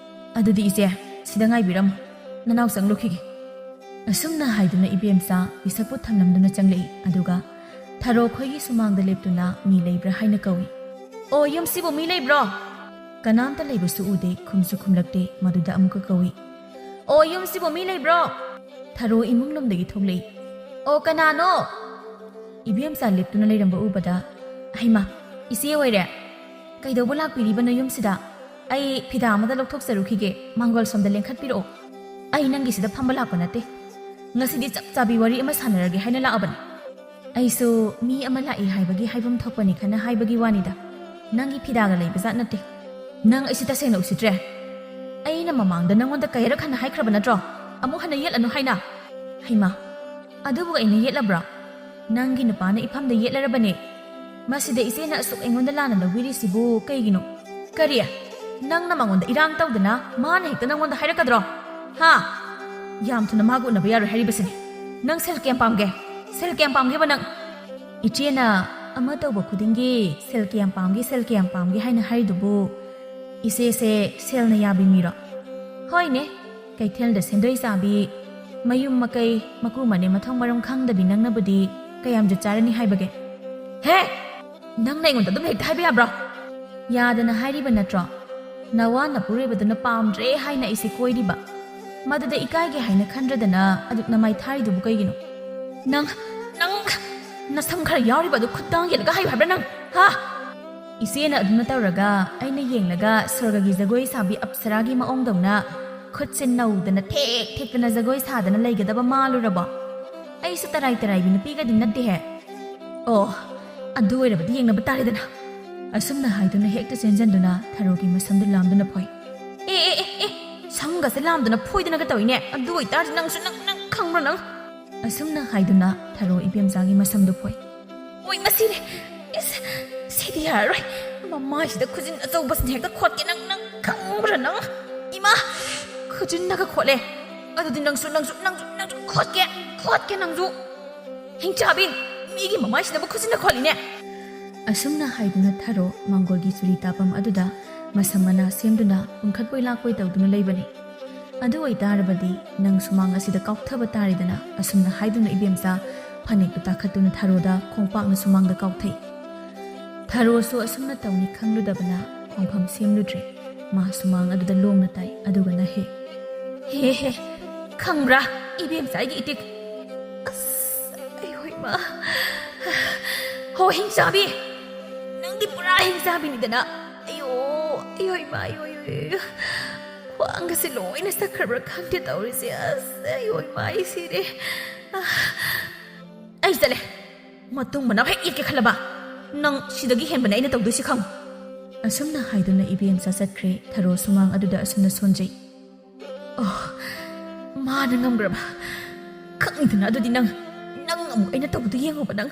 ꯑꯗꯨꯗꯤ ꯏꯆꯦ ꯁꯤꯗ ꯉꯥꯏꯕꯤꯔꯝꯃꯨ, ꯅꯅꯥꯎ ꯆꯪꯂꯨꯈꯤꯒꯦ꯫ ꯑꯁꯨꯝꯅ ꯍꯥꯏꯗꯨꯅ ꯏꯕꯦꯝꯆꯥ ꯄꯤꯁꯛꯄꯨ ꯊꯝꯂꯝꯗꯨꯅ ꯆꯪꯂꯛꯏ, ꯑꯗꯨꯒ ꯊꯔꯣ ꯈꯣꯏꯒꯤ ꯁꯨꯃꯥꯡꯗ ꯂꯦꯞꯇꯨꯅ ꯃꯤ ꯂꯩꯕ꯭ꯔꯥ ꯍꯥꯏꯅ ꯀꯧꯏ꯫ "ꯑꯣ, ꯌꯨꯝꯁꯤꯕꯨ ꯃꯤ ꯂꯩꯕ꯭ꯔꯣ?" ꯀꯅꯥꯝꯇ ꯂꯩꯕꯁꯨ ꯎꯗꯦ, ꯈꯨꯝꯁꯨ ꯈꯨꯝꯂꯛꯇꯦ꯫ ꯃꯗꯨꯗ ꯑꯃꯨꯛꯀ ꯀꯧꯏ, "ꯑꯣ, ꯌꯨꯝꯁꯤꯕꯨ ꯃꯤ ꯂꯩꯕ꯭ꯔꯣ?" ꯊꯔꯣ ꯏꯃꯨꯡꯂꯣꯝꯗꯒꯤ ꯊꯣꯛꯂꯛꯏ꯫ "ꯑꯣ, ꯀꯅꯥꯅꯣ?" ꯏꯕꯦꯝꯆꯥ ꯂꯦꯞꯇꯨꯅ ꯂꯩꯔꯝꯕ ꯎꯕꯗ, "ꯍꯩꯃꯥ, ꯏꯆꯦ ꯑꯣꯏꯔꯦ? ꯀꯩꯗꯧꯕ ꯂꯥꯛꯄꯤꯔꯤꯕꯅꯣ ꯌꯨꯝꯁꯤꯗ? ꯑꯩ ꯐꯤꯗꯥ ꯑꯃꯗ ꯂꯧꯊꯣꯛꯆꯔꯨꯈꯤꯒꯦ, ꯃꯥꯡꯒꯣꯜ ꯁꯣꯝꯗ ꯂꯦꯡꯈꯠꯄꯤꯔꯛꯑꯣ꯫ ꯑꯩ ꯅꯪꯒꯤꯁꯤꯗ ꯐꯝꯕ ꯂꯥꯛꯄ ꯅꯠꯇꯦ, ꯉꯁꯤꯗꯤ ꯆꯞ ꯆꯥꯕꯤ ꯋꯥꯔꯤ ꯑꯃ ꯁꯥꯟꯅꯔꯒꯦ ꯍꯥꯏꯅ ꯂꯥꯛꯑꯕꯅꯤ꯫ ꯑꯩꯁꯨ ꯃꯤ ꯑꯃ ꯂꯥꯛꯏ ꯍꯥꯏꯕꯒꯤ ꯍꯥꯏꯐꯝ ꯊꯣꯛꯄꯅꯤ ꯈꯟꯅ ꯍꯥꯏꯕꯒꯤ ꯋꯥꯅꯤꯗ, ꯅꯪꯒꯤ ꯐꯤꯗꯥꯒ ꯂꯩꯕꯖꯥꯠ ꯅꯠꯇꯦ꯫ ꯅꯪ ꯑꯩꯁꯤ ꯇꯁꯦꯡꯅ ꯎꯁꯤꯠꯇ꯭ꯔꯦ? ꯑꯩꯅ ꯃꯃꯥꯡꯗ ꯅꯪꯉꯣꯟꯗ ꯀꯌꯥꯔꯛ ꯍꯟꯅ ꯍꯥꯏꯈ꯭ꯔꯕ ꯅꯠꯇ꯭ꯔꯣ, ꯑꯃꯨꯛ ꯍꯟꯅ ꯌꯦꯠꯂꯅꯨ ꯍꯥꯏꯅ? ꯍꯩꯃꯥ, ꯑꯗꯨꯕꯨ ꯑꯩꯅ ꯌꯦꯠꯂꯕ꯭ꯔꯥ? ꯅꯪꯒꯤ ꯅꯨꯄꯥꯅ ꯏꯐꯝꯗ ꯌꯦꯠꯂꯔꯕꯅꯦ꯫ ꯃꯁꯤꯗ ꯏꯆꯦꯅ ꯑꯁꯨꯛ ꯑꯩꯉꯣꯟda ꯂꯥꯟꯅ ꯂꯧꯕꯤꯔꯤꯁꯤꯕꯨ ꯀꯩꯒꯤꯅꯣ? ꯀꯔꯤ? ꯅꯪꯅ ꯃꯉꯣꯟꯗ ꯏꯔꯥꯡ ꯇꯧꯗꯅ ꯃꯥꯅ ꯍꯦꯛꯇ ꯅꯪꯉꯣꯟꯗ ꯍꯥꯏꯔꯛꯀꯗ꯭ꯔꯣ? ꯍꯥ? ꯌꯥꯝ ꯊꯨꯅ ꯃꯥꯒ ꯎꯅꯕ ꯌꯥꯔꯣꯏ ꯍꯥꯏꯔꯤꯕꯁꯤꯅꯤ꯫ ꯅꯪ ꯁꯦꯜ ꯀꯌꯥꯝ ꯄꯥꯝꯒꯦ? ꯁꯦꯜ ꯀꯌꯥꯝ ꯄꯥꯝꯒꯦꯕ ꯅꯪ? ꯏꯆꯦꯅ ꯑꯃ ꯇꯧꯕ ꯈꯨꯗꯤꯡꯒꯤ ꯁꯦꯜ ꯀꯌꯥꯝ ꯄꯥꯝꯒꯦ ꯍꯥꯏꯅ ꯍꯥꯏꯔꯤꯗꯨꯕꯨ ꯏꯆꯦꯁꯦ ꯁꯦꯜꯅ ꯌꯥꯕꯤ ꯃꯤꯔꯣ? ꯍꯣꯏꯅꯦ, ꯀꯩꯊꯦꯜꯗ ꯁꯦꯟꯗꯣꯏ ꯆꯥꯕꯤ, ꯃꯌꯨꯝ ꯃꯀꯩ ꯃꯀꯨ ꯃꯅꯦ ꯃꯊꯣꯡ ꯃꯔꯝ ꯈꯪꯗꯕꯤ ꯅꯪꯅꯕꯨꯗꯤ ꯀꯌꯥꯝꯁꯨ ꯆꯥꯔꯅꯤ ꯍꯥꯏꯕꯒꯦ? ꯍꯦ! ꯅꯪꯅ ꯑꯩꯉꯣꯟꯗ ꯑꯗꯨꯝ ꯍꯦꯛꯇ ꯍꯥꯏꯕ ꯌꯥꯕ꯭ꯔꯣ? ꯌꯥꯗꯅ ꯍꯥꯏꯔꯤꯕ ꯅꯠꯇ꯭ꯔꯣ? ꯅꯋꯥ ꯅꯄꯨꯔꯣꯏꯕꯗꯨꯅ ꯄꯥꯝꯗ꯭ꯔꯦ ꯍꯥꯏꯅ ꯑꯩꯁꯦ ꯀꯣꯏꯔꯤꯕ, ꯃꯗꯨꯗ ꯏꯀꯥꯏꯒꯦ ꯍꯥꯏꯅ ꯈꯟꯗ꯭ꯔꯗꯅ ꯑꯗꯨꯛ ꯅꯃꯥꯏ ꯊꯥꯔꯤꯗꯨꯕꯨ ꯀꯩꯒꯤꯅꯣ? ꯅꯪ ꯅꯁꯝ ꯈꯔ ꯌꯥꯎꯔꯤꯕ ꯑꯗꯨ ꯈꯨꯠꯇꯥꯡ ꯌꯦꯜꯂꯒ ꯍꯥꯏꯌꯨ ꯍꯥꯏꯕ꯭ꯔꯥ ꯅꯪ? ꯍꯥ? ꯏꯆꯦꯅ ꯑꯗꯨꯅ ꯇꯧꯔꯒ ꯑꯩꯅ ꯌꯦꯡꯂꯒ ꯁꯣꯔꯒꯒꯤ ꯖꯒꯣꯏ ꯁꯥꯕꯤ ꯑꯞꯁꯔꯥꯒꯤ ꯃꯑꯣꯡꯗꯧꯅ ꯈꯨꯠꯁꯦ ꯅꯧꯗꯅ ꯊꯦꯛꯇꯅ ꯖꯒꯣꯏ ꯁꯥꯗꯅ ꯂꯩꯒꯗꯕ ꯃꯥꯜꯂꯨꯔꯕꯣ? ꯑꯩꯁꯨ ꯇꯔꯥꯏꯕꯤ ꯅꯨꯄꯤꯒꯗꯤ ꯅꯠꯇꯦꯍꯦ꯫ ꯑꯣ, ꯑꯗꯨ ꯑꯣꯏꯔꯕꯗꯤ ꯌꯦꯡꯅꯕ ꯇꯥꯔꯦꯗꯅ꯫ ꯑꯁꯨꯝꯅ ꯍꯥꯏꯗꯨꯅ ꯍꯦꯛꯇ ꯆꯦꯟꯖꯟꯗꯨꯅ ꯊꯔꯣꯒꯤ ꯃꯁꯝꯗꯨ ꯂꯥꯝꯗꯨꯅ ꯐꯣꯏ꯫ ꯁꯝꯒꯁꯦ ꯂꯥꯝꯗꯨꯅ ꯐꯣꯏꯗꯅꯒ ꯇꯧꯏꯅꯦ, ꯑꯗꯨ ꯑꯣꯏꯇꯥꯔꯗꯤ ꯅꯪꯁꯨ ꯅꯪ ꯈꯪꯕ꯭ꯔꯥ ꯅꯪ? ꯑꯁꯨꯝꯅ ꯍꯥꯏꯗꯨꯅ ꯊꯔꯣ ꯏꯕꯦꯝꯆꯥꯒꯤ ꯃꯁꯝꯗꯨ ꯐꯣꯏ꯫ "ꯑꯣꯏ ꯃꯁꯤꯅꯦ, ꯏꯁ ꯁꯤꯗꯤ ꯌꯥꯔꯔꯣꯏ, ꯃꯃꯥꯏꯁꯤꯗ ꯈꯨꯖꯤꯟ ꯑꯆꯧꯕꯁꯤꯅ ꯍꯦꯛꯇ ꯈꯣꯠꯀꯦ, ꯅꯪ ꯈꯪꯕ꯭ꯔꯥ ꯅꯪ? ꯏꯃꯥ, ꯈꯨꯖꯤꯟꯅꯒ ꯈꯣꯠꯂꯦ, ꯑꯗꯨꯗꯤ ꯅꯪꯁꯨ ꯈꯣꯠꯀꯦ ꯅꯪꯁꯨ꯫ ꯍꯤꯡꯆꯥꯕꯤ, ꯃꯤꯒꯤ ꯃꯃꯥꯏꯁꯤꯗꯕꯨ ꯈꯨꯖꯤꯟꯅ ꯈꯣꯠꯂꯤꯅꯦ." ꯑꯁꯨꯝꯅ ꯍꯥꯏꯗꯨꯅ ꯊꯔꯣ ꯃꯥꯡꯒꯣꯜꯒꯤ ꯆꯨꯔꯤ ꯇꯥꯐꯝ ꯑꯗꯨꯗ ꯃꯁꯝ ꯃꯅꯥ ꯁꯦꯝꯗꯨꯅ ꯄꯨꯡꯈꯠꯄꯣꯏ ꯂꯥꯛꯄꯣꯏ ꯇꯧꯗꯨꯅ ꯂꯩꯕꯅꯤ꯫ ꯑꯗꯨ ꯑꯣꯏꯇꯥꯔꯕꯗꯤ ꯅꯪ ꯁꯨꯃꯥꯡ ꯑꯁꯤꯗ ꯀꯥꯎꯊꯕ ꯇꯥꯔꯦꯗꯅ꯫ ꯑꯁꯨꯝꯅ ꯍꯥꯏꯗꯨꯅ ꯏꯕꯦꯝꯆꯥ ꯐꯅꯦꯛꯇꯨ ꯇꯥꯈꯠꯇꯨꯅ ꯊꯔꯣꯗ ꯈꯣꯡꯄꯥꯛꯅ ꯁꯨꯃꯥꯡꯗ ꯀꯥꯎꯊꯩ꯫ ꯊꯔꯣꯁꯨ ꯑꯁꯨꯝꯅ ꯇꯧꯅꯤ ꯈꯪꯂꯨꯗꯕꯅ ꯈꯣꯡꯐꯝ ꯁꯦꯝꯂꯨꯗ꯭ꯔꯦ꯫ ꯃꯥ ꯁꯨꯃꯥꯡ ꯑꯗꯨꯗ ꯂꯣꯡꯅ ꯇꯥꯏ, ꯑꯗꯨꯒ ꯅꯍꯦ ꯈꯪꯕ꯭ꯔꯥ ꯏꯕꯦꯝꯆꯥꯒꯤ ꯏꯇꯤꯛ? ꯑꯁ, ꯑꯩꯍꯣꯏꯃ! ꯍꯣ ꯍꯤꯡꯆꯥꯕꯤ, ꯅꯪꯗꯤ ꯄꯨꯔꯥ ꯍꯤꯡꯆꯥꯕꯤꯅꯤꯗꯅ꯫ ꯑꯩꯍꯣꯏꯃ, ꯈ꯭ꯋꯥꯡꯒꯁꯦ ꯂꯣꯏꯅ ꯁꯛꯈ꯭ꯔꯕ꯭ꯔꯥ ꯈꯪꯗꯦ ꯇꯧꯔꯤꯁꯦ꯫ ꯑꯁ, ꯑꯩꯍꯣꯏꯃ, ꯑꯩ ꯁꯤꯔꯦ꯫ ꯑꯩ ꯆꯠꯂꯦ, ꯃꯇꯨꯡ ꯃꯅꯥꯎ ꯍꯦꯛ ꯌꯦꯠꯀꯦ ꯈꯜꯂꯕ ꯅꯪ ꯁꯤꯗꯒꯤ ꯍꯦꯟꯕꯅꯦ ꯑꯩꯅ ꯇꯧꯗꯣꯏꯁꯤ ꯈꯪꯉꯨ꯫ ꯑꯁꯨꯝꯅ ꯍꯥꯏꯗꯨꯅ ꯏꯕꯦꯝꯆꯥ ꯆꯠꯈ꯭ꯔꯦ꯫ ꯊꯔꯣ ꯁꯨꯃꯥꯡ ꯑꯗꯨꯗ ꯑꯁꯨꯝꯅ ꯁꯣꯟꯖꯩ꯫ ꯑꯣ, ꯃꯥꯅ ꯉꯝꯈ꯭ꯔꯕ ꯈꯪꯗꯅ, ꯑꯗꯨꯗꯤ ꯅꯪ ꯑꯃꯨꯛ ꯑꯩꯅ ꯇꯧꯕꯗꯨ ꯌꯦꯡꯉꯨꯕ ꯅꯪ?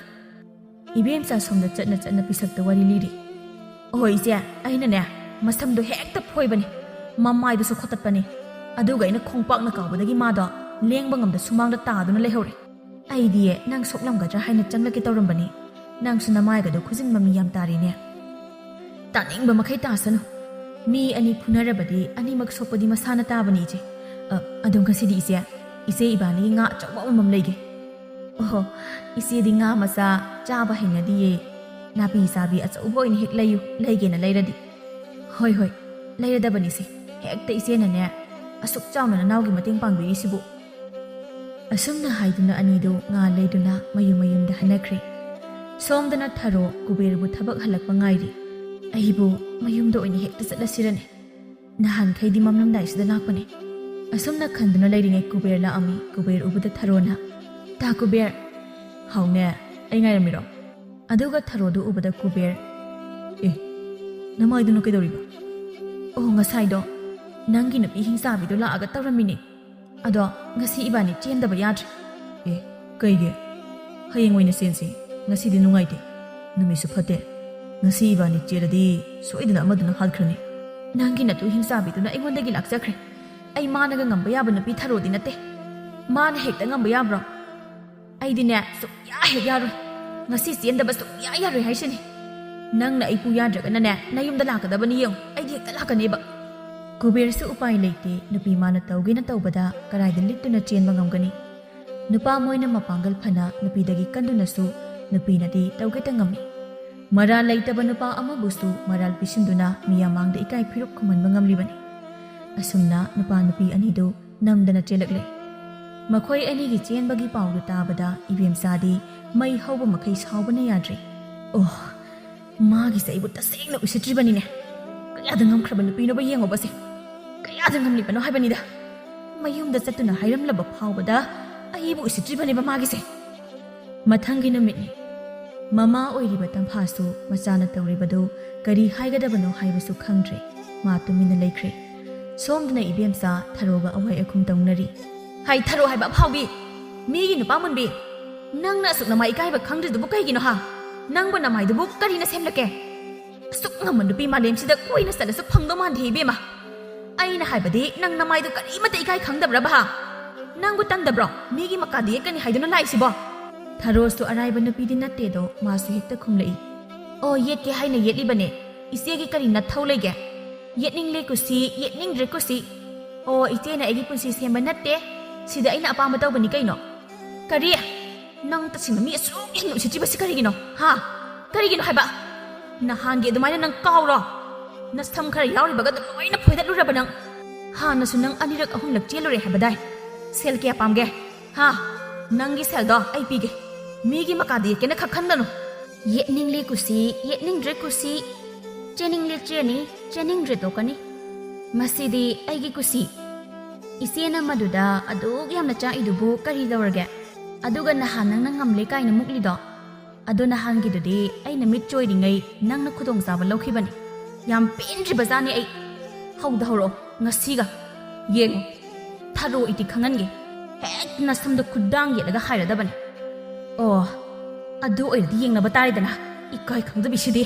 ꯏꯕꯦꯝꯆꯥ ꯁꯣꯝꯗ ꯆꯠꯅ ꯄꯤꯁꯛꯇ ꯋꯥꯔꯤ ꯂꯤꯔꯤ꯫ "ꯑꯣ ꯏꯆꯦ, ꯑꯩꯅꯅꯦ ꯃꯁꯝꯗꯣ ꯍꯦꯛꯇ ꯐꯣꯏꯕꯅꯤ, ꯃꯃꯥꯏꯗꯨꯁꯨ ꯈꯣꯠꯇꯠꯄꯅꯤ, ꯑꯗꯨꯒ ꯑꯩꯅ ꯈꯣꯡꯄꯥꯛꯅ ꯀꯥꯎꯕꯗꯒꯤ ꯃꯥꯗꯣ ꯂꯦꯡꯕ ꯉꯝꯗ ꯁꯨꯃꯥꯡꯗ ꯇꯥꯗꯨꯅ ꯂꯩꯍꯧꯔꯦ꯫ ꯑꯩꯗꯤ ꯅꯪ ꯁꯣꯛꯂꯝꯒꯗ꯭ꯔꯥ ꯍꯥꯏꯅ ꯆꯪꯂꯛꯀꯦ ꯇꯧꯔꯝꯕꯅꯤ, ꯅꯪꯁꯨ ꯅꯃꯥꯏꯒꯗꯣ ꯈꯨꯖꯤꯟ ꯃꯃꯤ ꯌꯥꯝ ꯇꯥꯔꯤꯅꯦ꯫ ꯇꯥꯅꯤꯡꯕ ꯃꯈꯩ ꯇꯥꯁꯅꯨ, ꯃꯤ ꯑꯅꯤ ꯐꯨꯅꯔꯕꯗꯤ ꯑꯅꯤꯃꯛ ꯁꯣꯛꯄꯗꯤ ꯃꯁꯥꯅ ꯇꯥꯕꯅꯤ ꯏꯆꯦ꯫ ꯑꯗꯣ ꯉꯁꯤꯗꯤ ꯏꯆꯦ ꯏꯕꯥꯅꯤꯒꯤ ꯉꯥ ꯑꯆꯧꯕ ꯑꯃꯃꯝ ꯂꯩꯒꯦ꯫ ꯑꯣꯍꯣ, ꯏꯆꯦꯗꯤ ꯉꯥ ꯃꯆꯥ ꯆꯥꯕ ꯍꯩꯅꯗꯤꯌꯦ, ꯅꯥꯄꯤ ꯆꯥꯕꯤ ꯑꯆꯧꯕ ꯑꯣꯏꯅ ꯍꯦꯛ ꯂꯩꯌꯨ, ꯂꯩꯒꯦꯅ ꯂꯩꯔꯗꯤ꯫ ꯍꯣꯏ, ꯂꯩꯔꯗꯕꯅꯤꯁꯦ, ꯍꯦꯛꯇ ꯏꯆꯦꯅꯅꯦ ꯑꯁꯨꯛ ꯆꯥꯎꯅ ꯅꯅꯥꯎꯒꯤ ꯃꯇꯦꯡ ꯄꯥꯡꯕꯤꯔꯤꯁꯤꯕꯨ꯫ ꯑꯁꯨꯝꯅ ꯍꯥꯏꯗꯨꯅ ꯑꯅꯤꯗꯨ ꯉꯥ ꯂꯩꯗꯨꯅ ꯃꯌꯨꯝꯗ ꯍꯟꯅꯈ꯭ꯔꯦ꯫ ꯁꯣꯝꯗꯅ ꯊꯔꯣ ꯀꯨꯕꯦꯔꯕꯨ ꯊꯕꯛ ꯍꯜꯂꯛꯄ ꯉꯥꯏꯔꯤ꯫ ꯑꯩꯕꯨ ꯃꯌꯨꯝꯗ ꯑꯣꯏꯅ ꯍꯦꯛꯇ ꯆꯠꯂꯁꯤꯔꯅꯦ, ꯅꯍꯥꯟꯈꯩꯗꯤ ꯃꯝꯂꯝꯗꯥꯏꯁꯤꯗ ꯂꯥꯛꯄꯅꯦ꯫ ꯑꯁꯨꯝꯅ ꯈꯟꯗꯨꯅ ꯂꯩꯔꯤꯉꯩ ꯀꯨꯕꯦꯔ ꯂꯥꯛꯑꯝꯃꯤ꯫ ꯀꯨꯕꯦꯔ ꯎꯕꯗ ꯊꯔꯣꯅ, "ꯇꯥ ꯀꯨꯕꯦꯔ." "ꯍꯥꯎꯅꯦ, ꯑꯩ ꯉꯥꯏꯔꯝꯃꯤꯔꯣ?" ꯑꯗꯨꯒ ꯊꯔꯣꯗꯨ ꯎꯕꯗ ꯀꯨꯕꯦꯔ, ꯅꯃꯥꯏꯗꯨꯅ ꯀꯩꯗꯧꯔꯤꯕ? "ꯑꯣ, ꯉꯁꯥꯏꯗꯣ ꯅꯪꯒꯤ ꯅꯨꯄꯤ ꯍꯤꯡꯆꯥꯕꯤꯗꯣ ꯂꯥꯛꯑꯒ ꯇꯧꯔꯝꯃꯤꯅꯦ, ꯑꯗꯣ ꯉꯁꯤ ꯏꯕꯥꯅꯤ ꯆꯦꯟꯗꯕ ꯌꯥꯗ꯭ꯔꯦ." "ꯀꯩꯒꯤ? ꯍꯌꯦꯡ ꯑꯣꯏꯅ ꯆꯦꯟꯁꯤ, ꯉꯁꯤꯗꯤ ꯅꯨꯡꯉꯥꯏꯇꯦ, ꯅꯨꯃꯤꯠꯁꯨ ꯐꯠꯇꯦ. ꯉꯁꯤ ꯏꯕꯥꯅꯤ ꯆꯦꯜꯂꯗꯤ ꯁꯣꯏꯗꯅ ꯑꯃꯗꯨꯅ ꯍꯥꯠꯈ꯭ꯔꯅꯤ." ꯅꯪꯒꯤ ꯅꯇꯨ ꯍꯤꯡꯆꯥꯕꯤꯗꯨꯅ ꯑꯩꯉꯣꯟꯗꯒꯤ ꯂꯥꯛꯆꯈ꯭ꯔꯦ. ꯑꯩ ꯃꯥꯅꯒ ꯉꯝꯕ ꯌꯥꯕ ꯅꯨꯄꯤ ꯊꯔꯣꯗꯤ ꯅꯠꯇꯦ. ꯃꯥꯅ ꯍꯦꯛꯇ ꯉꯝꯕ ꯌꯥꯕ꯭ꯔꯣ? ꯑꯩꯗꯤꯅꯦ ꯁꯨꯛꯌꯥ ꯍꯦꯛ ꯌꯥꯔꯣꯏ. ꯉꯁꯤ ꯆꯦꯟꯗꯕ ꯁꯨꯛꯌꯥ ꯌꯥꯔꯣꯏ ꯍꯥꯏꯁꯤꯅꯤ. ꯅꯪꯅ ꯑꯩ ꯄꯨ ꯌꯥꯗ꯭ꯔꯒꯅꯅꯦ ꯅꯌꯨꯝꯗ ꯂꯥꯛꯀꯗꯕꯅꯤ ꯌꯦꯡꯉꯨ. ꯑꯩꯗꯤ ꯍꯦꯛꯇ ꯂꯥꯛꯀꯅꯦꯕ. ꯀꯨꯕꯦꯔꯁꯨ ꯎꯄꯥꯏ ꯂꯩꯇꯦ. ꯅꯨꯄꯤ ꯃꯥꯅ ꯇꯧꯒꯦꯅ ꯇꯧꯕꯗ ꯀꯔꯥꯏꯗ ꯂꯤꯠꯇꯨꯅ ꯆꯦꯟꯕ ꯉꯝꯒꯅꯤ? ꯅꯨꯄꯥ ꯃꯣꯏꯅ ꯃꯄꯥꯡꯒꯜ ꯐꯅ ꯅꯨꯄꯤꯗꯒꯤ ꯀꯟꯗꯨꯅꯁꯨ ꯅꯨꯄꯤꯅꯗꯤ ꯇꯧꯒꯦꯇ ꯉꯝꯃꯤ. ꯃꯔꯥꯜ ꯂꯩꯇꯕ ꯅꯨꯄꯥ ꯑꯃꯕꯨꯁꯨ ꯃꯔꯥꯜ ꯄꯤꯁꯤꯟꯗꯨꯅ ꯃꯤꯌꯥꯝꯃꯥꯡꯗ ꯏꯀꯥꯏ ꯐꯤꯔꯨꯛ ꯈꯨꯝꯍꯟꯕ ꯉꯝꯂꯤꯕꯅꯤ. ꯑꯁꯨꯝꯅ ꯅꯨꯄꯥ ꯅꯨꯄꯤ ꯑꯅꯤꯗꯨ ꯅꯝꯗꯅ ꯆꯦꯜꯂꯛꯂꯦ. ꯃꯈꯣꯏ ꯑꯅꯤꯒꯤ ꯆꯦꯟꯕꯒꯤ ꯄꯥꯎꯗꯨ ꯇꯥꯕꯗ ꯏꯕꯦꯝꯆꯥꯗꯤ ꯃꯩ ꯍꯧꯕ ꯃꯈꯩ ꯁꯥꯎꯕꯅ ꯌꯥꯗ꯭ꯔꯤ. ꯑꯣ, ꯃꯥꯒꯤꯁꯦ ꯑꯩꯕꯨ ꯇꯁꯦꯡꯅ ꯎꯁꯤꯠꯇ꯭ꯔꯤꯕꯅꯤꯅꯦ. ꯀꯌꯥꯗ ꯉꯝꯈ꯭ꯔꯕ ꯅꯨꯄꯤꯅꯣꯕ ꯌꯦꯡꯉꯣꯕꯁꯦ. ꯀꯌꯥꯗ ꯉꯝꯂꯤꯕꯅꯣ ꯍꯥꯏꯕꯅꯤꯗ. ꯃꯌꯨꯝꯗ ꯆꯠꯇꯨꯅ ꯍꯥꯏꯔꯝꯂꯕ ꯐꯥꯎꯕꯗ ꯑꯩꯕꯨ ꯎꯁꯤꯠꯇ꯭ꯔꯤꯕꯅꯦꯕ ꯃꯥꯒꯤꯁꯦ. ꯃꯊꯪꯒꯤ ꯅꯨꯃꯤꯠꯅꯤ. ꯃꯃꯥ ꯑꯣꯏꯔꯤꯕ ꯇꯝꯐꯥꯁꯨ ꯃꯆꯥꯅ ꯇꯧꯔꯤꯕꯗꯨ ꯀꯔꯤ ꯍꯥꯏꯒꯗꯕꯅꯣ ꯍꯥꯏꯕꯁꯨ ꯈꯪꯗ꯭ꯔꯦ. ꯃꯥ ꯇꯨꯃꯤꯟꯅ ꯂꯩꯈ꯭ꯔꯦ. ꯁꯣꯝꯗꯅ ꯏꯕꯦꯝꯆꯥ ꯊꯔꯣꯒ ꯑꯋꯥꯏ ꯑꯈꯨꯝ ꯇꯧꯅꯔꯤ. ꯍꯥꯏ ꯊꯔꯣ ꯍꯥꯏꯕ ꯑꯐꯥꯎꯕꯤ, ꯃꯤꯒꯤ ꯅꯨꯄꯥ ꯃꯨꯟꯕꯤ, ꯅꯪꯅ ꯑꯁꯨꯛ ꯅꯃꯥꯏ ꯏꯀꯥꯏꯕ ꯈꯪꯗ꯭ꯔꯤꯗꯨꯕꯨ ꯀꯩꯒꯤꯅꯣ ꯍꯥ? ꯅꯪꯕꯨ ꯅꯃꯥꯏꯗꯨꯕꯨ ꯀꯔꯤꯅ ꯁꯦꯝꯂꯛꯀꯦ? ꯑꯁꯨꯛ ꯉꯝꯕ ꯅꯨꯄꯤ ꯃꯥꯂꯦꯝꯁꯤꯗ ꯀꯣꯏꯅ ꯆꯠꯂꯁꯨ ꯐꯪꯗꯧ ꯃꯥꯟꯗꯦ ꯏꯕꯦꯝꯃ. ꯑꯩꯅ ꯍꯥꯏꯕꯗꯤ ꯅꯪ ꯅꯃꯥꯏꯗꯨ ꯀꯔꯤꯃꯠꯇ ꯏꯀꯥꯏ ꯈꯪꯗꯕ꯭ꯔꯕ ꯍꯥ? ꯅꯪꯕꯨ ꯇꯟꯗꯕ꯭ꯔꯣ ꯃꯤꯒꯤ ꯃꯀꯥꯗ ꯌꯦꯠꯀꯅꯤ ꯍꯥꯏꯗꯨꯅ ꯂꯥꯛꯏꯁꯤꯕꯣ? ꯊꯔꯣꯁꯨ ꯑꯔꯥꯏꯕ ꯅꯨꯄꯤꯗꯤ ꯅꯠꯇꯦꯗꯣ. ꯃꯥꯁꯨ ꯍꯦꯛꯇ ꯈꯨꯝꯂꯛꯏ. ꯑꯣ, ꯌꯦꯠꯀꯦ ꯍꯥꯏꯅ ꯌꯦꯠꯂꯤꯕꯅꯦ. ꯏꯆꯦꯒꯤ ꯀꯔꯤ ꯅꯊꯧ ꯂꯩꯒꯦ? ꯌꯦꯠꯅꯤꯡꯂꯦ ꯀꯨꯁꯤ, ꯌꯦꯠꯅꯤꯡꯗ꯭ꯔꯦ ꯀꯨꯁꯤ. ꯑꯣ, ꯏꯆꯦꯅ ꯑꯩꯒꯤ ꯄꯨꯟꯁꯤ ꯁꯦꯝꯕ ꯅꯠꯇꯦ. ꯁꯤꯗ ꯑꯩꯅ ꯑꯄꯥꯝꯕ ꯇꯧꯕꯅꯤ ꯀꯩꯅꯣ. ꯀꯔꯤ? ꯅꯪ ꯇꯁꯦꯡꯅ ꯃꯤ ꯑꯁꯨꯛ ꯌꯥꯝꯅ ꯎꯁꯤꯠꯇ꯭ꯔꯤꯕꯁꯤ ꯀꯔꯤꯒꯤꯅꯣ ꯍꯥ? ꯀꯔꯤꯒꯤꯅꯣ ꯍꯥꯏꯕ? ꯅꯍꯥꯟꯒꯤ ꯑꯗꯨꯃꯥꯏꯅ ꯅꯪ ꯀꯥꯎꯔꯣ? ꯅꯁꯝ ꯈꯔ ꯌꯥꯎꯔꯤꯕꯒꯗ ꯂꯣꯏꯅ ꯐꯣꯏꯗꯠꯂꯨꯔꯕ ꯅꯪ. ꯍꯥꯟꯅꯁꯨ ꯅꯪ ꯑꯅꯤꯔꯛ ꯑꯍꯨꯝꯂꯛ ꯆꯦꯜꯂꯨꯔꯦ ꯍꯥꯏꯕꯗꯥꯏ. ꯁꯦꯜ ꯀꯌా ꯄꯥꯝꯒꯦ ꯍꯥ? ꯅꯪꯒꯤ ꯁꯦꯜꯗꯣ ꯑꯩ ꯄꯤꯒꯦ. ꯃꯤꯒꯤ ꯃꯀꯥꯗ ꯌꯦꯠꯀꯦꯅ ꯈꯟꯒꯅꯨ. ꯌꯦꯠꯅꯤꯡꯂꯦ ꯀꯨꯁꯤ, ꯌꯦꯠꯅꯤꯡꯗ꯭ꯔꯦ ꯀꯨꯁꯤ. ꯆꯦꯅꯤꯡꯂꯦ ꯆꯦꯅꯤ, ꯆꯦꯅꯤꯡꯗ꯭ꯔꯦ ꯇꯣꯛꯀꯅꯤ. ꯃꯁꯤꯗꯤ ꯑꯩꯒꯤ ꯀꯨꯁꯤ. ꯏꯆꯦꯅ ꯃꯗꯨꯗ ꯑꯗꯨꯛ ꯌꯥꯝꯅ ꯆꯥꯛꯏꯗꯨꯕꯨ ꯀꯔꯤ ꯇꯧꯔꯒꯦ? ꯑꯗꯨꯒ ꯅꯍꯥꯟ ꯅꯪꯅ ꯉꯝꯂꯦ ꯀꯥꯏꯅ ꯃꯨꯛꯂꯤꯗꯣ, ꯑꯗꯣ ꯅꯍꯥꯟꯒꯤꯗꯨꯗꯤ ꯑꯩꯅ ꯃꯤꯠ ꯆꯣꯏꯔꯤꯉꯩ ꯅꯪꯅ ꯈꯨꯗꯣꯡꯆꯥꯕ ꯂꯧꯈꯤꯕꯅꯤ. ꯌꯥꯝ ꯄꯦꯟꯗ꯭ꯔꯤꯕꯖꯥꯠꯅꯤ ꯑꯩ. ꯍꯧꯗ ꯍꯧꯔꯛꯑꯣ ꯉꯁꯤꯒ. ꯌꯦꯡꯉꯨ, ꯊꯔꯣ ꯏꯇꯤ ꯈꯪꯍꯟꯒꯦ. ꯍꯦꯛ ꯅꯁꯝꯗ ꯈꯨꯗꯥꯡ ꯌꯦꯠꯂꯒ ꯍꯥꯏꯔꯗꯕꯅꯤ. ꯑꯣ, ꯑꯗꯨ ꯑꯣꯏꯔꯗꯤ ꯌꯦꯡꯅꯕ ꯇꯥꯔꯦꯗꯅ. ꯏꯀꯥꯏ ꯈꯪꯗꯕꯤꯁꯤꯗꯤ.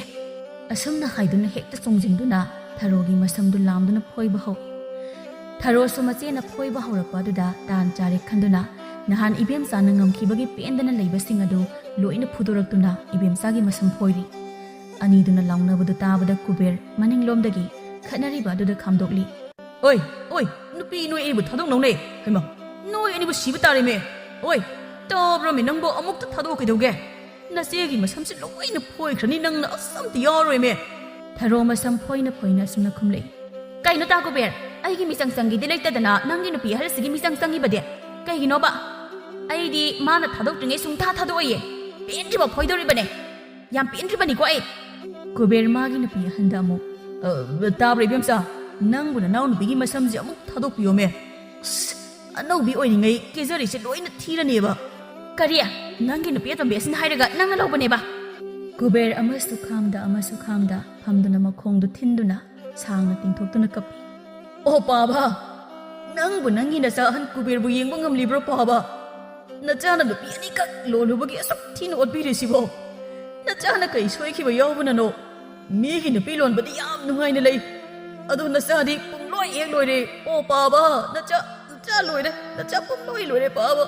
ꯑꯁꯨꯝꯅ ꯍꯥꯏꯗꯨꯅ ꯍꯦꯛꯇ ꯆꯣꯡꯁꯤꯟꯗꯨꯅ ꯊꯔꯣꯒꯤ ꯃꯁꯝꯗꯨ ꯂꯥꯝꯗꯨꯅ ꯐꯣꯏꯕ ꯍꯧꯏ. ꯊꯔꯣꯁꯨ ꯃꯆꯦꯅ ꯐꯣꯏꯕ ꯍꯧꯔꯛꯄ ꯑꯗꯨꯗ ꯇꯥꯟ ꯆꯥꯔꯦ ꯈꯟꯗꯨꯅ ꯅꯍꯥꯟ ꯏꯕꯦꯝꯆꯥꯅ ꯉꯝꯈꯤꯕꯒꯤ ꯄꯦꯟꯗꯅ ꯂꯩꯕꯁꯤꯡ ꯑꯗꯨ ꯂꯣꯏꯅ ꯐꯨꯗꯣꯔꯛꯇꯨꯅ ꯏꯕꯦꯝꯆꯥꯒꯤ ꯃꯁꯝ ꯐꯣꯏꯔꯤ. ꯑꯅꯤꯗꯨꯅ ꯂꯥꯎꯅꯕꯗꯨ ꯇꯥꯕꯗ ꯀꯨꯕꯦꯔ ꯃꯅꯤꯡꯂꯣꯝꯗꯒꯤ ꯈꯠꯅꯔꯤꯕ ꯑꯗꯨꯗ ꯈꯥꯝꯗꯣꯛꯂꯤ. ꯑꯣꯏ ꯑꯣꯏ, ꯅꯨꯄꯤ ꯅꯣꯏ ꯑꯅꯤꯕꯨ ꯊꯥꯗꯣꯛꯅꯧꯅꯦ. ꯍꯩꯃꯥ, ꯅꯣꯏ ꯑꯅꯤꯕꯨ ꯁꯤꯕ ꯇꯥꯔꯦꯃꯦ. ꯑꯣꯏ, ꯇꯥꯕ꯭ꯔꯃꯦ ꯅꯪꯕꯨ ꯑꯃꯨꯛꯇ ꯊꯥꯗꯣꯛꯑ ꯀꯩꯗꯧꯒꯦ? ꯅꯆꯦꯒꯤ ꯃꯁꯝꯁꯦ ꯂꯣꯏꯅ ꯐꯣꯏꯈ꯭ꯔꯅꯤ. ꯅꯪꯅ ꯑꯁ ꯑꯝꯇ ꯌꯥꯔꯣꯏꯃꯦ. ꯊꯔꯣ ꯃꯁꯝ ꯐꯣꯏꯅ ꯐꯣꯏꯅ ꯑꯁꯨꯝꯅ ꯈꯨꯝꯂꯛꯏ. ꯀꯩꯅꯣ ꯇꯥ ꯀꯨꯕꯦꯔ, ꯑꯩꯒꯤ ꯃꯤꯆꯪ ꯆꯪꯒꯤꯗꯤ ꯂꯩꯇꯗꯅ ꯅꯪꯒꯤ ꯅꯨꯄꯤ ꯑꯍꯜꯁꯤꯒꯤ ꯃꯤꯆꯪ ꯆꯪꯉꯤꯕꯗꯤ ꯀꯩꯒꯤꯅꯣꯕ? ꯑꯩꯗꯤ ꯃꯥꯅ ꯊꯥꯗꯣꯛꯇ꯭ꯔꯤꯉꯩ ꯁꯨꯡꯊꯥ ꯊꯥꯗꯣꯛꯑꯣꯏꯌꯦ. ꯄꯦꯟꯗ꯭ꯔꯤꯕ ꯐꯣꯏꯗꯧꯔꯤꯕꯅꯦ. ꯌꯥꯝ ꯄꯦꯟꯗ꯭ꯔꯤꯕꯅꯤꯀꯣ ꯑꯩ. ꯀꯨꯕꯦꯔ ꯃꯥꯒꯤ ꯅꯨꯄꯤ ꯑꯍꯟꯗ ꯑꯃꯨꯛ ꯇꯥꯕ꯭ꯔꯥ ꯏꯕꯦꯝꯆꯥ, ꯅꯪꯕꯨ ꯅꯅꯥꯎ ꯅꯨꯄꯤꯒꯤ ꯃꯁꯝꯁꯦ ꯑꯃꯨꯛ ꯊꯥꯗꯣꯛꯄꯤꯌꯣꯃꯦ. ꯑꯁ, ꯑꯅꯧꯕꯤ ꯑꯣꯏꯔꯤꯉꯩ ꯀꯦꯖꯔꯤꯁꯦ ꯂꯣꯏꯅ ꯊꯤꯔꯅꯦꯕ. ꯀꯔꯤ? ꯅꯪꯒꯤ ꯅꯨꯄꯤ ꯑꯇꯣꯝꯕꯤ ꯑꯁꯤꯅ ꯍꯥꯏꯔꯒ ꯅꯪꯅ ꯂꯧꯕꯅꯦꯕ? ꯀꯨꯕꯦꯔ ꯑꯃꯁꯨ ꯈꯥꯝꯗ ꯐꯝꯗꯨꯅ ꯃꯈꯣꯡꯗꯨ ꯊꯤꯟꯗꯨꯅ ꯁꯥꯡꯅ ꯇꯤꯡꯊꯣꯛꯇꯨꯅ ꯀꯞꯄꯤ. ꯑꯣ ꯄꯥꯕ, ꯅꯪꯕꯨ ꯅꯪꯒꯤ ꯅꯆꯥ ꯑꯍꯟ ꯀꯨꯕꯦꯔꯕꯨ ꯌꯦꯡꯕ ꯉꯝꯂꯤꯕ꯭ꯔꯣ ꯄꯥꯕ? ꯅꯆꯥꯅ ꯅꯨꯄꯤ ꯑꯅꯤꯈꯛ ꯂꯣꯜꯂꯨꯕꯒꯤ ꯑꯁꯨꯛ ꯊꯤꯅ ꯑꯣꯠꯄꯤꯔꯤꯁꯤꯕꯣ. ꯅꯆꯥꯅ ꯀꯩ ꯁꯣꯏꯈꯤꯕ ꯌꯥꯎꯕꯅꯅꯣ? ꯃꯤꯒꯤ ꯅꯨꯄꯤ ꯂꯣꯟꯕꯗꯤ ꯌꯥꯝ ꯅꯨꯡꯉꯥꯏꯅ ꯂꯩ, ꯑꯗꯨ ꯅꯆꯥꯗꯤ ꯄꯨꯡꯂꯣꯏ ꯍꯦꯛ ꯂꯣꯏꯔꯦ. ꯑꯣ ꯄꯥꯕ, ꯅꯆꯥ ꯂꯣꯏꯔꯦ, ꯅꯆꯥ ꯄꯨꯡꯂꯣꯏ ꯂꯣꯏꯔꯦ ꯄꯥꯕ.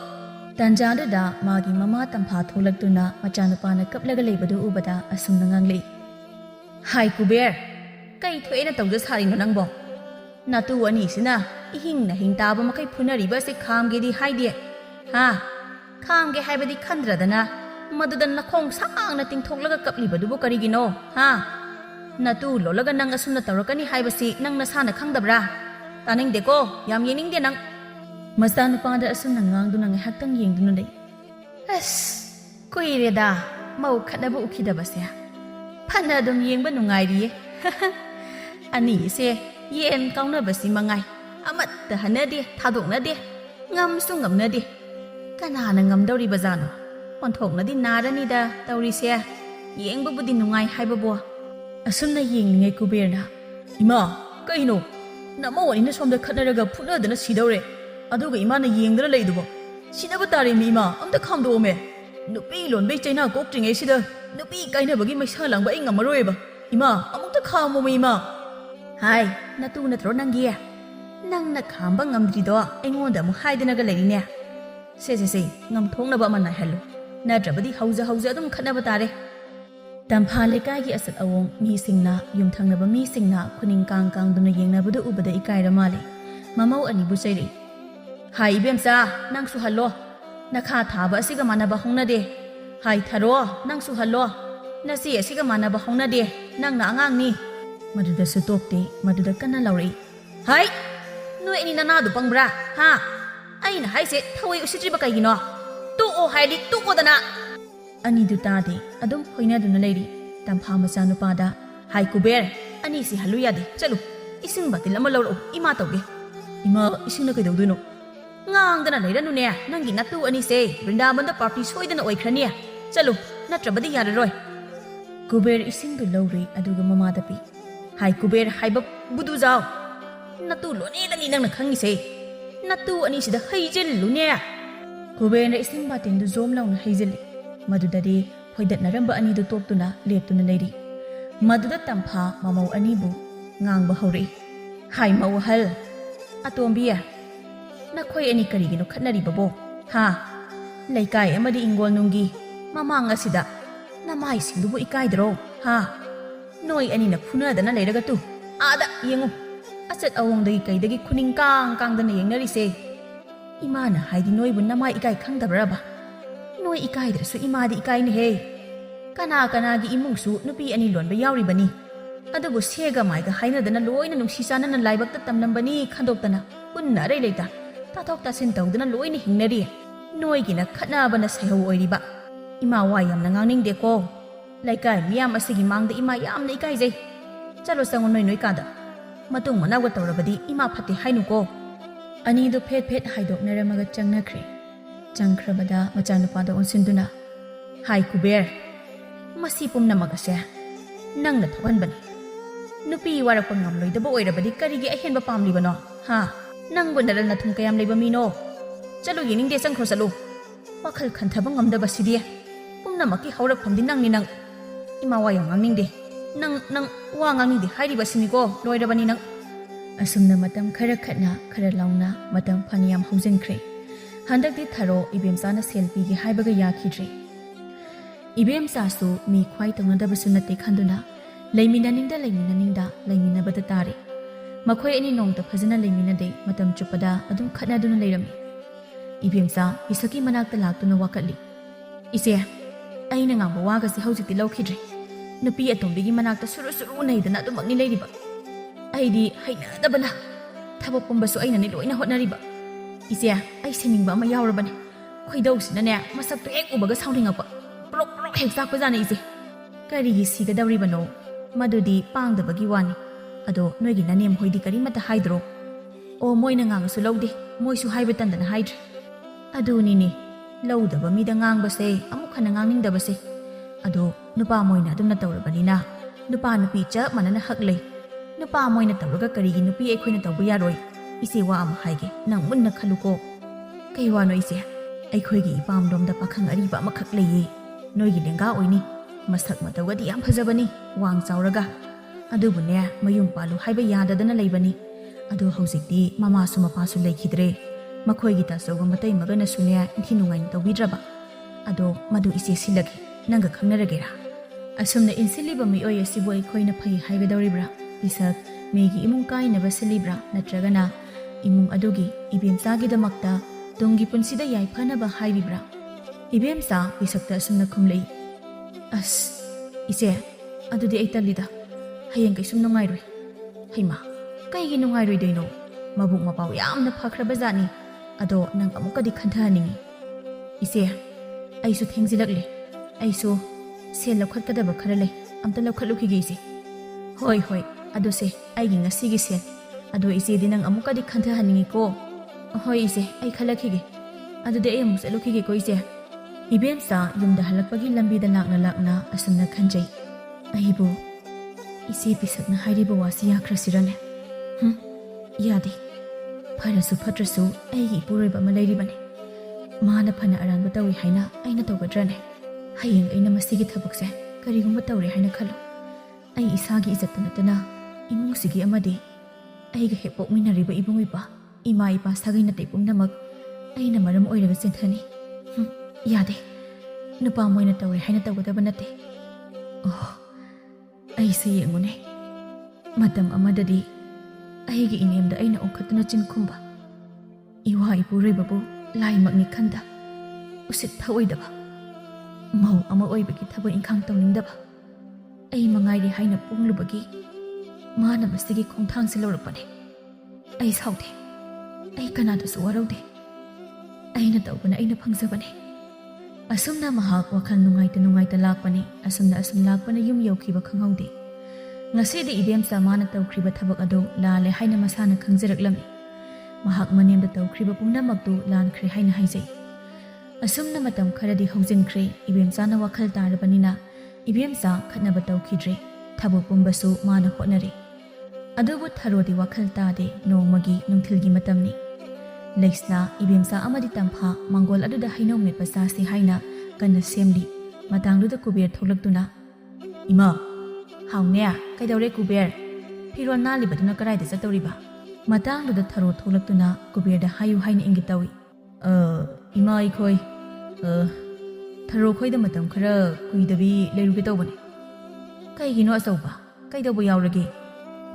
ꯇꯥꯟꯖꯥꯗꯨꯗ ꯃꯥꯒꯤ ꯃꯃꯥ ꯇꯝꯐꯥ ꯊꯣꯛꯂꯛꯇꯨꯅ ꯃꯆꯥꯅꯨꯄꯥꯅ ꯀꯞꯂꯒ ꯂꯩꯕꯗꯨ ꯎꯕꯗ ꯑꯁꯨꯝꯅ ꯉꯥꯡꯂꯛꯏ. ꯍꯥꯏ ꯀꯨꯕꯦꯔ, ꯀꯩ ꯊꯣꯛꯑꯦꯅ ꯇꯧꯖ ꯁꯥꯔꯤꯅꯣ ꯅꯪꯕꯣ? ꯅꯇꯨ ꯑꯅꯤꯁꯤꯅꯏꯍꯤꯡ ꯅꯍꯤꯡ ꯇꯥꯕ ꯃꯈꯩ ꯐꯨꯅꯔꯤꯕꯁꯤ ꯈꯥꯝꯒꯦꯗꯤ ꯍꯥꯏꯗꯦ ꯍꯥ? ꯈꯥꯝꯒꯦ ꯍꯥꯏꯕꯗꯤ ꯈꯟꯗ꯭ꯔꯗꯅ ꯃꯗꯨꯗ ꯅꯈꯣꯡ ꯁꯥꯡꯅ ꯇꯤꯡꯊꯣꯛꯂꯒ ꯀꯞꯂꯤꯕꯗꯨꯕꯨ ꯀꯔꯤꯒꯤꯅꯣ ꯍꯥ? ꯅꯇꯨ ꯂꯣꯜꯂꯒ ꯅꯪ ꯑꯁꯨꯝꯅ ꯇꯧꯔꯛꯀꯅꯤ ꯍꯥꯏꯕꯁꯤ ꯅꯪ ꯅꯁꯥꯅ ꯈꯪꯗꯕ꯭ꯔꯥ? ꯇꯥꯅꯤꯡꯗꯦꯀꯣ, ꯌꯥꯝ ꯌꯦꯡꯅꯤꯡꯗꯦ ꯅꯪ. ꯃꯆꯥꯅꯨꯄꯥꯗ ꯑꯁꯨꯝꯅ ꯉꯥꯡꯗꯨꯅ ꯉꯥꯏꯍꯥꯛꯇꯪ ꯌꯦꯡꯗꯨꯅ ꯂꯩ. ꯑꯁ, ꯀꯨꯏꯔꯦꯗ ꯃꯧ ꯈꯠꯅꯕ ꯎꯈꯤꯗꯕꯁꯦ. ꯐꯅ ꯑꯗꯨꯝ ꯌꯦꯡꯕ ꯅꯨꯡꯉꯥꯏꯔꯤꯌꯦ. ꯑꯅꯤꯁꯦ ꯌꯦꯟ ꯀꯥꯎꯅꯕꯁꯤ ꯃꯉꯥꯏ, ꯑꯃꯠꯇ ꯍꯟꯅꯗꯦ, ꯊꯥꯗꯣꯛꯅꯗꯦ, ꯉꯝꯁꯨ ꯉꯝꯅꯗꯦ. ꯀꯅꯥꯅ ꯉꯝꯗꯧꯔꯤꯕꯖꯥꯠꯅꯣ? ꯑꯣꯟꯊꯣꯛꯅꯗꯤ ꯅꯥꯔꯅꯤꯗ ꯇꯧꯔꯤꯁꯦ. ꯌꯦꯡꯕꯕꯨꯗꯤ ꯅꯨꯡꯉꯥꯏ ꯍꯥꯏꯕꯕꯨ. ꯑꯁꯨꯝꯅ ꯌꯦꯡꯂꯤꯉꯩ ꯀꯨꯕꯦꯔꯅ, ꯏꯃꯥ, ꯀꯩꯅꯣ? ꯅꯃꯧ ꯑꯅꯤꯅ ꯁꯣꯝꯗ ꯈꯠꯅꯔꯒ ꯐꯨꯠꯅꯗꯅ ꯁꯤꯗꯧꯔꯦ, ꯑꯗꯨꯒ ꯏꯃꯥꯅ ꯌꯦꯡꯗꯅ ꯂꯩꯗꯨꯕꯣ. ꯁꯤꯅꯕ ꯇꯥꯔꯦꯃꯤ ꯏꯃꯥ, ꯑꯝꯇ ꯈꯥꯝꯗꯣꯛꯑꯣꯃꯦ. ꯅꯨꯄꯤ ꯂꯣꯟꯕꯩ ꯆꯩꯅꯥ ꯀꯣꯛꯇ꯭ꯔꯤꯉꯩꯁꯤꯗ ꯅꯨꯄꯤ ꯀꯥꯏꯅꯕꯒꯤ ꯃꯩꯁꯥ ꯂꯥꯡꯕ ꯑꯩ ꯉꯝꯃꯔꯣꯏꯕ. ꯏꯃꯥ, ꯑꯃꯨꯛꯇ ꯈꯥꯝꯃꯣꯃꯦ ꯏꯃꯥ. Hai, natu natro nangi. Nangna khamba ngamdrido aingonda mu haidanaga leirine. Se ngamthongnaba manai halu. Natrabadi hauza adum khatnaba tare. Tampha lekaigi asat awong mi singna yumthangnaba mi singna khuning kang duna yengnabadu ubada ikaira male. Mamau ani bu sairi. Hai ibemsa nang su hallo. Nakha thaba asiga manaba hongnade. Hai tharo nang su hallo. Nasi asiga manaba hongnade. Nang na angang ni. Maduda su tokte maduda kana lauri. Hai noi ni nana du pangbra ha. Aina haise thawai usitriba kaigino. Tu o haidi tu ko dana. Ani du tade adum khoina duna leiri. Tampha macha nupada. Hai kuber ani si halu yade. Chalu. Ising batil ama lauro ima tawge. Ima ising na kaidawduino. Ngang dana leiranu ne nangi natu ani se Vrindavan party soidana oikhrani. Chalu natrabadi yararoi. Kuber ising du lauri aduga mama da pi. Hai kuber haiba budu jaw. Natu lone dani nang na khangi se. Natu ani sida haijel lune. Kuber na ising batin du zom launa haijel. Madudadi hoidat naramba ani du toptuna leptuna leiri. Maduda tampha mamau ani bu ngang ba hori. Hai mau hal. Atombiya. Nakhoi ani karigino khatnari babo. Ha. Laikai amadi ingol nungi. Mamang asida. Namai singdubu ikaidro. Ha. Noi ani na khuna dana leiraga tu. Ada yengu. Asat awong dagi kaidagi khuning kang dana yengnari se. Imana haidi noi bu namai ikai khangdabraba. Noi ikaidrasu imadi ikai ni he. Kana gi imungsu nupi ani lonba yauri bani. Adabu sega maiga haina dana loina nungsi sana na laibakta tamnambani khandoktana. Punna rei leita. Tatok tasin tawdana loina hingnari. Noi gina khatna bana sayaw oiriba. Ima wa yamna ngangning de ko. Laikai miyam asigi mangda ima yamna ikai jay. Chalo sangon noi kada. Matung manawga tawrabadi ima phate hainu ko. Ani do phet haidok naramaga changnakre. Changkrabada machanupada onsinduna. Hai kuber. Masi pumna magase. Nang na thawan bani. Nupi warakpa ngamloidaba oirabadi karigi ahenba pamlibano. Ha. Nang bundaral na thum kayam leiba mino. Chalo yening de sangkhro salu. Wakhal khanthaba ngamdaba sidia. Pumna maki haurak phamdi nang ni nang. Ima wa yang ngangning de. Nang wa ngangning de hairiba siniko loirabani nang. Asumna matam khara khatna khara launa matam phaniyam haujinkre. Handakti tharo ibemsana selfie gi haibaga yakhidri. Ibemsa su mi khwai tawngadabasu natte khanduna leiminaningda leiminabada tare. Makhoi ani nongta phajana leiminade matam chupada adum khatnaduna leirami. Ibemsa isaki manakta laktuna wakatli. Ise aina ngamba wagasi haujikti lawkhidri. Nupi atombigi manakta suru naidana adumakni leiriba. Aidi hainadabana thabak pumbasu aina ni loina hotnariba. Ise ai seningba ama yaurabane. Khoidausinane masaktu ek ubaga sauningakpa. Prok hek sakpajana ise. Karigi sigadawribano madudi pangdabagi wani. Ado noigi nanem hoidi karimata haidro. O moina ngangasu lawde moisu haibatandana haidre. Adu nini lawdaba mida ngangbase amukhana ngangningdabase. Ado nupa moina adumna tawrabanina. Nupa nupi chap manana haklei. Nupa moina tawraga karigi nupi ekhoina tawbu yaroi. Ise wa ama haige nang munna khaluko. Kai wano ise aikhoigi ipamdomda pakhang ariba amakhak leiye. Noigi lenga oini. Masak matawgadi yam phajabani wang chawraga. Adubune mayum palu haiba yadadana leibani. Adu haujikti mamasu mapasu leikhidre. Makhoigi tasoga matai magana sunya inthinungain tawbidraba. Ado madu ise silagi nanga khangnaragera. Asumna insiliba mioi asibo aikhoina phai haibadawribra. Isak megi imung kainaba silibra natragana imung adugi ibemsagi-damakta tunggi punsida yaiphanaba hairibra. Ibemsa isakta asumna khumlei. As ise adudi ai talida. Hayang kaisum nungairoi. Haima kaigi nungairoidoino. Mabuk mapaw yamna phakrabajani. Ado nang amukadi khanthaningi. Ise aisu thengzilakle. Aisu sel lawkhatkadaba khara lei. Amta lawkhatlukige ise. Hoi ado se aigi ngasigi sel. Ado ise di nang amukadi khanthaningi ko. Hoi ise ai khalakhige. Ado de ai amus alukige ko ise. Ibemsa yumda halakpagi lambida lakna asumna khanjai. Aibu ise pisakna hairiba wasi yakhrasirane. Yadi. Pharasu phatrasu aigi ipuroiba ma leiribane. Mana phana aranba tawi haina aina tawgadrane. Hayeng aina masigi thabakse karigumba tawre haina khalo. Ai isagi izzatna natana ꯏꯃꯨꯡꯁꯤꯒꯤ ꯑꯃꯗꯤ ꯑꯩꯒ ꯍꯦꯛ ꯄꯣꯛꯃꯤꯟꯅꯔꯤꯕ ꯏꯕꯨꯡ ꯏꯄꯥ ꯏꯃꯥ ꯏꯄꯥ ꯁꯥꯒꯩ ꯅꯥꯇꯩ ꯄꯨꯝꯅꯃꯛ ꯑꯩꯅ ꯃꯔꯝ ꯑꯣꯏꯔꯒ ꯆꯦꯟꯊꯅꯤ. ꯌꯥꯗꯦ. ꯅꯨꯄꯥ ꯃꯣꯏꯅ ꯇꯧꯔꯦ ꯍꯥꯏꯅ ꯇꯧꯒꯗꯕ ꯅꯠꯇꯦ. ꯑꯣ, ꯑꯩꯁꯦ ꯌꯦꯡꯉꯨꯅꯦ. ꯃꯇꯝ ꯑꯃꯗꯗꯤ ꯑꯩꯒꯤ ꯏꯅꯦꯝꯗ ꯑꯩꯅ ꯑꯣꯟꯈꯠꯇꯨꯅ ꯆꯤꯟ ꯈꯨꯝꯕ, ꯏꯋꯥ ꯏꯄꯨꯔꯣꯏꯕꯕꯨ ꯂꯥꯏꯃꯛꯅꯤ ꯈꯟꯗ, ꯎꯁꯤꯠ ꯊꯑꯣꯏꯗꯕ, ꯃꯧ ꯑꯃ ꯑꯣꯏꯕꯒꯤ ꯊꯕꯛ ꯏꯪꯈꯥꯡ ꯇꯧꯅꯤꯡꯗꯕ ꯑꯩ ꯃꯉꯥꯏꯔꯦ ꯍꯥꯏꯅ ꯄꯣꯡꯂꯨꯕꯒꯤ ꯃꯥꯅ ꯃꯁꯤꯒꯤ ꯈꯣꯡꯊꯥꯡꯁꯦ ꯂꯧꯔꯛꯄꯅꯦ. ꯑꯩ ꯁꯥꯎꯗꯦ. ꯑꯩ ꯀꯅꯥꯗꯁꯨ ꯋꯥꯔꯧꯗꯦ. ꯑꯩꯅ ꯇꯧꯕꯅ ꯑꯩꯅ ꯐꯪꯖꯕꯅꯦ. ꯑꯁꯨꯝꯅ ꯃꯍꯥꯛ ꯋꯥꯈꯜ ꯅꯨꯡꯉꯥꯏꯇ ꯂꯥꯛꯄꯅꯤ. ꯑꯁꯨꯝꯅ ꯂꯥꯛꯄꯅ ꯌꯨꯝ ꯌꯧꯈꯤꯕ ꯈꯪꯍꯧꯗꯦ. ꯉꯁꯤꯗꯤ ꯏꯕꯦꯝꯆꯥ ꯃꯥꯅ ꯇꯧꯈ꯭ꯔꯤꯕ ꯊꯕꯛ ꯑꯗꯨ ꯂꯥꯜꯂꯦ ꯍꯥꯏꯅ ꯃꯁꯥꯅ ꯈꯪꯖꯔꯛꯂꯝꯃꯤ. ꯃꯍꯥꯛ ꯃꯅꯦꯝꯗ ꯇꯧꯈ꯭ꯔꯤꯕ ꯄꯨꯝꯅꯃꯛꯇꯨ ꯂꯥꯟꯈ꯭ꯔꯦ ꯍꯥꯏꯅ ꯍꯥꯏꯖꯩ. ꯑꯁꯨꯝꯅ ꯃꯇꯝ ꯈꯔꯗꯤ ꯍꯧꯖꯤꯟꯈ꯭ꯔꯦ. ꯏꯕꯦꯝꯆꯥꯅ ꯋꯥꯈꯜ ꯇꯥꯔꯕꯅꯤꯅ ꯏꯕꯦꯝꯆꯥ ꯈꯠꯅꯕ ꯇꯧꯈꯤꯗ꯭ꯔꯦ. ꯊꯕꯛ ꯄꯨꯝꯕꯁꯨ ꯃꯥꯅ ꯍꯣꯠꯅꯔꯤ. ꯑꯗꯨꯕꯨ ꯊꯔꯣꯗꯤ ꯋꯥꯈꯜ ꯇꯥꯗꯦ. ꯅꯣꯡꯃꯒꯤ ꯅꯨꯡꯊꯤꯜꯒꯤ ꯃꯇꯝꯅꯤ. ꯂꯩꯁꯅꯥ, ꯏꯕꯦꯝꯆꯥ ꯑꯃꯗꯤ ꯇꯝꯐꯥ ꯃꯥꯡꯒꯣꯜ ꯑꯗꯨꯗ ꯍꯩꯅꯧ ꯃꯦꯠꯄ ꯆꯥꯁꯤ ꯍꯥꯏꯅ ꯀꯟꯅ ꯁꯦꯝꯂꯤ. ꯃꯇꯥꯡꯗꯨꯗ ꯀꯨꯕꯦꯔ ꯊꯣꯛꯂꯛꯇꯨꯅ, ꯏꯃꯥ, ꯍꯥꯎꯅꯦ, ꯀꯩꯗꯧꯔꯦ ꯀꯨꯕꯦꯔ? ꯐꯤꯔꯣꯜ ꯅꯥꯜꯂꯤꯕꯗꯨꯅ ꯀꯗꯥꯏꯗ ꯆꯠꯇꯧꯔꯤꯕ? ꯃꯇꯥꯡꯗꯨꯗ ꯊꯔꯣ ꯊꯣꯛꯂꯛꯇꯨꯅ ꯀꯨꯕꯦꯔꯗ ꯍꯥꯏꯌꯨ ꯍꯥꯏꯅ ꯏꯪꯒꯤꯠ ꯇꯧꯏ. ꯏꯃꯥ ꯑꯩꯈꯣꯏ ꯊꯔꯣ ꯈꯣꯏꯗ ꯃꯇꯝ ꯈꯔ ꯀꯨꯏꯗꯕꯤ ꯂꯩꯔꯨꯒꯦ ꯇꯧꯕꯅꯦ. ꯀꯩꯒꯤꯅꯣ ꯑꯆꯧꯕ? ꯀꯩꯗꯧꯕ ꯌꯥꯎꯔꯒꯦ?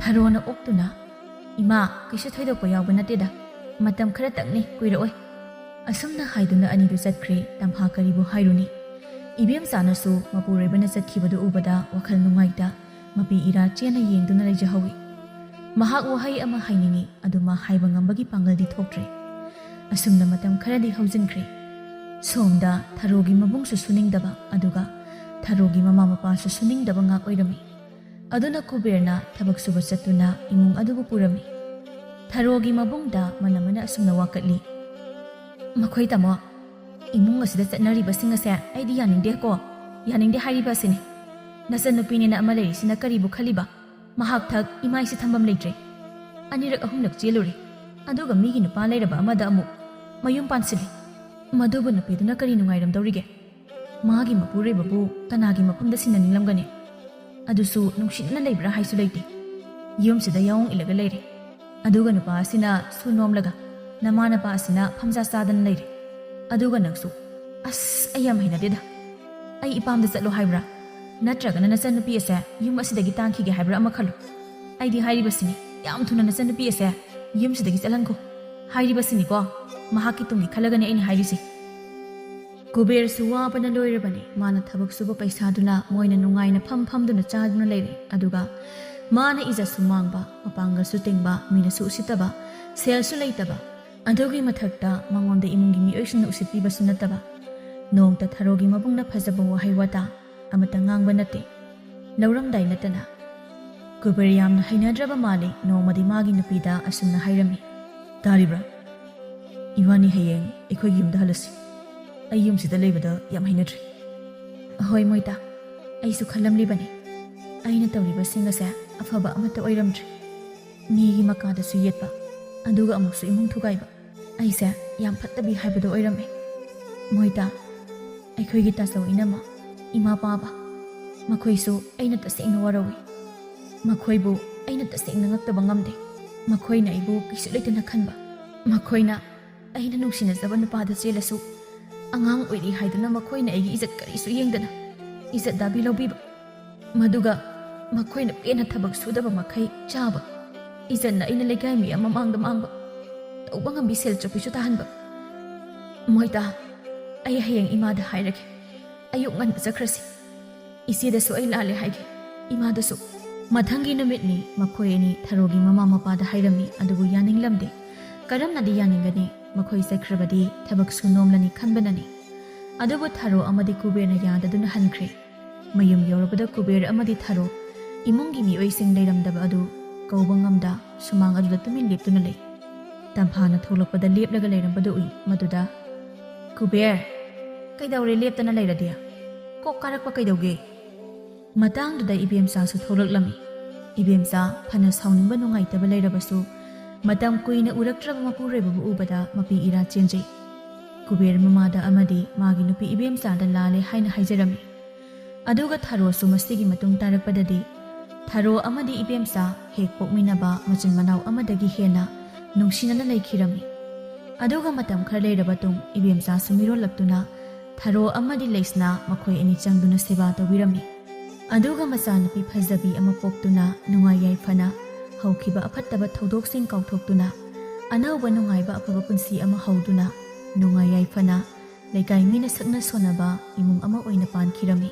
ꯊꯔꯣꯅ ꯑꯣꯛꯇꯨꯅ, ꯏꯃꯥ, ꯀꯩꯁꯨ ꯊꯣꯏꯗꯣꯛꯄ ꯌꯥꯎꯕ ꯅꯠꯇꯦꯗ. ꯃꯇꯝ ꯈꯔꯇꯪꯅꯤ, ꯀꯨꯏꯔꯛꯑꯣꯏ. ꯑꯁꯨꯝꯅ ꯍꯥꯏꯗꯨꯅ ꯑꯅꯤꯗꯨ ꯆꯠꯈ꯭ꯔꯦ. ꯇꯝꯐꯥ ꯀꯔꯤꯕꯨ ꯍꯥꯏꯔꯨꯅꯤ. ꯏꯕꯦꯝꯆꯥꯅꯁꯨ ꯃꯄꯨꯔꯣꯏꯕꯅ ꯆꯠꯈꯤꯕꯗꯨ ꯎꯕꯗ ꯋꯥꯈꯜ ꯅꯨꯡꯉꯥꯏꯇ ꯃꯄꯤ ꯏꯔꯥ ꯆꯦꯟꯅ ꯌꯦꯡꯗꯨꯅ ꯂꯩꯖꯍꯧꯏ. ꯃꯍꯥꯛ ꯋꯥꯍꯩ ꯑꯃ ꯍꯥꯏꯅꯤꯡꯏ, ꯑꯗꯨ ꯃꯥ ꯍꯥꯏꯕ ꯉꯝꯕꯒꯤ ꯄꯥꯡꯒꯜꯗꯤ ꯊꯣꯛꯇ꯭ꯔꯦ. ꯑꯁꯨꯝꯅ ꯃꯇꯝ ꯈꯔꯗꯤ ꯍꯧꯖꯤꯟꯈ꯭ꯔꯦ. ꯁꯣꯝꯗ ꯊꯔꯣꯒꯤ ꯃꯕꯨꯡꯁꯨ ꯁꯨꯅꯤꯡꯗꯕ, ꯑꯗꯨꯒ ꯊꯔꯣꯒꯤ ꯃꯃꯥ ꯃꯄꯥꯁꯨ ꯁꯨꯅꯤꯡꯗꯕ ꯉꯥꯛ ꯑꯣꯏꯔꯝꯃꯤ. ꯑꯗꯨꯅ ꯀꯨꯕꯦꯔꯅ ꯊꯕꯛ ꯁꯨꯕ ꯆꯠꯇꯨꯅ ꯏꯃꯨꯡ ꯑꯗꯨꯕꯨ ꯄꯨꯔꯝꯃꯤ. ꯊꯔꯣꯒꯤ ꯃꯕꯨꯡꯗ ꯃꯅꯝꯅ ꯑꯁꯨꯝꯅ ꯋꯥꯀꯠꯂꯤ. ꯃꯈꯣꯏ ꯇꯥꯃꯣ, ꯏꯃꯨꯡ ꯑꯁꯤꯗ ꯆꯠꯅꯔꯤꯕꯁꯤꯡ ꯑꯁꯦ ꯑꯩꯗꯤ ꯌꯥꯅꯤꯡꯗꯦꯀꯣ. ꯌꯥꯅꯤꯡꯗꯦ ꯍꯥꯏꯔꯤꯕ ꯑꯁꯤꯅꯤ. ꯅꯆꯟꯅꯨꯄꯤꯅꯤꯅ ꯑꯃ ꯂꯩꯔꯤꯁꯤꯅ ꯀꯔꯤꯕꯨ ꯈꯜꯂꯤꯕ? ꯃꯍꯥꯛ ꯊꯛ ꯏꯃꯥꯏꯁꯤ ꯊꯝꯐꯝ ꯂꯩꯇ꯭ꯔꯦ. ꯑꯅꯤꯔꯛ ꯑꯍꯨꯝꯂꯛ ꯆꯦꯜꯂꯨꯔꯦ. ꯑꯗꯨꯒ ꯃꯤꯒꯤ ꯅꯨꯄꯥ ꯂꯩꯔꯕ ꯑꯃꯗ ꯑꯃꯨꯛ ꯃꯌꯨꯝ パンꯁꯤꯜꯂꯤ. ꯃꯗꯨꯕꯨ ꯅꯨꯄꯤꯗꯨꯅ ꯀꯔꯤ ꯅꯨꯡꯉꯥꯏꯔꯝꯗꯧꯔꯤꯒꯦ? ꯃꯥꯒꯤ ꯃꯄꯨꯔꯣꯏꯕꯕꯨ ꯀꯅꯥꯒꯤ ꯃꯐꯝꯗ ꯁꯤꯟꯅꯅꯤꯡꯂꯝꯒꯅꯤ? ꯑꯗꯨꯁꯨ ꯅꯨꯡꯁꯤꯅꯅ ꯂꯩꯕ꯭ꯔꯥ ꯍꯥꯏꯁꯨ ꯂꯩꯇꯦ. ꯌꯨꯝꯁꯤꯗ ꯌꯥꯎꯡ ꯏꯜꯂꯒ ꯂꯩꯔꯦ. ꯑꯗꯨꯒ ꯅꯨꯄꯥ ꯑꯁꯤꯅ ꯁꯨ ꯅꯣꯝꯂꯒ ꯅꯃꯥ ꯅꯄꯥ ꯑꯁꯤꯅ ꯐꯝꯖꯥ ꯆꯥꯗꯅ ꯂꯩꯔꯦ. ꯑꯗꯨꯒ ꯅꯪꯁꯨ, ꯑꯁ, ꯑꯩ ꯌꯥꯝ ꯍꯩꯅꯗꯦꯗ. ꯑꯩ ꯏꯄꯥꯝꯗ ꯆꯠꯂꯣ ꯍꯥꯏꯕ꯭ꯔꯥ? ꯅꯠꯇ꯭ꯔꯒꯅ ꯅꯆꯟꯅꯨꯄꯤ ꯑꯁꯦ ꯌꯨꯝ ꯑꯁꯤꯗꯒꯤ ꯇꯥꯟꯈꯤꯒꯦ ꯍꯥꯏꯕ꯭ꯔꯥ ꯑꯃ ꯈꯜꯂꯨ. ꯑꯩꯗꯤ ꯍꯥꯏꯔꯤꯕꯁꯤꯅꯤ, ꯌꯥꯝ ꯊꯨꯅ ꯅꯆꯟꯅꯨꯄꯤ ꯑꯁꯦ ꯌꯨꯝꯁꯤꯗꯒꯤ ꯆꯠꯍꯟꯈꯣ. ꯍꯥꯏꯔꯤꯕꯁꯤꯅꯤꯀꯣ, ꯃꯍꯥꯛꯀꯤ ꯇꯨꯡꯒꯤ ꯈꯜꯂꯒꯅꯤ ꯑꯩꯅ ꯍꯥꯏꯔꯤꯁꯤ. ꯀꯨꯕꯦꯔꯁꯨ ꯋꯥꯕꯅ ꯂꯣꯏꯔꯕꯅꯤ. ꯃꯥꯅ ꯊꯕꯛ ꯁꯨꯕ ꯄꯩꯁꯥꯗꯨꯅ ꯃꯣꯏꯅ ꯅꯨꯡꯉꯥꯏꯅ ꯐꯝꯗꯨꯅ ꯆꯥꯗꯨꯅ ꯂꯩꯔꯦ. ꯑꯗꯨꯒ ꯃꯥꯅ ꯏꯖꯠꯁꯨ ꯃꯥꯡꯕ, ꯃꯄꯥꯡꯒꯜꯁꯨ ꯇꯤꯡꯕ, ꯃꯤꯅꯁꯨ ꯎꯁꯤꯠꯇꯕ, ꯁꯦꯜꯁꯨ ꯂꯩꯇꯕ. ꯑꯗꯨꯒꯤ ꯃꯊꯛꯇ ꯃꯉꯣꯟꯗ ꯏꯃꯨꯡꯒꯤ ꯃꯤꯑꯣꯏꯁꯤꯡꯅ ꯎꯁꯤꯠꯄꯤꯕꯁꯨ ꯅꯠꯇꯕ. ꯅꯣꯡꯇ ꯊꯔꯣꯒꯤ ꯃꯕꯨꯡꯅ ꯐꯖꯕ ꯋꯥꯍꯩ ꯋꯥꯇꯥ ꯑꯃꯇ ꯉꯥꯡꯕ ꯅꯠꯇꯦ. ꯂꯧꯔꯝꯗꯥꯏ ꯅꯠꯇꯅ. ꯀꯨꯕꯦꯔ ꯌꯥꯝꯅ ꯍꯩꯅꯗ꯭ꯔꯕ ꯃꯥꯜꯂꯤ. ꯅꯣꯡꯃꯗꯤ ꯃꯥꯒꯤ ꯅꯨꯄꯤꯗ ꯑꯁꯨꯝꯅ ꯍꯥꯏꯔꯝꯃꯤ. ꯇꯥꯔꯤꯕ꯭ꯔꯥ? ꯏꯕꯥꯅꯤ ꯍꯌꯦꯡ ꯑꯩꯈꯣꯏꯒꯤ ꯌꯨꯝꯗ ꯍꯜꯂꯁꯤ. ꯑꯩ ꯌꯨꯝꯁꯤꯗ ꯂꯩꯕꯗ ꯌꯥꯝ ꯍꯩꯅꯗ꯭ꯔꯤ. ꯍꯣꯏ ꯃꯣꯏꯇꯥ, ꯑꯩꯁꯨ ꯈꯜꯂꯝꯂꯤꯕꯅꯤ. ꯑꯩꯅ ꯇꯧꯔꯤꯕꯁꯤꯡ ꯑꯁꯦ ꯑꯐꯕ ꯑꯃꯠꯇ ꯑꯣꯏꯔꯝꯗ꯭ꯔꯤ. ꯃꯤꯒꯤ ꯃꯀꯥꯗꯁꯨ ꯌꯦꯠꯄ, ꯑꯗꯨꯒ ꯑꯃꯨꯛꯁꯨ ꯏꯃꯨꯡ ꯊꯨꯒꯥꯏꯕ. ꯑꯩꯁꯦ ꯌꯥꯝ ꯐꯠꯇꯕꯤ ꯍꯥꯏꯕꯗꯣ ꯑꯣꯏꯔꯝꯃꯦ. ꯃꯣꯏꯇꯥ, ꯑꯩꯈꯣꯏꯒꯤ ꯇꯥꯆꯧ ꯏꯅꯝꯃ, ꯏꯃꯥ ꯄꯥꯕ, ꯃꯈꯣꯏꯁꯨ ꯑꯩꯅ ꯇꯁꯦꯡꯅ ꯋꯥꯔꯧꯏ. ꯃꯈꯣꯏꯕꯨ ꯑꯩꯅ ꯇꯁꯦꯡꯅ ꯉꯛꯇꯕ ꯉꯝꯗꯦ. ꯃꯈꯣꯏꯅ ꯑꯩꯕꯨ ꯀꯩꯁꯨ ꯂꯩꯇꯅ ꯈꯟꯕ. ꯃꯈꯣꯏꯅ ꯑꯩꯅ ꯅꯨꯡꯁꯤꯅꯖꯕ ꯅꯨꯄꯥꯗ ꯆꯦꯜꯂꯁꯨ ꯑꯉꯥꯡ ꯑꯣꯏꯔꯤ ꯍꯥꯏꯗꯨꯅ ꯃꯈꯣꯏꯅ ꯑꯩꯒꯤ ꯏꯖꯠ ꯀꯔꯤꯁꯨ ꯌꯦꯡꯗꯅ ꯏꯖꯠ ꯗꯥꯕꯤ ꯂꯧꯕꯤꯕ. ꯃꯗꯨꯒ ꯃꯈꯣꯏꯅ ꯄꯦꯟꯅ ꯊꯕꯛ ꯁꯨꯗꯕ ꯃꯈꯩ ꯆꯥꯕ. ꯏꯖꯠꯅ ꯑꯩꯅ ꯂꯩꯀꯥꯏ ꯃꯤꯌꯥꯝ ꯃꯃꯥꯡꯗ ꯃꯥꯡꯕ. ꯇꯧꯕ ꯉꯝꯕꯤ ꯁꯦꯜ ꯆꯣꯞꯄꯤꯁꯨ ꯇꯥꯍꯟꯕ. ꯃꯣꯏꯇꯥ, ꯑꯩ ꯍꯌꯦꯡ ꯏꯃꯥꯗ ꯍꯥꯏꯔꯒꯦ. ꯑꯌꯨꯛ ꯉꯟꯅ ꯆꯠꯈ꯭ꯔꯁꯤ. ꯏꯆꯦꯗꯁꯨ ꯑꯩ ꯂꯥꯜꯂꯦ ꯍꯥꯏꯒꯦ, ꯏꯃꯥꯗꯁꯨ. ꯃꯊꯪꯒꯤ ꯅꯨꯃꯤꯠꯅꯤ. ꯃꯈꯣꯏ ꯑꯅꯤ ꯊꯔꯣꯒꯤ ꯃꯃꯥ ꯃꯄꯥꯗ ꯍꯥꯏꯔꯝꯃꯤ. ꯑꯗꯨꯕꯨ ꯌꯥꯅꯤꯡꯂꯝꯗꯦ. ꯀꯔꯝꯅꯗꯤ ꯌꯥꯅꯤꯡꯒꯅꯤ? ꯃꯈꯣꯏ ꯆꯠꯈ꯭ꯔꯕꯗꯤ ꯊꯕꯛꯁꯨ ꯅꯣꯝꯂꯅꯤ ꯈꯟꯕꯅꯅꯤ. ꯑꯗꯨꯕꯨ ꯊꯔꯣ ꯑꯃꯗꯤ ꯀꯨꯕꯦꯔꯅ ꯌꯥꯗꯗꯨꯅ ꯍꯟꯈ꯭ꯔꯦ. ꯃꯌꯨꯝ ꯌꯧꯔꯕꯗ ꯀꯨꯕꯦꯔ ꯑꯃꯗꯤ ꯊꯔꯣ ꯏꯃꯨꯡꯒꯤ ꯃꯤꯑꯣꯏꯁꯤꯡ ꯂꯩꯔꯝꯗꯕ ꯑꯗꯨ ꯀꯧꯕ ꯉꯝꯗ ꯁꯨꯃꯥꯡ ꯑꯗꯨꯗ ꯇꯨꯃꯤꯟ ꯂꯦꯞꯇꯨꯅ ꯂꯩ. ꯇꯝꯐꯥꯅ ꯊꯣꯛꯂꯛꯄꯗ ꯂꯦꯞꯂꯒ ꯂꯩꯔꯝꯕꯗꯨ ꯎꯏ. ꯃꯗꯨꯗ, ꯀꯨꯕꯦꯔ, ꯀꯩꯗꯧꯔꯦ ꯂꯦꯞꯇꯅ ꯂꯩꯔꯗꯤ? ꯀꯣꯛ ꯀꯥꯔꯛꯄ ꯀꯩꯗꯧꯒꯦ? ꯃꯇꯥꯡꯗꯨꯗ ꯏꯕꯦꯝꯆꯥꯁꯨ ꯊꯣꯛꯂꯛꯂꯝꯃꯤ. ꯏꯕꯦꯝꯆꯥ ꯐꯅ ꯁꯥꯎꯅꯤꯡꯕ ꯅꯨꯡꯉꯥꯏꯇꯕ ꯂꯩꯔꯕꯁꯨ ꯃꯇꯝ ꯀꯨꯏꯅ ꯎꯔꯛꯇ꯭ꯔꯕ ꯃꯄꯨꯔꯣꯏꯕꯕꯨ ꯎꯕꯗ ꯃꯄꯤ ꯏꯔꯥ ꯆꯦꯟꯖꯩ. ꯀꯨꯕꯦꯔ ꯃꯃꯥꯗ ꯑꯃꯗꯤ ꯃꯥꯒꯤ ꯅꯨꯄꯤ ꯏꯕꯦꯝꯆꯥꯗ ꯂꯥꯜꯂꯦ ꯍꯥꯏꯅ ꯍꯥꯏꯖꯔꯝꯃꯤ. ꯑꯗꯨꯒ ꯊꯔꯣꯁꯨ ꯃꯁꯤꯒꯤ ꯃꯇꯨꯡ ꯇꯥꯔꯛꯄꯗꯗꯤ ꯊꯥꯔꯣ ꯑꯃꯗꯤ ꯏꯕꯦꯝꯆꯥ ꯍꯦꯛ ꯄꯣꯛꯃꯤꯟꯅꯕ ꯃꯆꯤꯟ ꯃꯅꯥꯎ ꯑꯃꯗꯒꯤ ꯍꯦꯟꯅ ꯅꯨꯡꯁꯤꯅꯅ ꯂꯩꯈꯤꯔꯝꯃꯤ꯫ ꯑꯗꯨꯒ ꯃꯇꯝ ꯈꯔ ꯂꯩꯔꯕ ꯃꯇꯨꯡ ꯏꯕꯦꯝꯆꯥꯁꯨ ꯃꯤꯔꯣꯜꯂꯛꯇꯨꯅ ꯊꯥꯔꯣ ꯑꯃꯗꯤ ꯂꯩꯁꯅꯥ ꯃꯈꯣꯏ ꯑꯅꯤ ꯆꯪꯗꯨꯅ ꯁꯦꯕꯥ ꯇꯧꯕꯤꯔꯝꯃꯤ꯫ ꯑꯗꯨꯒ ꯃꯆꯥꯅꯨꯄꯤ ꯐꯖꯕꯤ ꯑꯃ ꯄꯣꯛꯇꯨꯅ ꯅꯨꯡꯉꯥꯏ ꯌꯥꯏꯐꯅ ꯍꯧꯈꯤꯕ ꯑꯐꯠꯇꯕ ꯊꯧꯗꯣꯛꯁꯤꯡ ꯀꯥꯎꯊꯣꯛꯇꯨꯅ ꯑꯅꯧꯕ ꯅꯨꯡꯉꯥꯏꯕ ꯑꯐꯕ ꯄꯨꯟꯁꯤ ꯑꯃ ꯍꯧꯗꯨꯅ ꯅꯨꯡꯉꯥꯏ ꯌꯥꯏꯐꯅ ꯂꯩꯀꯥꯏ ꯃꯤꯅ ꯁꯛꯅ ꯁꯣꯟꯅꯕ ꯏꯃꯨꯡ ꯑꯃ ꯑꯣꯏꯅ ꯄꯥꯟꯈꯤꯔꯝꯃꯤ꯫